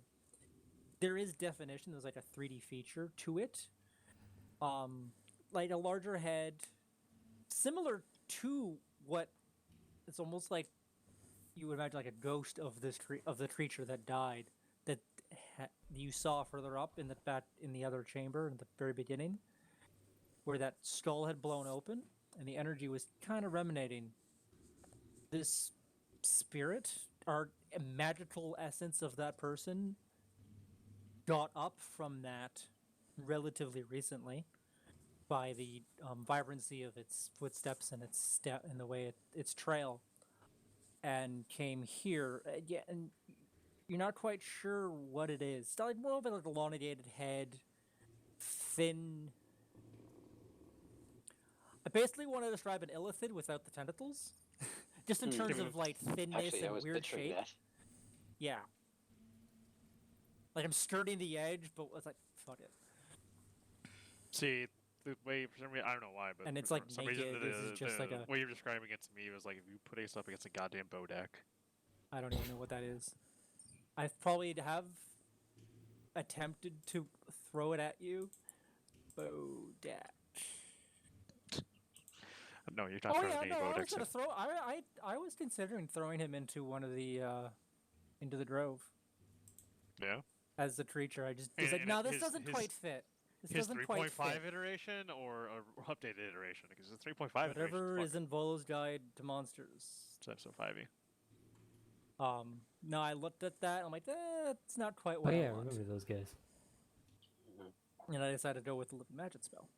There is definition. There's like a 3D feature to it. Like a larger head, similar to what. It's almost like you would imagine like a ghost of this of the creature that died that you saw further up in the other chamber in the very beginning, where that skull had blown open and the energy was kind of emanating. This spirit, or a magical essence of that person, got up from that relatively recently by the vibrancy of its footsteps and its step and the way its trail, and came here. Yeah, and you're not quite sure what it is. It's like more of like a elongated head, thin. I basically want to describe an illithid without the tentacles, just in terms of like thinness Actually, I and was weird picturing shape. that. Yeah. Like I'm skirting the edge, but it's like fuck it. See, the way for some reason I don't know why, but And it's, for like, some reason naked, this is just like a- way you're describing it to me was like if you put it up against a goddamn bow deck. I don't even know what that is. I probably have attempted to throw it at you. Bodak. No, you're not Oh throwing yeah, any no, bow I was decks. gonna throw. I was considering throwing him into one of the into the drove Yeah. as the creature. I just it's And- like and no, it- this his- doesn't his- quite fit. This His doesn't quite 3.5 fit. iteration or a updated iteration because the 3.5 Whatever iteration is in Volo's Guide to Monsters. so 5e. No, I looked at that. I'm like, it's not quite Oh what yeah, I I want. remember those guys. And I decided to go with the Living Magic spell.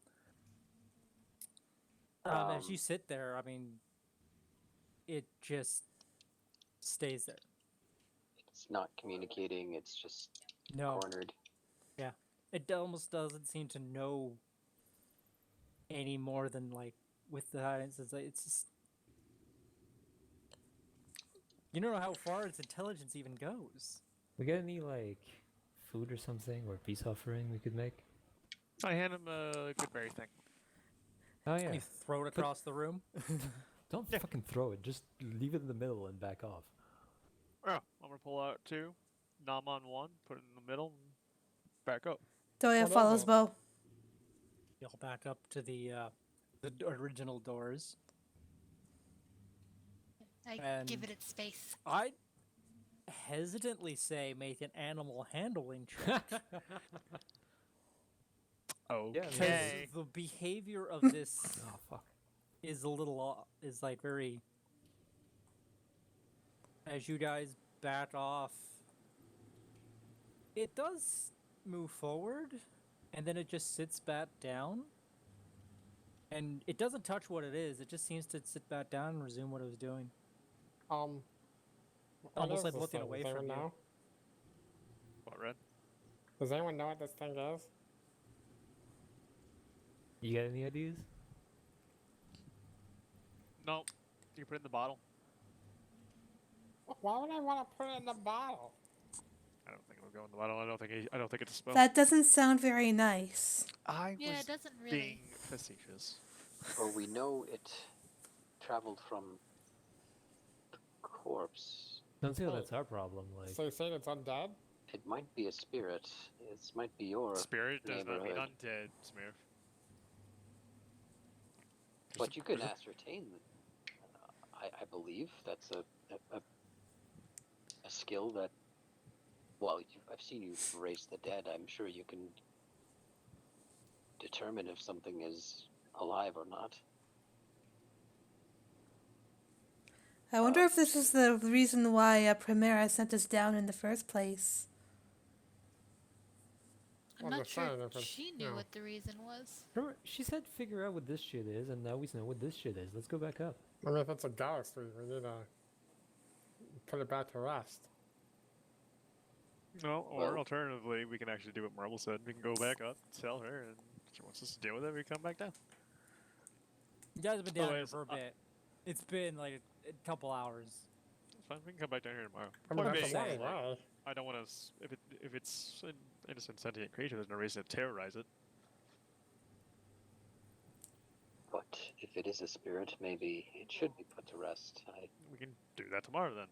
As you sit there, I mean, it just stays there. It's not communicating. It's just No, cornered. it almost doesn't seem to know any more than like with the it's just you don't know how far its intelligence even goes. We got any like food or something or peace offering we could make? I hand him a good berry thing. Oh yeah. You throw it across the room. Don't fucking throw it. Just leave it in the middle and back off. Oh, I'm gonna pull out 2, nom on 1, put it in the middle, and back up. Doya Hold on, follows though. Bo. You'll back up to the original doors. I give And- it its space. I hesitantly say make an animal handling check. Okay. Because the behavior of this Oh fuck. is a little is like very. As you guys back off, it does move forward, and then it just sits back down. And it doesn't touch what it is. It just seems to sit back down and resume what it was doing. What Almost is like this looking thing? away Is there from you. now? What, Red? Does anyone know what this thing is? You got any ideas? No, you can put it in the bottle. Why would I want to put it in the bottle? I don't think it'll go in the bottle. I don't think it's a spell. That doesn't sound very nice. I Yeah, was it doesn't really. being facetious. Well, we know it traveled from the corpse. Don't say Oh. that's our problem. Like, So you're saying it's undead? It might be a spirit. It might be your Spirit does not mean neighborhood. undead, Smurf. But you can ascertain. I believe that's a skill that. Well, I've seen you raise the dead. I'm sure you can determine if something is alive or not. I wonder if this is the reason why Primera sent us down in the first place. I'm Well, not the sure sign of it, she knew yeah. what the reason was. remember, she said figure out what this shit is, and now we know what this shit is. Let's go back up. I mean, if it's a ghost, we need to put it back to rest. No, or Well- alternatively, we can actually do what Marble said. We can go back up, tell her, and if she wants us to deal with it, we come back down. You guys have been down here Otherwise, for a bit. It's been like a couple hours. It's fine. We can come back down here tomorrow. I mean, Point that's a being, long like, way. I don't want to. If it's an innocent sentient creature, there's no reason to terrorize it. But if it is a spirit, maybe it should be put to rest. We can do that tomorrow then.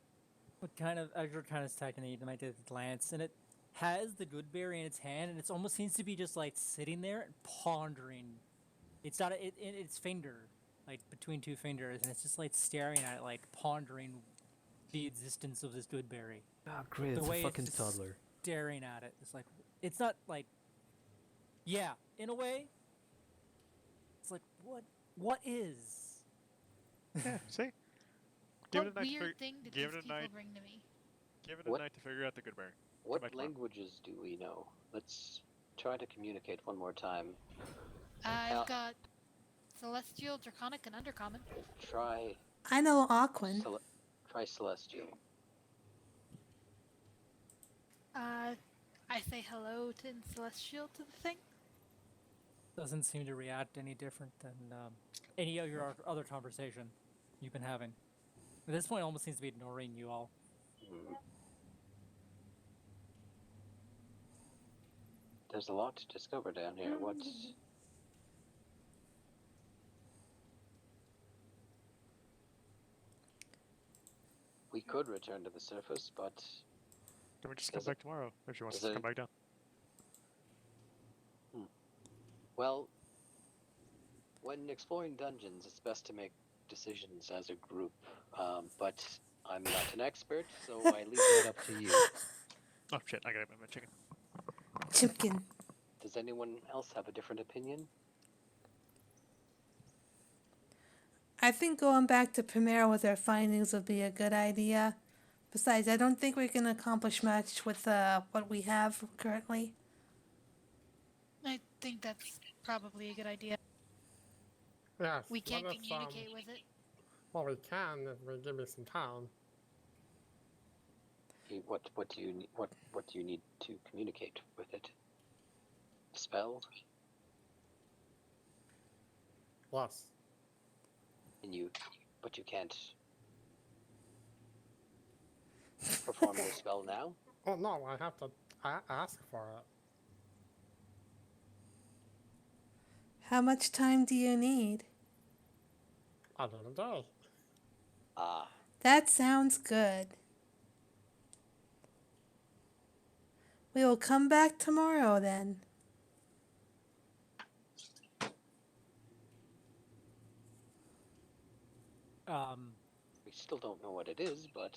What kind of Edgar kind of taking it might take a glance, and it has the good berry in its hand, and it almost seems to be just like sitting there and pondering. It's not its finger, like between two fingers, and it's just like staring at it, like pondering the existence of this good berry. Ah, great, The it's a way it's fucking just toddler. Staring at it, it's like it's not like. Yeah, in a way. It's like what is? Yeah. See. Give it What a night to weird figure. thing did give these it a people night. bring to me? Give it a What- night to figure out the good berry. What back tomorrow. languages do we know? Let's try to communicate one more time. I've got Celestial, Draconic, and Undercommon. Try I know Aquan. try Celestial. I say hello to in Celestial to the thing. Doesn't seem to react any different than any of your other conversation you've been having. At this point, it almost seems to be ignoring you all. Hmm. There's a lot to discover down here. What's we could return to the surface, but Can we just come Does it- back tomorrow if she wants us does to it- come back down? well, when exploring dungeons, it's best to make decisions as a group. But I'm not an expert, so I leave that up to you. Oh shit! I gotta get my chicken. Chipkin. Does anyone else have a different opinion? I think going back to Primera with our findings would be a good idea. Besides, I don't think we can accomplish much with what we have currently. I think that's probably a good idea. Yes. We can't what if, communicate with it. Well, we can if we give me some time. What do you need to communicate with it? A spell? Yes. But you can't perform the spell now? Oh no, I have to ask for it. How much time do you need? Another day. Ah, That sounds good. We will come back tomorrow then. we still don't know what it is, but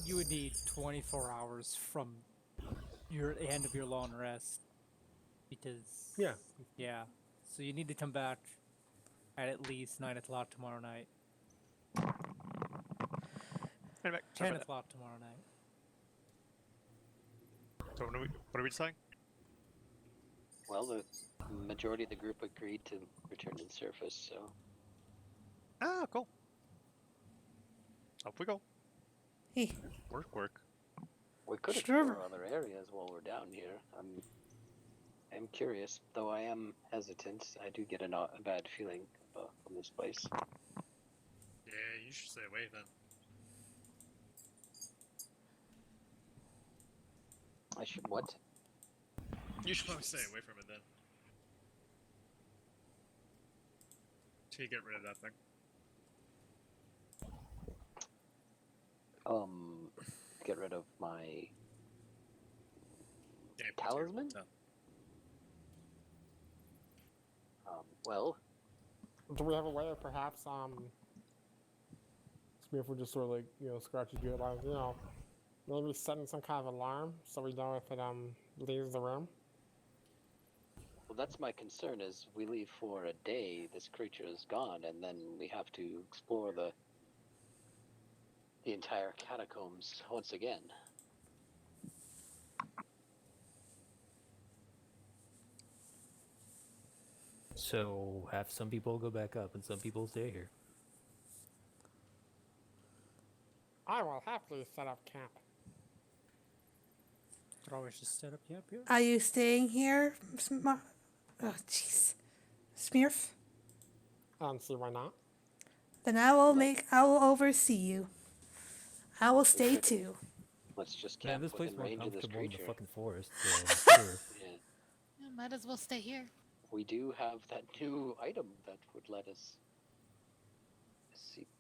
You would need 24 hours from your end of your long rest, because Yeah. yeah. So you need to come back at least 9 o'clock tomorrow night. Anyway, 10 o'clock tomorrow night. So what are we deciding? well, the majority of the group agreed to return to the surface, so Ah, cool. Up we go. Hey, Work. We could Sure. explore other areas while we're down here. I'm curious, though I am hesitant. I do get a bad feeling from this place. Yeah, you should stay away then. I should what? You should probably stay away from it then. Till you get rid of that thing. Get rid of my Yeah, talisman? Well, Do we have a way of perhaps see if we just sort of like scratches you like maybe setting some kind of alarm so we know if it leaves the room? well, that's my concern. Is we leave for a day, this creature is gone, and then we have to explore the entire catacombs once again. So have some people go back up and some people stay here. I will happily set up camp. Could always just set up camp here. Are you staying here? Oh, jeez. Smurf? I don't see why not. Then I will oversee you. I will stay too. Let's just Man, camp this place within more range of this comfortable in the creature. fucking forest. So sure. Yeah. Yeah, might as well stay here. We do have that new item that would let us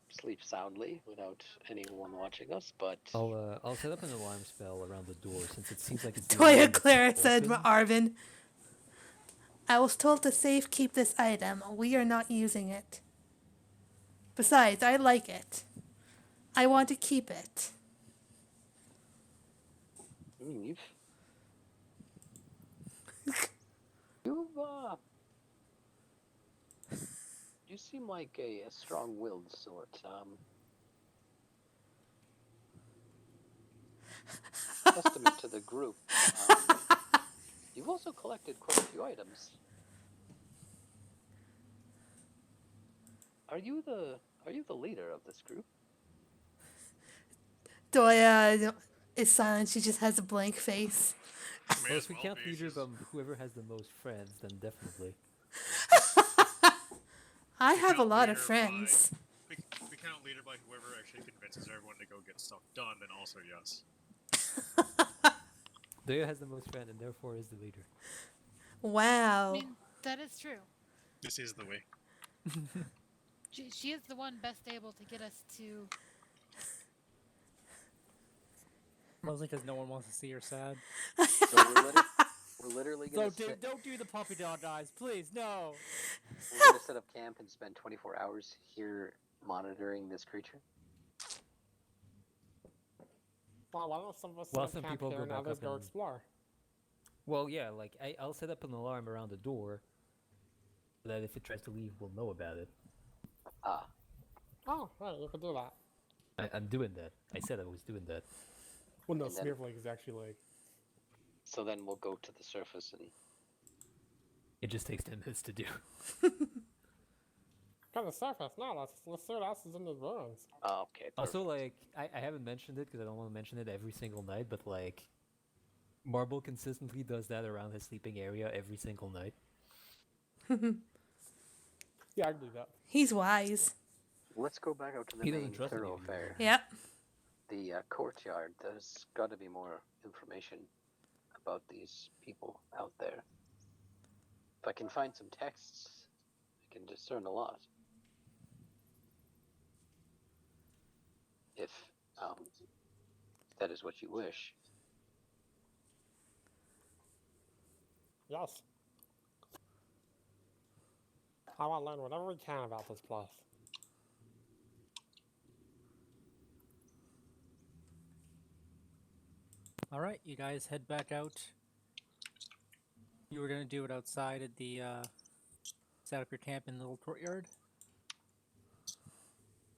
sleep soundly without anyone watching us, but I'll set up an alarm spell around the door since it seems like it's. the Toya only that's Clara said, open. Arvin. I was told to safe keep this item. We are not using it. Besides, I like it. I want to keep it. you've you seem like a strong-willed sort. Testament to the group. You've also collected quite a few items. Are you the leader of this group? Toya is silent. She just has a blank face. Well, if we count leader from whoever has the most friends, then definitely. I have a count lot of leader friends. We count leader by whoever actually convinces everyone to go get stuff done, then also yes. Doya has the most friends and therefore is the leader. I Wow. mean, that is true. This is the way. She is the one best able to get us to. Mostly because no one wants to see her sad. So we're literally gonna Don't do the puppy dog eyes, please. No. we're gonna set up camp and spend 24 hours here monitoring this creature. Well, why don't some of us Well, set some up camp people here go and back others up go and- explore? Well, yeah, like I'll set up an alarm around the door so that if it tries to leave, we'll know about it. Ah, Oh, right, you could do that. I'm doing that. I said I was doing that. Well, no, And then- Smearflake is actually like. so then we'll go to the surface and It just takes 10 minutes to do. Got the surface. No, let's see what else is in the ruins. oh, okay. Also, perfect. like, I haven't mentioned it because I don't want to mention it every single night, but like, Marble consistently does that around his sleeping area every single night. Yeah, I can do that. He's wise. Let's go back out to the He main doesn't trust me anymore. thoroughfare. Yep. The courtyard. There's got to be more information about these people out there. If I can find some texts, I can discern a lot. If that is what you wish. Yes. I want to learn whatever we can about this place. All right, you guys head back out. You were gonna do it outside at the set up your camp in the little courtyard.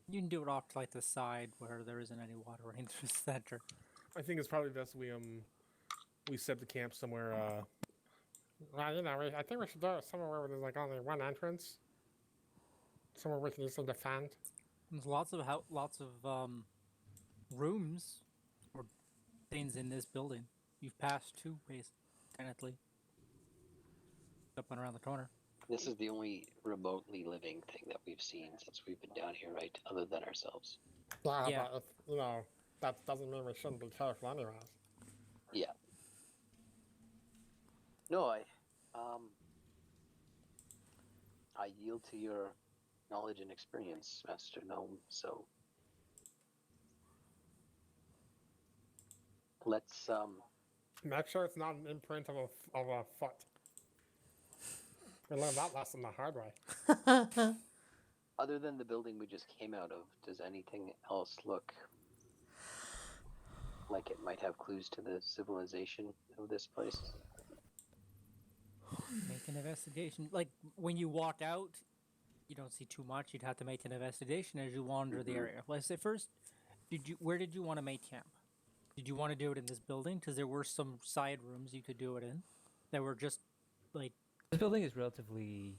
You can do it off to like the side where there isn't any water running through the center. I think it's probably best we set the camp somewhere. Well, I think we should do it somewhere where there's like only one entrance. Somewhere we can easily defend. There's lots of rooms or Things in this building. You've passed two ways, technically. Up and around the corner. This is the only remotely living thing that we've seen since we've been down here, right? Other than ourselves. Yeah. But it's, that doesn't mean we shouldn't be careful anyways. Yeah. No, I yield to your knowledge and experience, Master Gnome. So let's Make sure it's not an imprint of a foot. We learned that lesson the hard way. other than the building we just came out of, does anything else look like it might have clues to the civilization of this place? Make an investigation. Like when you walk out, you don't see too much. You'd have to make an investigation as you wander the area. Let's say first, where did you want to make camp? Did you want to do it in this building? Because there were some side rooms you could do it in that were just like This building is relatively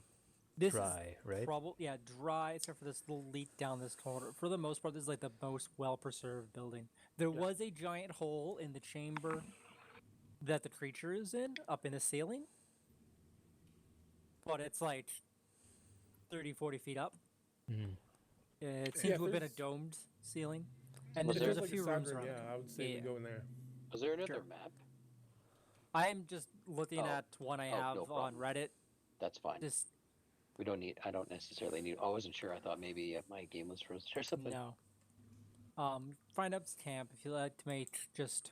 this dry, right? Yeah, dry except for this little leak down this corner. For the most part, this is like the most well-preserved building. There was a giant hole in the chamber that the creature is in, up in the ceiling. But it's like 30, 40 feet up. Mm-hmm. It seems to have been a domed ceiling. And then there's a few rooms around. Yeah, I would say we go in there. Was there another Sure. map? I'm just looking at one I have no on problem. Reddit. That's fine. Just We don't need. I don't necessarily need. I wasn't sure. I thought maybe my game was frozen or something. no. Find out camp if you like to make just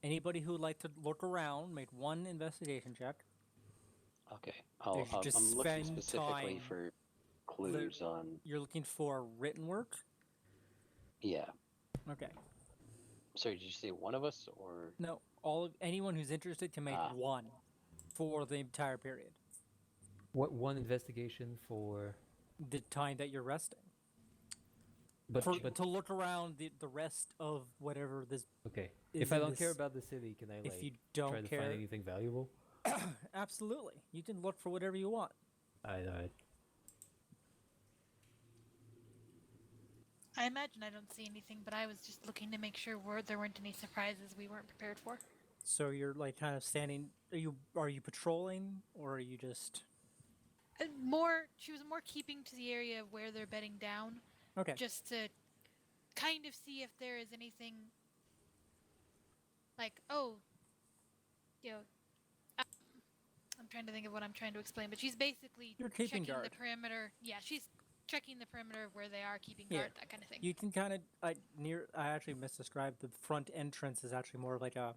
anybody who would like to look around, make one investigation check. Okay. They should just I'm looking spend specifically time for clues on. You're looking for written work? Yeah. Okay. Sorry, did you say one of us or? No, anyone who's interested can make one for the entire period. What one investigation for? The time that you're resting. But To look around the rest of whatever this. okay. is If I in don't care this- about the city, can I if you don't try to care, find anything valuable? absolutely, you can look for whatever you want. I I imagine I don't see anything, but I was just looking to make sure there weren't any surprises we weren't prepared for. So you're like kind of standing. Are you patrolling or are you just? She was more keeping to the area of where they're bedding down, Okay. just to kind of see if there is anything like, I'm trying to think of what I'm trying to explain, but she's basically You're keeping checking guard. the perimeter. Yeah, she's checking the perimeter of where they are, keeping Yeah. guard, that kind of thing. You can kind of I actually misdescribed the front entrance is actually more like a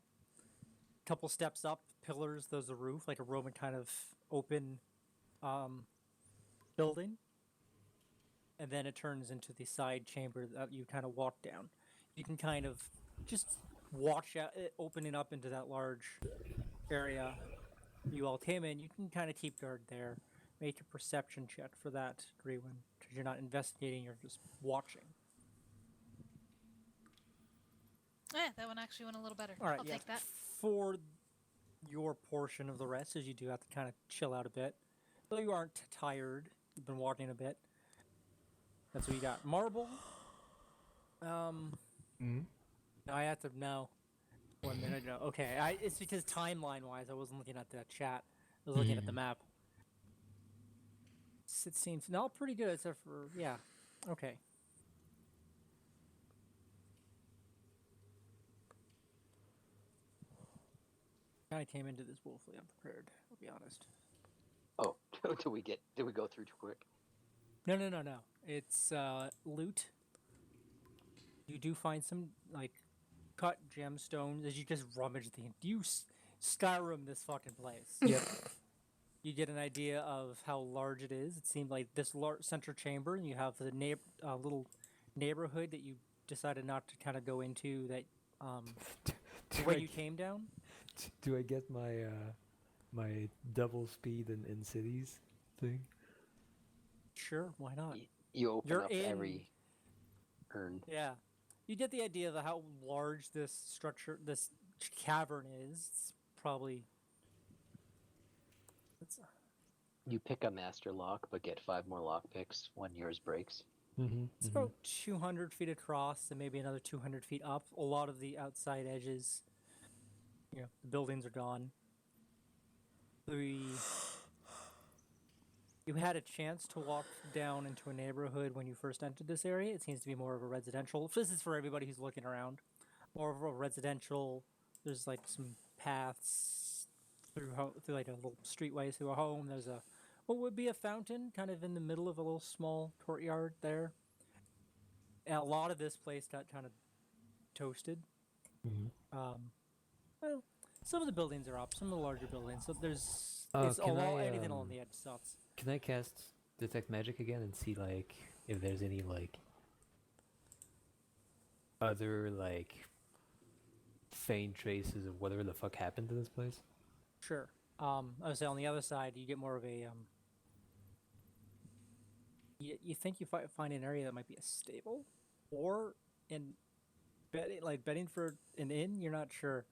couple steps up, pillars. There's a roof, like a Roman kind of open building, and then it turns into the side chamber that you kind of walk down. You can kind of just watch out, opening up into that large area you all came in. You can kind of keep guard there. Make a perception check for that, Grewin, because you're not investigating, you're just watching. Yeah, that one actually went a little better. All right, I'll take that. For your portion of the rest, as you do have to kind of chill out a bit. Though you aren't tired, you've been walking a bit. That's what you got. Marble. I have to know. 1 minute ago. Okay, it's because timeline-wise, I wasn't looking at the chat. I was looking at the map. It seems not pretty good, except for Okay. I came into this woefully unprepared. I'll be honest. Oh, did we go through too quick? No. It's loot. You do find some like cut gemstones as you just rummage you Skyrim this fucking place. Yep. You get an idea of how large it is. It seemed like this center chamber, and you have the little neighborhood that you decided not to kind of go into. That where you came down. Do I get my double speed in cities thing? Sure, why not? You open You're up in- every urn. Yeah, you get the idea of how large this structure, this cavern is. It's probably. You pick a master lock, but get 5 more lock picks when yours breaks. It's about 200 feet across and maybe another 200 feet up. A lot of the outside edges, the buildings are gone. You had a chance to walk down into a neighborhood when you first entered this area. It seems to be more of a residential. This is for everybody who's looking around. More of a residential. There's like some paths through like a little streetway through a home. There's what would be a fountain kind of in the middle of a little small courtyard there. And a lot of this place got kind of toasted. Well, some of the buildings are up, some of the larger buildings. So there's anything along the edge sucks. Can I cast Detect Magic again and see like if there's any like other like faint traces of whatever the fuck happened to this place? Sure. I would say on the other side, you get more of a You think you find an area that might be a stable, or betting for an inn. You're not sure.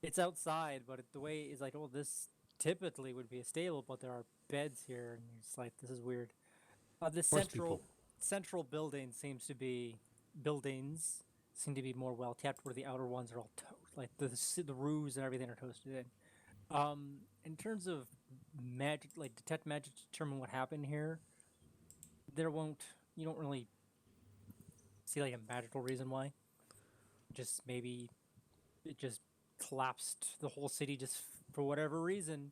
It's outside, but the way is like, oh, this typically would be a stable, but there are beds here, and it's like this is weird. The central buildings seem to be more well kept, where the outer ones are all like the roofs and everything are toasted in. In terms of magic, like detect magic to determine what happened here, you don't really see like a magical reason why. Just maybe it just collapsed the whole city just for whatever reason.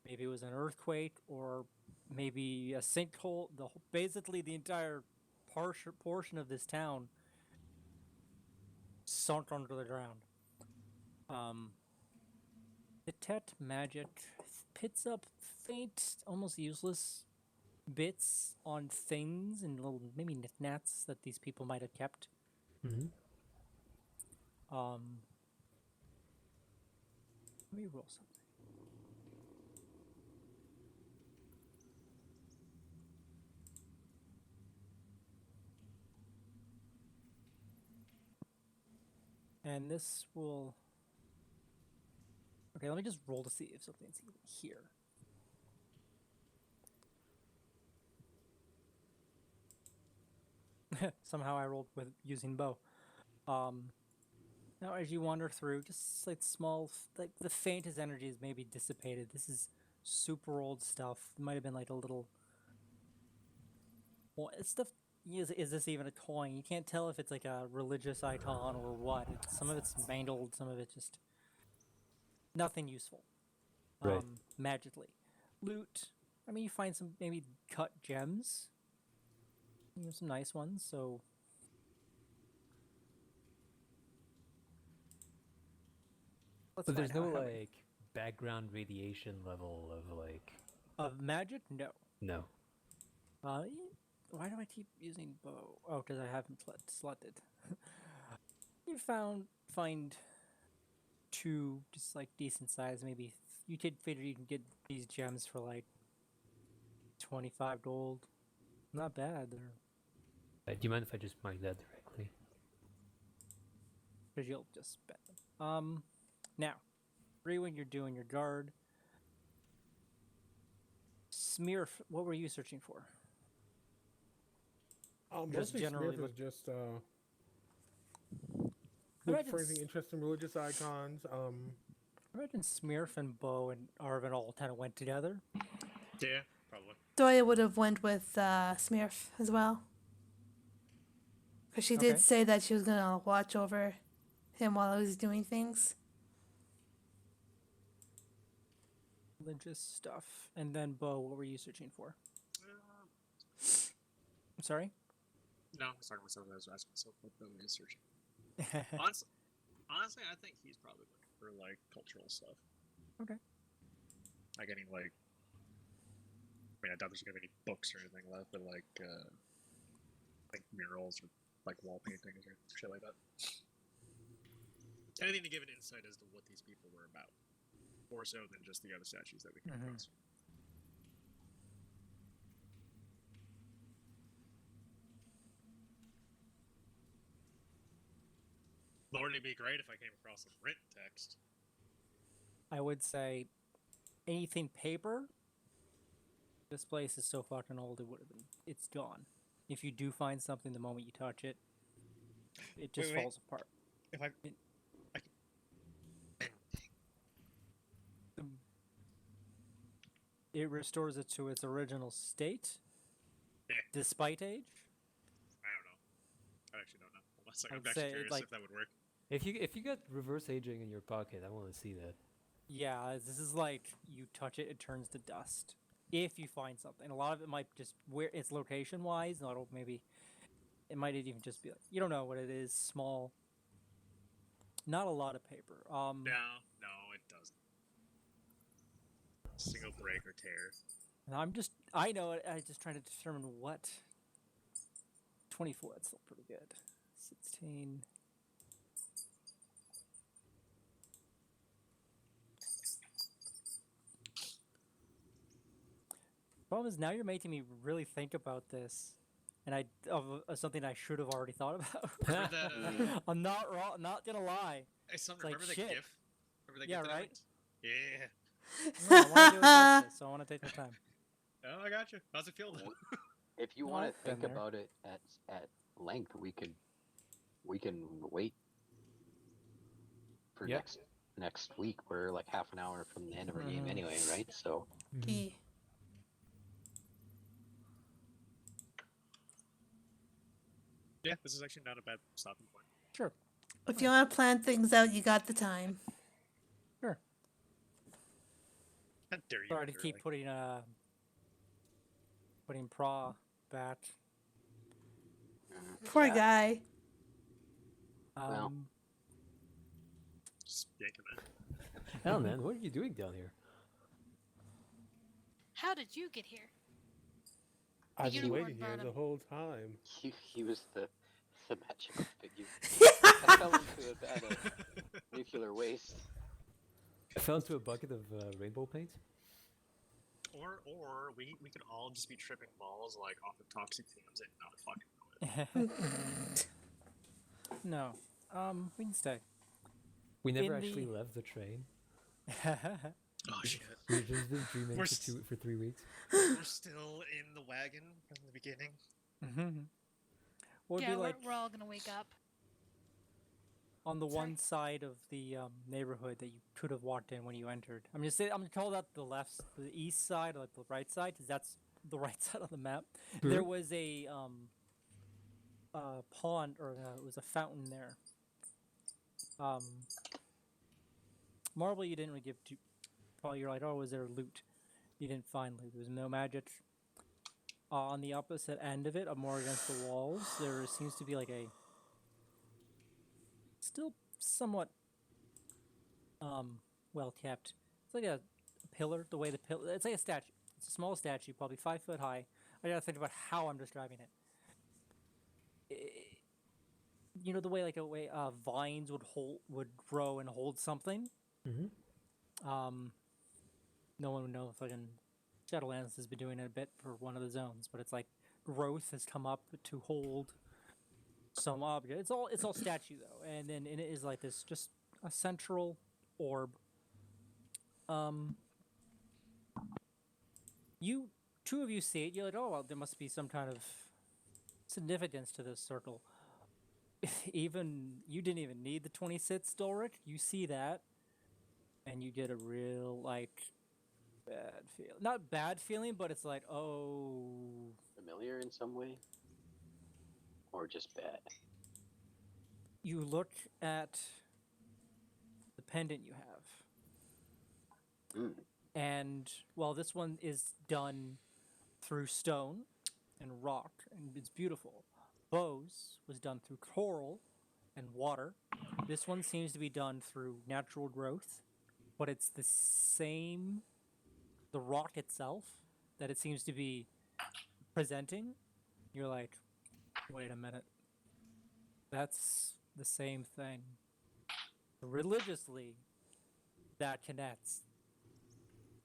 Maybe it was an earthquake, or maybe a sinkhole. Basically the entire portion of this town sunk under the ground. Detect magic pits up faint, almost useless bits on things and little maybe knickknacks that these people might have kept. Let me roll something. And this will... Okay, let me just roll to see if something's even here. Somehow I rolled with using bow. Now as you wander through, just like small, like the faintest energies maybe dissipated. This is super old stuff. It might have been like a little... Well, it's stuff... Is this even a coin? You can't tell if it's like a religious icon or what. Some of it's mangled, some of it's just... Nothing useful. Right. Magically. Loot. I mean, you find some maybe cut gems. Some nice ones, so... But there's no, like, background radiation level of, like... Of magic? No. No. Why do I keep using bow? Oh, because I haven't selected. You find two just, like, decent size, maybe... You could figure you can get these gems for, like, 25 gold. Not bad. Do you mind if I just mine that directly? Because you'll just spend them. Now, when you're doing your guard, Smear, what were you searching for? Mostly generally Smith is just I look for anything interesting, religious icons. imagine Smearf and Bo and Arvin all kind of went together. Yeah, probably. Doya would have went with Smearf as well. Because she did say that she was going to watch over him while he was doing things. Religious stuff. And then, Bo, what were you searching for? I'm sorry? No, I was talking to myself. I was asking myself what Bo is searching. Honestly, I think he's probably looking for, like, cultural stuff. Okay. Like any, like... I mean, I doubt there's gonna be any books or anything left, but, like murals or, like, wall paintings or shit like that. Anything to give an insight as to what these people were about. More so than just the other statues that we came across. Lord, it'd be great if I came across some written text. I would say anything paper. This place is so fucking old, it's gone. If you do find something, the moment you touch it, it just wait. falls apart. If I It restores it to its original state, Yeah. despite age. I don't know. I actually don't know. Unless I'm I'd actually say, curious like- if that would work. If you got reverse aging in your pocket, I want to see that. Yeah, this is like you touch it, it turns to dust. If you find something, a lot of it might just where it's location wise. Not maybe it might even just be like you don't know what it is. Small, not a lot of paper. No, it doesn't. Single break or tear. And I know it. I'm just trying to determine what. 24. That's still pretty good. 16. Problem is now you're making me really think about this, and of something I should have already thought about. Remember that? I'm not wrong. Not gonna lie. Hey, Sumner, like remember that shit. GIF? Remember that Yeah, GIF that I right? linked? Yeah. No, I want to do it justice, so I want to take my time. Oh, I got you. How's it feel though? If you No, want I've to think been there. about it at length, we can wait for Yeah. next week. We're like half an hour from the end of our game Mhm. anyway, right? So Okay. Yeah, this is actually not a bad stopping point. Sure. If you want to plan things out, you got the time. Sure. How dare you? Sorry to literally. keep putting Pra back. Poor yeah. guy. Well. Just yank him out. Hell, man, what are you doing down here? How did you get here? I've been unicorn waiting here brought the him. whole time. He was the magical figure. I fell into a vat of nuclear waste. I fell into a bucket of rainbow paint. Or we could all just be tripping balls like off of toxic fumes and not fucking know it. No. We can stay. We never In actually the- left the train. Oh shit. We've just been dreaming We're for 3 weeks. We're still in the wagon from the beginning. Mm-hmm. Would Yeah, be like we're all gonna wake up. on the Sorry. one side of the neighborhood that you could have walked in when you entered. I'm gonna call that the the east side, or like the right side, because that's the right side on the map. There was a pond, or it was a fountain there. Marble, you didn't really give to. Probably you're like, oh, was there loot? You didn't find loot. There was no magic. On the opposite end of it, more against the walls, there seems to be like a still somewhat well kept. It's like a pillar. The way the pillar. It's like a statue. It's a small statue, probably 5 foot high. I gotta think about how I'm describing it. You know the way vines would grow and hold something. Mhm. No one would know if fucking Shadowlands has been doing it a bit for one of the zones, but it's like growth has come up to hold some object. It's all statue though, and then it is like this, just a central orb. Two of you see it. You're like, oh well, there must be some kind of significance to this circle. Even you didn't even need the 26 Doric. You see that, and you get a real like bad feel. Not bad feeling, but it's like, oh. Familiar in some way, or just bad. You look at the pendant you have, and well, this one is done through stone and rock, and it's beautiful. Bows was done through coral and water. This one seems to be done through natural growth, but it's the same, the rock itself, that it seems to be presenting. You're like, wait a minute. That's the same thing. Religiously, that connects.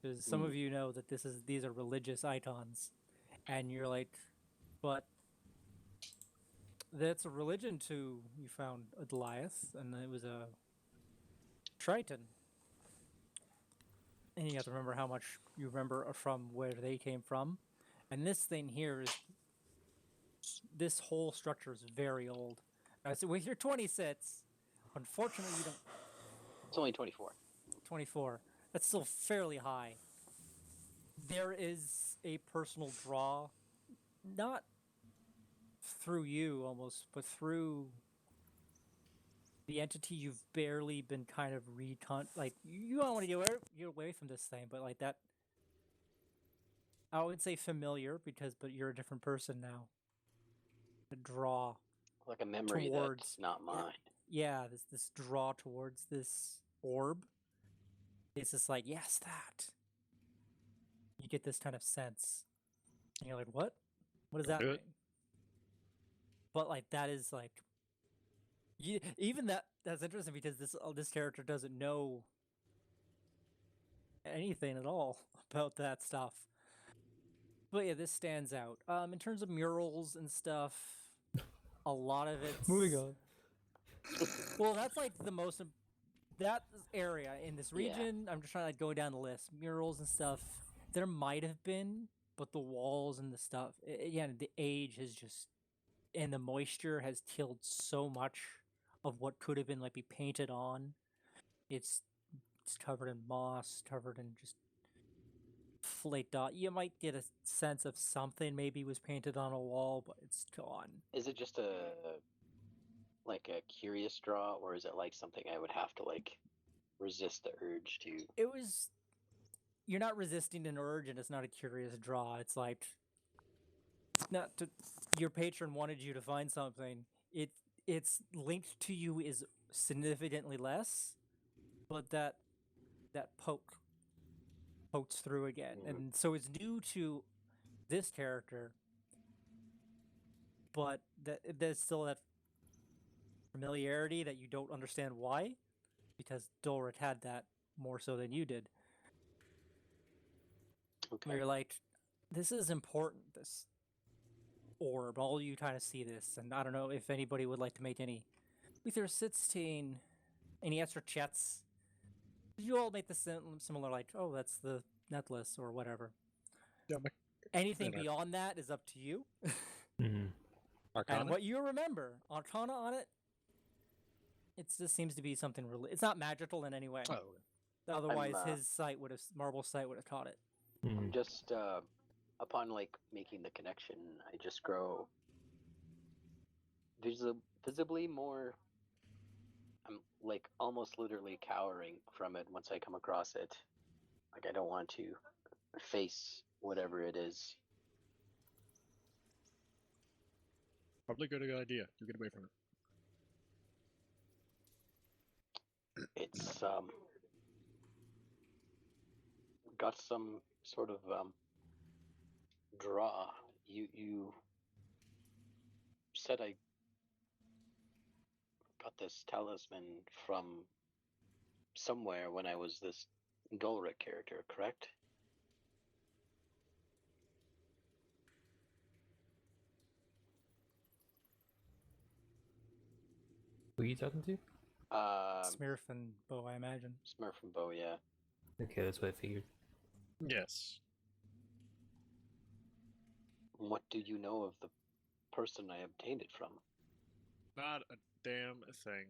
Because some of you know that these are religious icons, and you're like, but that's a religion too. You found a Goliath, and it was a Triton. And you have to remember how much you remember from where they came from. And this thing here is this whole structure is very old. So with your 20 sits, unfortunately you don't. It's only 24. 24. That's still fairly high. There is a personal draw, not through you almost, but through the entity you've barely been kind of like you don't want to get away from this thing, but like that. I would say familiar but you're a different person now. The draw Like a memory towards that's not mine. yeah, this draw towards this orb. It's just like, yes, that. You get this kind of sense. And you're like, what? What does that Do mean? it. But like that is like even that's interesting because this character doesn't know anything at all about that stuff. But yeah, this stands out. In terms of murals and stuff, a lot of it's Moving on. Well, that's like the most that area in this Yeah. region. I'm just trying to go down the list. Murals and stuff. There might have been, but the walls and the stuff. Again, the age has just and the moisture has killed so much of what could have been like be painted on. It's covered in moss, covered in just flaked off. You might get a sense of something maybe was painted on a wall, but it's gone. Is it just like a curious draw, or is it like something I would have to like resist the urge to? It was. You're not resisting an urge, and it's not a curious draw. It's like not to. Your patron wanted you to find something. It's linked to you is significantly less, but that pokes through again, and so it's new to this character, but there's still that familiarity that you don't understand why, because Dulrich had that more so than you did. Okay. You're like, this is important. This orb, all you kind of see this, and I don't know if anybody would like to make any with your 16, any extra checks. You all make the similar, like, oh, that's the necklace or whatever. Yeah, Anything Yeah. beyond that is up to you. Mm-hmm. And what you remember, Arcana on it, it just seems to be something really. It's not magical in any way. Oh, Otherwise, I'm, his sight would have, Marble's sight would have caught it. Mm-hmm. Just upon like making the connection, I just grow visibly more. I'm like almost literally cowering from it once I come across it. Like I don't want to face whatever it is. probably a good idea to get away from it. It's got some sort of draw. You said I got this talisman from somewhere when I was this Dulrich character, correct? Who are you talking to? Smurf and Bo, I imagine. Smurf and Bo, yeah. Okay, that's what I figured. Yes. What do you know of the person I obtained it from? Not a damn thing.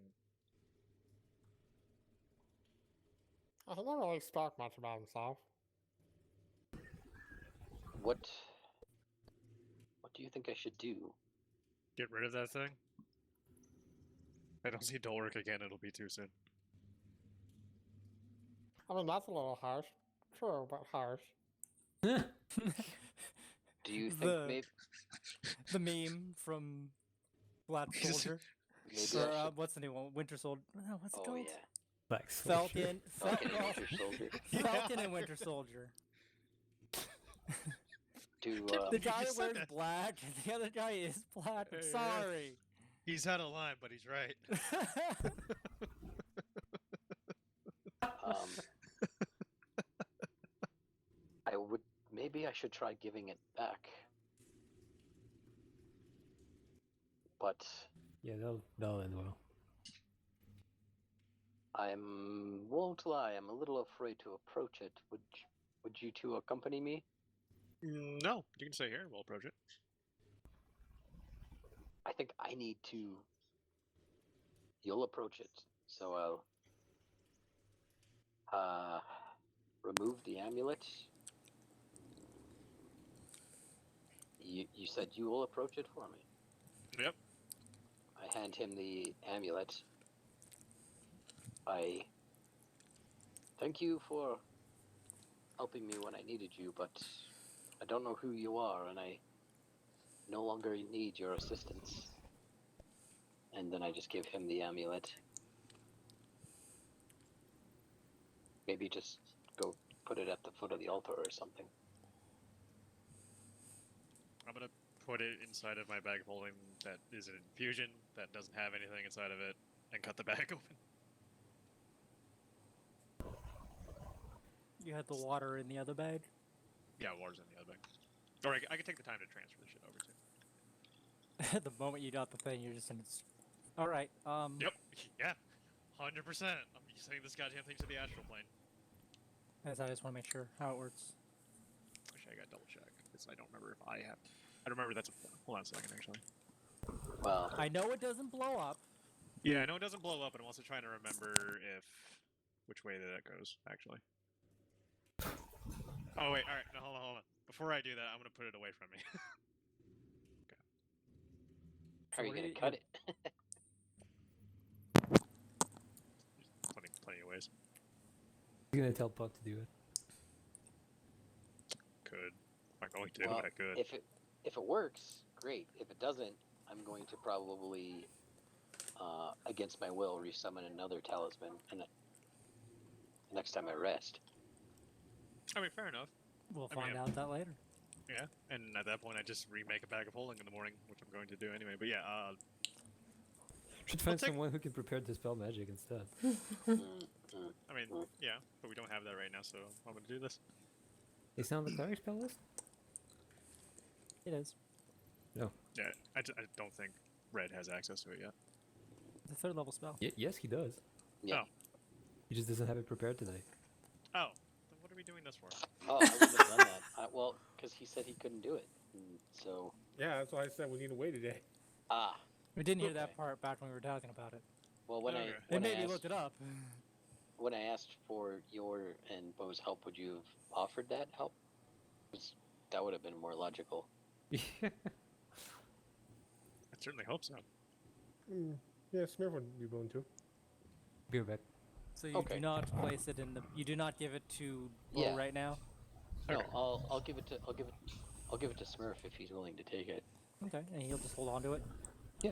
He never really spoke much about himself. What do you think I should do? Get rid of that thing? I don't see Dulrich again, it'll be too soon. I mean, that's a little harsh. True, but harsh. Do you think The- maybe The meme from Black Soldier. maybe I Or should? what's the new one? Winter Soldier. No, what's it Oh called? yeah, Black Soldier. Falcon. Falcon and Winter Soldier. Falcon and Winter Soldier. Do The You guy just that said wears that. black, and the other guy is black. I'm Hey, sorry. He's out of line, but he's right. um, maybe I should try giving it back. But Yeah, that'll end well. won't lie, I'm a little afraid to approach it. Would you two accompany me? No, you can stay here. We'll approach it. I think I need to. You'll approach it, so I'll remove the amulet. You said you will approach it for me. Yep. I hand him the amulet. I thank you for helping me when I needed you, but I don't know who you are, and I no longer need your assistance. And then I just give him the amulet. Maybe just go put it at the foot of the altar or something. I'm gonna put it inside of my bag of holding that is an infusion that doesn't have anything inside of it, and cut the bag open. You had the water in the other bag. Yeah, water's in the other bag. Or I could take the time to transfer the shit over too. The moment you got the thing, you're just in. All right. Yep. Yeah. 100%. I'm sending this goddamn thing to the astral plane. As I just want to make sure how it works. Actually, I gotta double check because I don't remember if I have. I don't remember that's a. Hold on a second, actually. Well, I know it doesn't blow up. Yeah, I know it doesn't blow up, and I'm also trying to remember which way that goes, actually. Oh wait, all right, no, hold on. Before I do that, I'm gonna put it away from me. Okay. how are you what gonna do you- cut it? Plenty of ways. You're gonna tell Puck to do it. Could. I'm going to, Well, but I could. if it works, great. If it doesn't, I'm going to probably, against my will, resummon another talisman, and next time I rest. I mean, fair enough. We'll I mean, find out that later. Yeah, and at that point, I just remake a bag of holding in the morning, which I'm going to do anyway. But yeah, Should find take- someone who can prepare to dispel magic instead. I mean, yeah, but we don't have that right now, so I'm gonna do this. Is it on the cleric spell list? It is. Yeah, I don't think Red has access to it yet. The third level spell. Yes, he does. Yeah. Oh. He just doesn't have it prepared today. Oh, then what are we doing this for? Oh, I wouldn't have done that. Well, because he said he couldn't do it, so Yeah, that's why I said we need to wait today. We didn't hear Okay. that part back when we were talking about it. well when Okay. I They when I maybe asked, looked it up. when I asked for your and Bo's help, would you have offered that help? 'Cause that would have been more logical. I certainly hope so. Yeah, Smith would be willing to. Be right back. So you Okay. do not place it in the. You do not give it to Bo Yeah. right now. No, Okay. I'll give it to Smurf if he's willing to take it. Okay, and he'll just hold on to it. I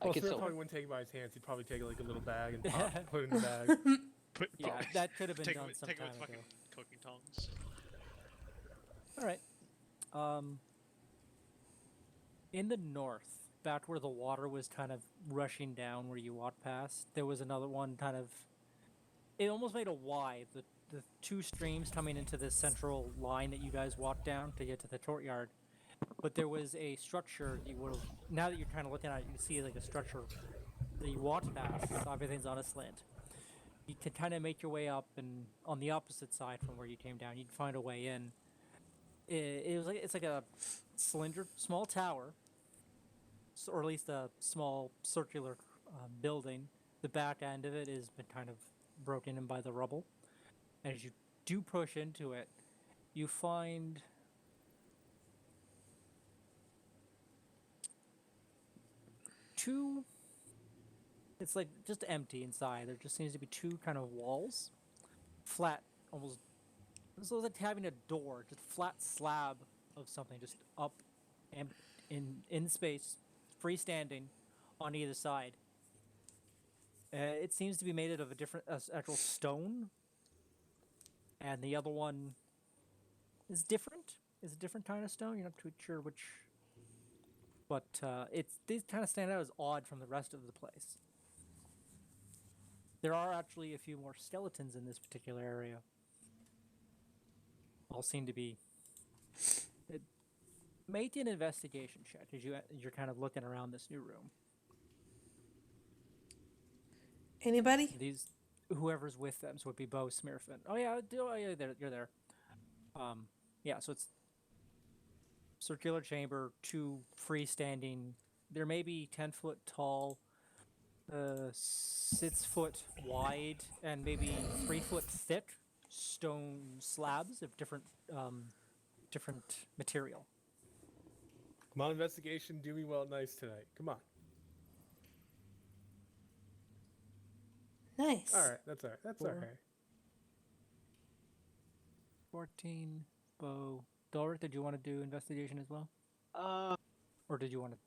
Well, could Smith still. probably wouldn't take it by his hands. He'd probably take like a little bag and put it in the bag. Yeah, that could have been take done it some with time ago. fucking cooking tongs. All right. In the north, back where the water was kind of rushing down where you walked past, there was another one kind of. It almost made a Y. The two streams coming into this central line that you guys walked down to get to the courtyard. But there was a structure you would have. Now that you're kind of looking at it, you can see like a structure that you walked past. So everything's on a slant. You can kind of make your way up, and on the opposite side from where you came down, you'd find a way in. It's like a small tower, or at least a small circular building. The back end of it has been kind of broken in by the rubble. As you do push into it, you find two. It's like just empty inside. There just seems to be two kind of walls, flat, almost. It's like having a door, just flat slab of something, just up, and in space, freestanding, on either side. It seems to be made out of a different actual stone, and the other one is different. Is a different kind of stone. You're not too sure which, but these kind of stand out as odd from the rest of the place. There are actually a few more skeletons in this particular area. All seem to be. Make an investigation check as you're kind of looking around this new room. Anybody? These, whoever's with them, so it'd be Bo Smirfin. Oh yeah, you're there. Yeah, so it's circular chamber, two freestanding There may be 10-foot tall, 6-foot wide, and maybe 3-foot thick stone slabs of different material. Come on, investigation. Do me well, nice tonight. Come on. Nice. All right, that's all right. That's all Four. right. 14. Bo. Doric, did you want to do investigation as well? Or did you want to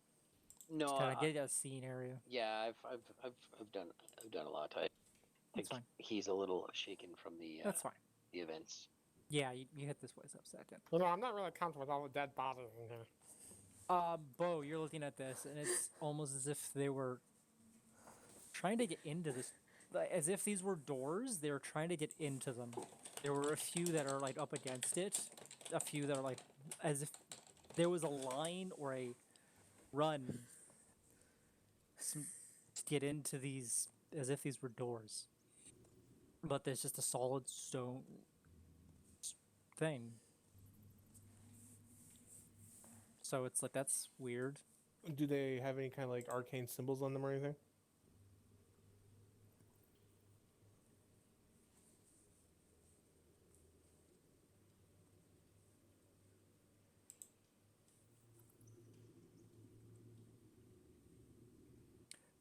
no, kind of get a scene area? Yeah, I've done a lot. I That's think fine. he's a little shaken from the That's fine. the events. Yeah, you hit this place up second. You know, I'm not really comfortable with all the dead bodies in here. Bo, you're looking at this, and it's almost as if they were trying to get into this, as if these were doors. They were trying to get into them. There were a few that are like up against it, a few that are like as if there was a line or a run to get into these, as if these were doors. But there's just a solid stone thing. So it's like, that's weird. Do they have any kind of like arcane symbols on them or anything?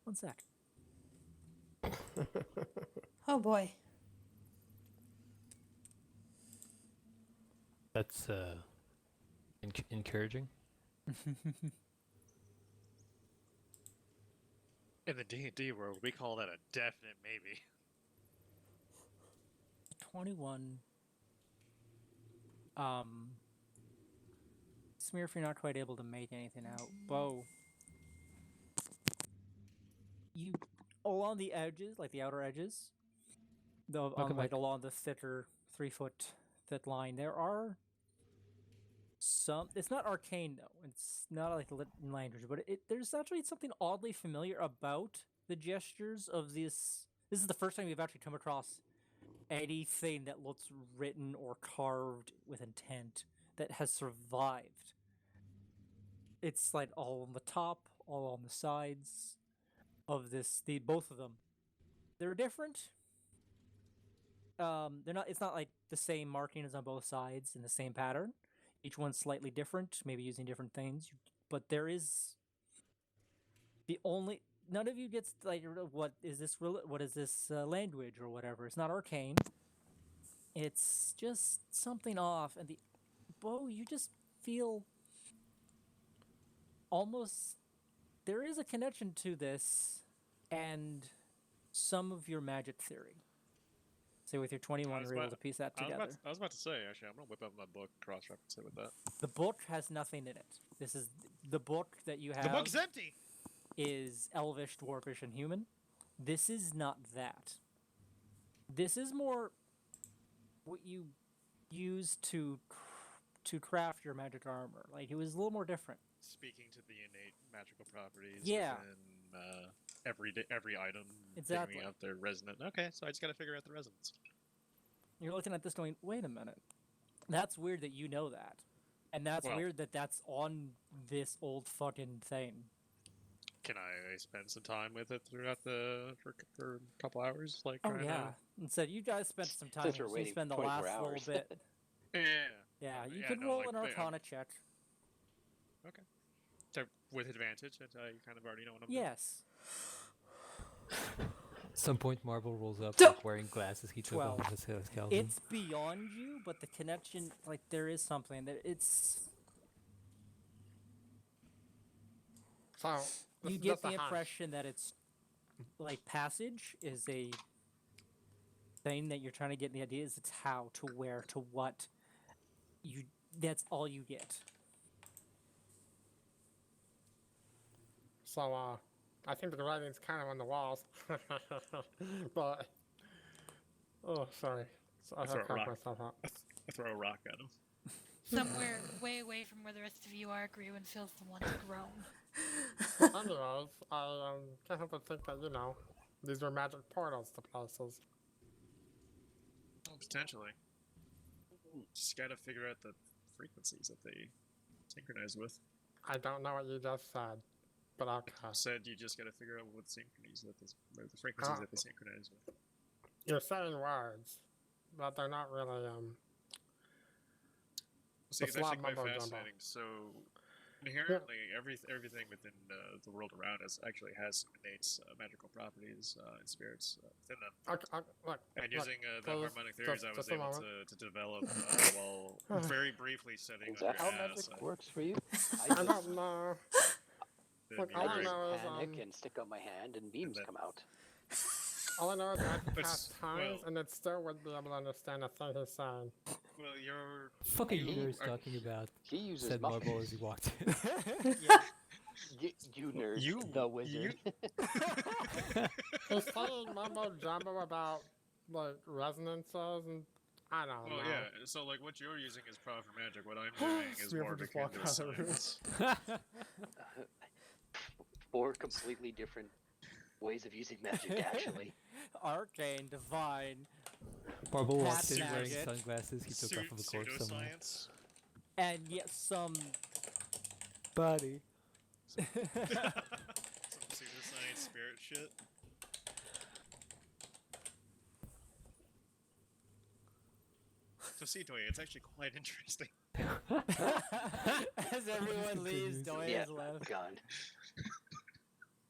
One sec. Oh boy. That's encouraging. In the D&D world, we call that a definite maybe. 21. Smear, if you're not quite able to make anything out. Bo. You, along the edges, like the outer edges, along the thicker 3-foot thick line, there are some. It's not arcane though. It's not like language, but there's actually something oddly familiar about the gestures of this. This is the first time we've actually come across anything that looks written or carved with intent that has survived. It's like all on the top, all on the sides of this. Both of them, they're different. They're not. It's not like the same markings on both sides in the same pattern. Each one's slightly different, maybe using different things. But there is the only. None of you gets like, what is this? What is this language or whatever? It's not arcane. It's just something off, and Bo, you just feel almost there is a connection to this and some of your magic theory. So with your 21, you're able to piece that together. I was about to say, actually, I'm going to whip up my book, cross-reference it with that. The book has nothing in it. This is the book that you have. The book's empty! Is Elvish, Dwarfish, and Human. This is not that. This is more what you use to craft your magic armor. Like, it was a little more different. Speaking to the innate magical properties Yeah. within every item, Exactly. figuring out their resonance. Okay, so I just got to figure out the resonance. You're looking at this going, wait a minute. That's weird that you know that. And that's weird that that's on this old fucking thing. Can I spend some time with it throughout for a couple hours? Like, oh, yeah. Instead, you guys spent some time. Since we're You waiting spend the 24 last hours. little bit. Yeah. Yeah, you Yeah, could no, roll like, an Arcana check. Okay. So with advantage, since I kind of already know what I'm doing. Yes. At some point, Marvel rolls up Don't- like, wearing glasses. He took 12. off his skeleton. It's beyond you, but the connection, like, there is something that it's. So, this You is get just a the hunch. impression that it's like passage is a thing that you're trying to get. The idea is it's how, to where, to what. That's all you get. So, I think the writing's kind of on the walls. But, oh, sorry. So I Throw have a to rock. myself out. I throw a rock at him. Somewhere way away from where the rest of you are, Grewin feels someone to groan. Well, anyways, I can't help but think that, you know, these are magic portals to places. Potentially. Just gotta figure out the frequencies that they synchronize with. I don't know what you just said. But okay. Said you just gotta figure out what synchronies that this, or the frequencies that they synchronize with. You're saying words, but they're not really See, the that's slot like quite mumbo jumbo. fascinating. So inherently, everything within the world around us actually has some innate magical properties and spirits within them. Look, And using the please, harmonic theories, I was just a able moment. to develop while very briefly sitting Is on that your how ass. magic works for you? I don't know. That'd Look, be all I I very- just know is panic and stick out my hand and beams then- come out. all I know is I can It's- cast ties, well- and it still would be able to understand a thing he's saying. Well, you're Fuck are you You nerds are- talking about? He uses Said muffins. Marble as he walked in. Yeah. You nerds, You- the wizard. He's saying mumbo jumbo about like resonances and I don't well, know. yeah. So like, what you're using is proper magic. What I'm doing is Smear more just akin walked to out of the room. science. 4 completely different ways of using magic, actually. Arcane, divine, Marble walked in Hat wearing magic. sunglasses. He took off of a corpse somewhere. Pseudoscience. and yet some buddy. Some pseudoscience spirit shit. So see, Toy, it's actually quite interesting. As everyone leaves, Continues. Doya Yeah, is left. gone.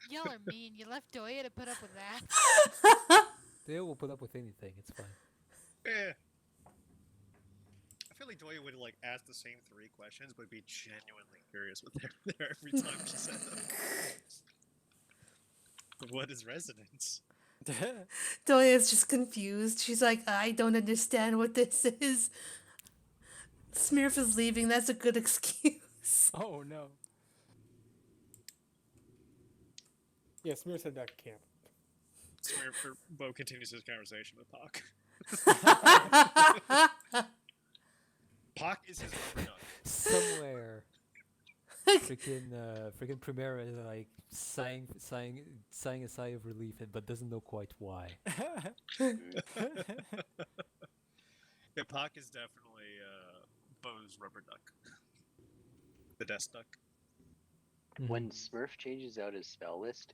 Y'all are mean. You left Doya to put up with that. They will put up with anything. It's fine. Eh. I feel like Doya would like ask the same 3 questions, but be genuinely curious what they're there every time she said them. What is resonance? Doya is just confused. She's like, I don't understand what this is. Smurf is leaving. That's a good excuse. Oh no. Yeah, Smear said back at camp. Bo continues his conversation with Pock. Pock is his rubber duck. Somewhere, freaking Primera is like sighing a sigh of relief, but doesn't know quite why. Yeah, Pock is definitely Bo's rubber duck. The desk duck. When Smurf changes out his spell list,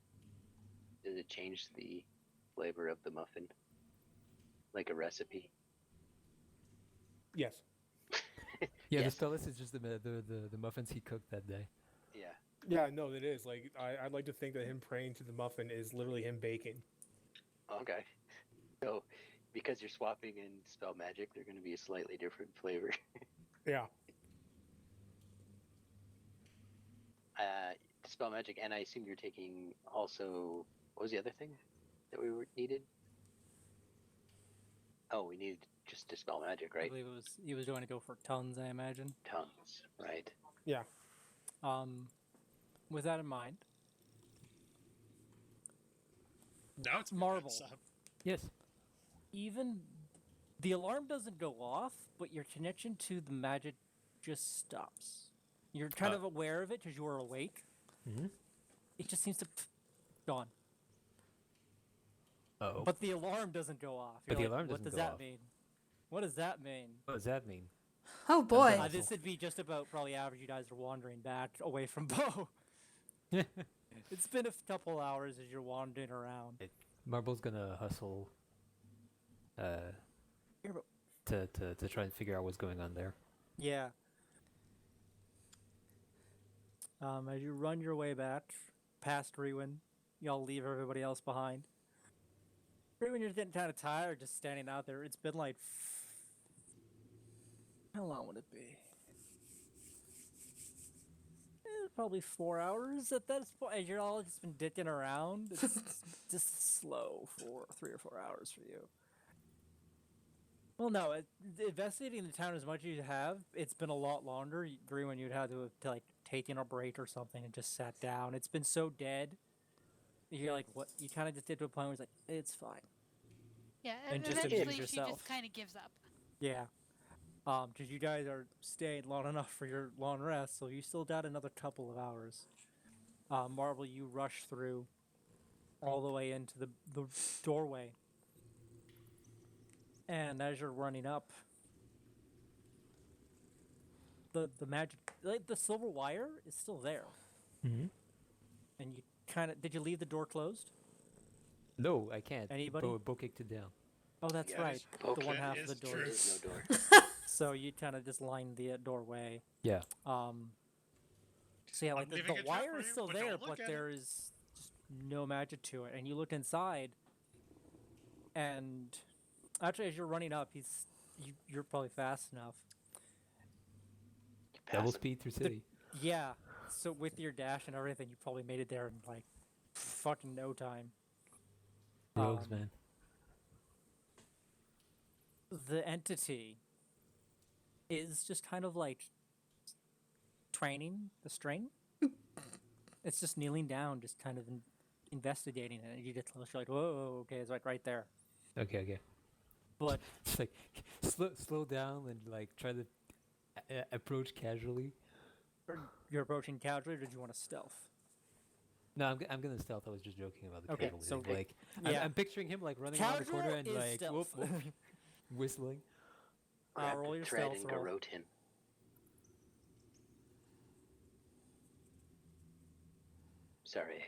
does it change the flavor of the muffin? Like a recipe? Yes. Yeah, the Yes. spell list is just the muffins he cooked that day. Yeah. Yeah, no, it is. Like, I'd like to think that him praying to the muffin is literally him baking. Okay. So, because you're swapping in spell magic, they're going to be a slightly different flavor. Yeah. Spell magic, and I assume you're taking also. What was the other thing that we needed? Oh, we needed just to spell magic, I right? believe he was going to go for tons, I imagine. Tongues, right? Yeah. With that in mind, Now it's Marble. Yes. even the alarm doesn't go off, but your connection to the magic just stops. You're kind of aware of it because you are awake. Mhm. It just seems to gone. Oh. But the alarm doesn't go off. But You're the like, alarm what doesn't does go that off. mean? What does that mean? What does that mean? Oh boy. Uh, This would be just about probably average. You guys are wandering back away from Bo. It's been a couple hours as you're wandering around. Marble's gonna hustle. Here, Bo. To try and figure out what's going on there. Yeah. As you run your way back past Rewin, y'all leave everybody else behind. Rewin, you're getting kind of tired just standing out there. It's been like. How long would it be? Probably 4 hours at this point. As you're all just been dicking around. It's just slow for 3 or 4 hours for you. Well, no, investigating the town as much as you have, it's been a lot longer. Greenwood, you'd have to have like taken a break or something and just sat down. It's been so dead. You're like, what? You kind of just get to a point where it's like, it's fine. Yeah, And and just eventually amuse she yourself. just kind of gives up. Yeah. Because you guys are staying long enough for your long rest, so you still got another couple of hours. Marvel, you rush through all the way into the doorway. And as you're running up, the magic, like the silver wire is still there. Mm-hmm. and you kind of did you leave the door closed? No, I can't. Anybody? Bo kicked it down. Oh, that's Yeah, right. Poke The one it half of the is door. There true. is no door. So you kind of just lined the doorway. Yeah. So yeah, like I'm the leaving a trap wire for is you, still but there, don't look but at there it. is just no magic to it. And you look inside, and actually, as you're running up, you're probably fast enough. You pass Double him. speed through city. Yeah. So with your dash and everything, you probably made it there in like fucking no time. Rogues, Um, man. The entity is just kind of like training the string. It's just kneeling down, just kind of investigating it. And you get close, you're like, whoa, okay, it's like right there. Okay. But It's like slow down and like try to approach casually. you're approaching casually, or did you want to stealth? No, I'm gonna stealth. I was just joking about the Okay, casual so, thing. Like, yeah. I'm picturing him like running around the corner Casual and is like stealth. whoop, whistling. Grab roll the your tread stealth and roll. garrote him. Sorry.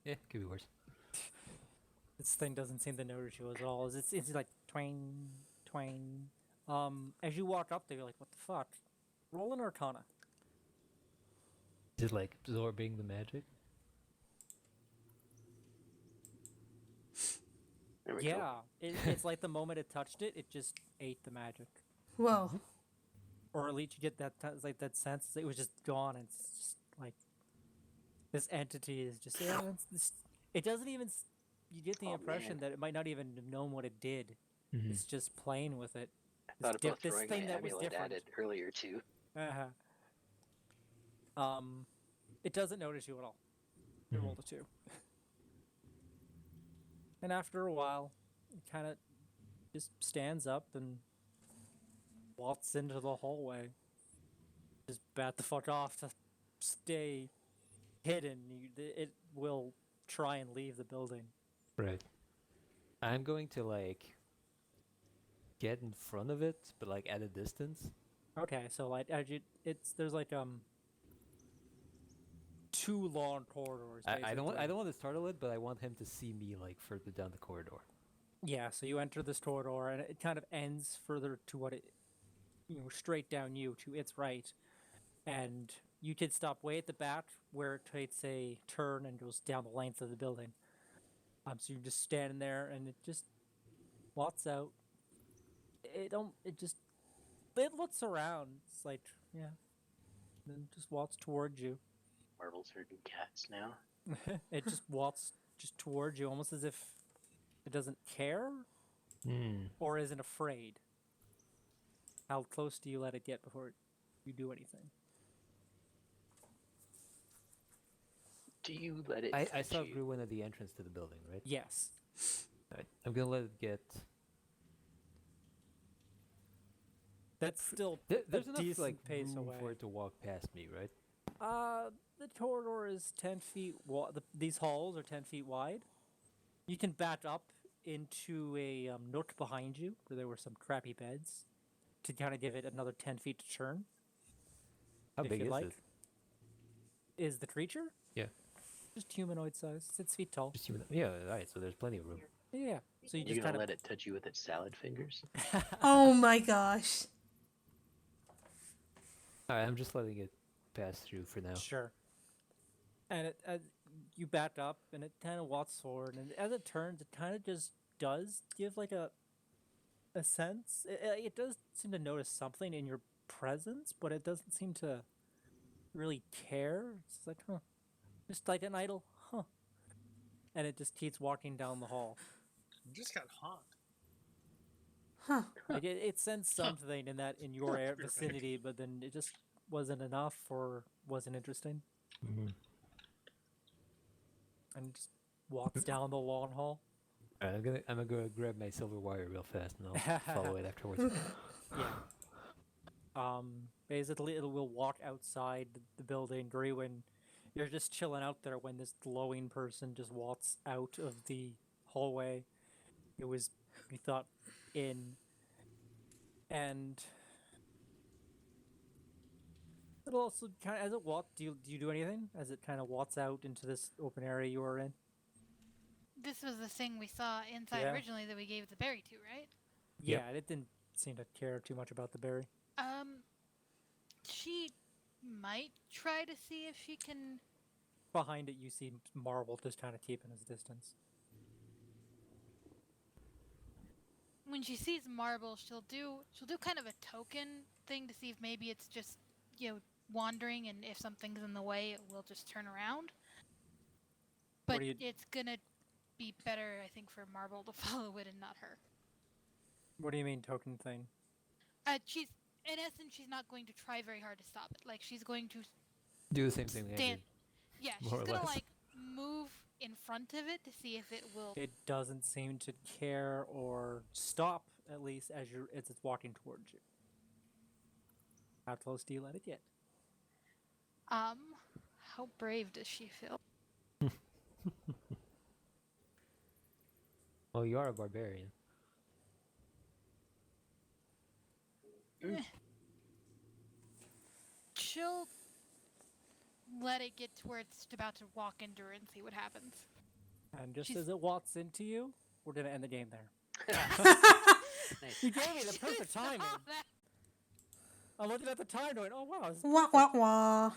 Yeah, could be worse. This thing doesn't seem to notice you at all. It's like twang, twang. As you walk up there, you're like, what the fuck? Roll an Arcana. Is it like absorbing the magic? There we go. Yeah, it's like the moment it touched it, it just ate the magic. Whoa. Or at least you get that that sense that it was just gone. And it's just like this entity is just it doesn't even. You get the Oh, impression man. that it might not even have known what it did. Mhm. It's just playing with it. I thought about this throwing thing my that was amulet different. at it earlier too. Uh-huh. It doesn't notice you at all. You rolled a 2. And after a while, it kind of just stands up and walks into the hallway. Just bat the fuck off to stay hidden. It will try and leave the building. Right. I'm going to like get in front of it, but like at a distance. Okay, so like as there's like 2 long corridors. I don't basically. want to startle it, but I want him to see me like further down the corridor. Yeah, so you enter this corridor, and it kind of ends further to what it, straight down you to its right, and you could stop way at the back where it takes a turn and goes down the length of the building. So you're just standing there, and it just walks out. It looks around. It's like, yeah, and then just walks towards you. Marvel's herding cats now. It just walks just towards you, almost as if it doesn't care or isn't afraid. How close do you let it get before you do anything? Do you let it? I touch saw you? Gruin at the entrance to the building, right? Yes. Right. I'm gonna let it get. That's still There's a enough decent like pace room away. for it to walk past me, right? The corridor is 10 feet wide. These halls are 10 feet wide. You can back up into a nook behind you where there were some crappy beds to kind of give it another 10 feet to turn. How if big you'd is like. it? Is the creature? Yeah. Just humanoid size, 6 feet tall. Just yeah, alright, so there's plenty of room. Yeah. So you You just gonna kind of let it touch you with its salad fingers? Oh my gosh. Alright, I'm just letting it pass through for now. Sure. And you back up, and it kind of walks forward, and as it turns, it kind of just does give like a sense. It does seem to notice something in your presence, but it doesn't seem to really care. It's like, huh, just like an idol, huh? And it just keeps walking down the hall. You just got hot. Huh. Like it sensed something in your Spirit vicinity, but then it just wasn't enough or wasn't interesting, and it just walks down the long hall. Alright, I'm gonna go grab my silver wire real fast, and I'll follow it afterwards. Yeah. Basically, it will walk outside the building. Grewin, you're just chilling out there when this glowing person just walks out of the hallway. It was, we thought, in. And It also kind of, as it walks, do you do anything as it kind of walks out into this open area you were in? This was the thing we saw inside Yeah. originally that we gave the berry to, right? Yeah, it didn't seem to care too much about the berry. She might try to see if she can. Behind it, you see Marble just kind of keeping his distance. When she sees Marble, she'll do kind of a token thing to see if maybe it's just wandering, and if something's in the way, it will just turn around. But it's gonna be better, I think, for Marble to follow it and not her. What do you mean token thing? She's in essence, she's not going to try very hard to stop it. Like she's going to Do the same thing I did. Yeah, she's more or gonna less. like move in front of it to see if it will. It doesn't seem to care or stop, at least as it's walking towards you. How close do you let it get? How brave does she feel? Oh, you are a barbarian. She'll let it get to where it's about to walk into her and see what happens. And just as it walks into you, we're gonna end the game there. Nice. You gave me the perfect timing. I'm looking at the time going, oh wow. Wah wah wah.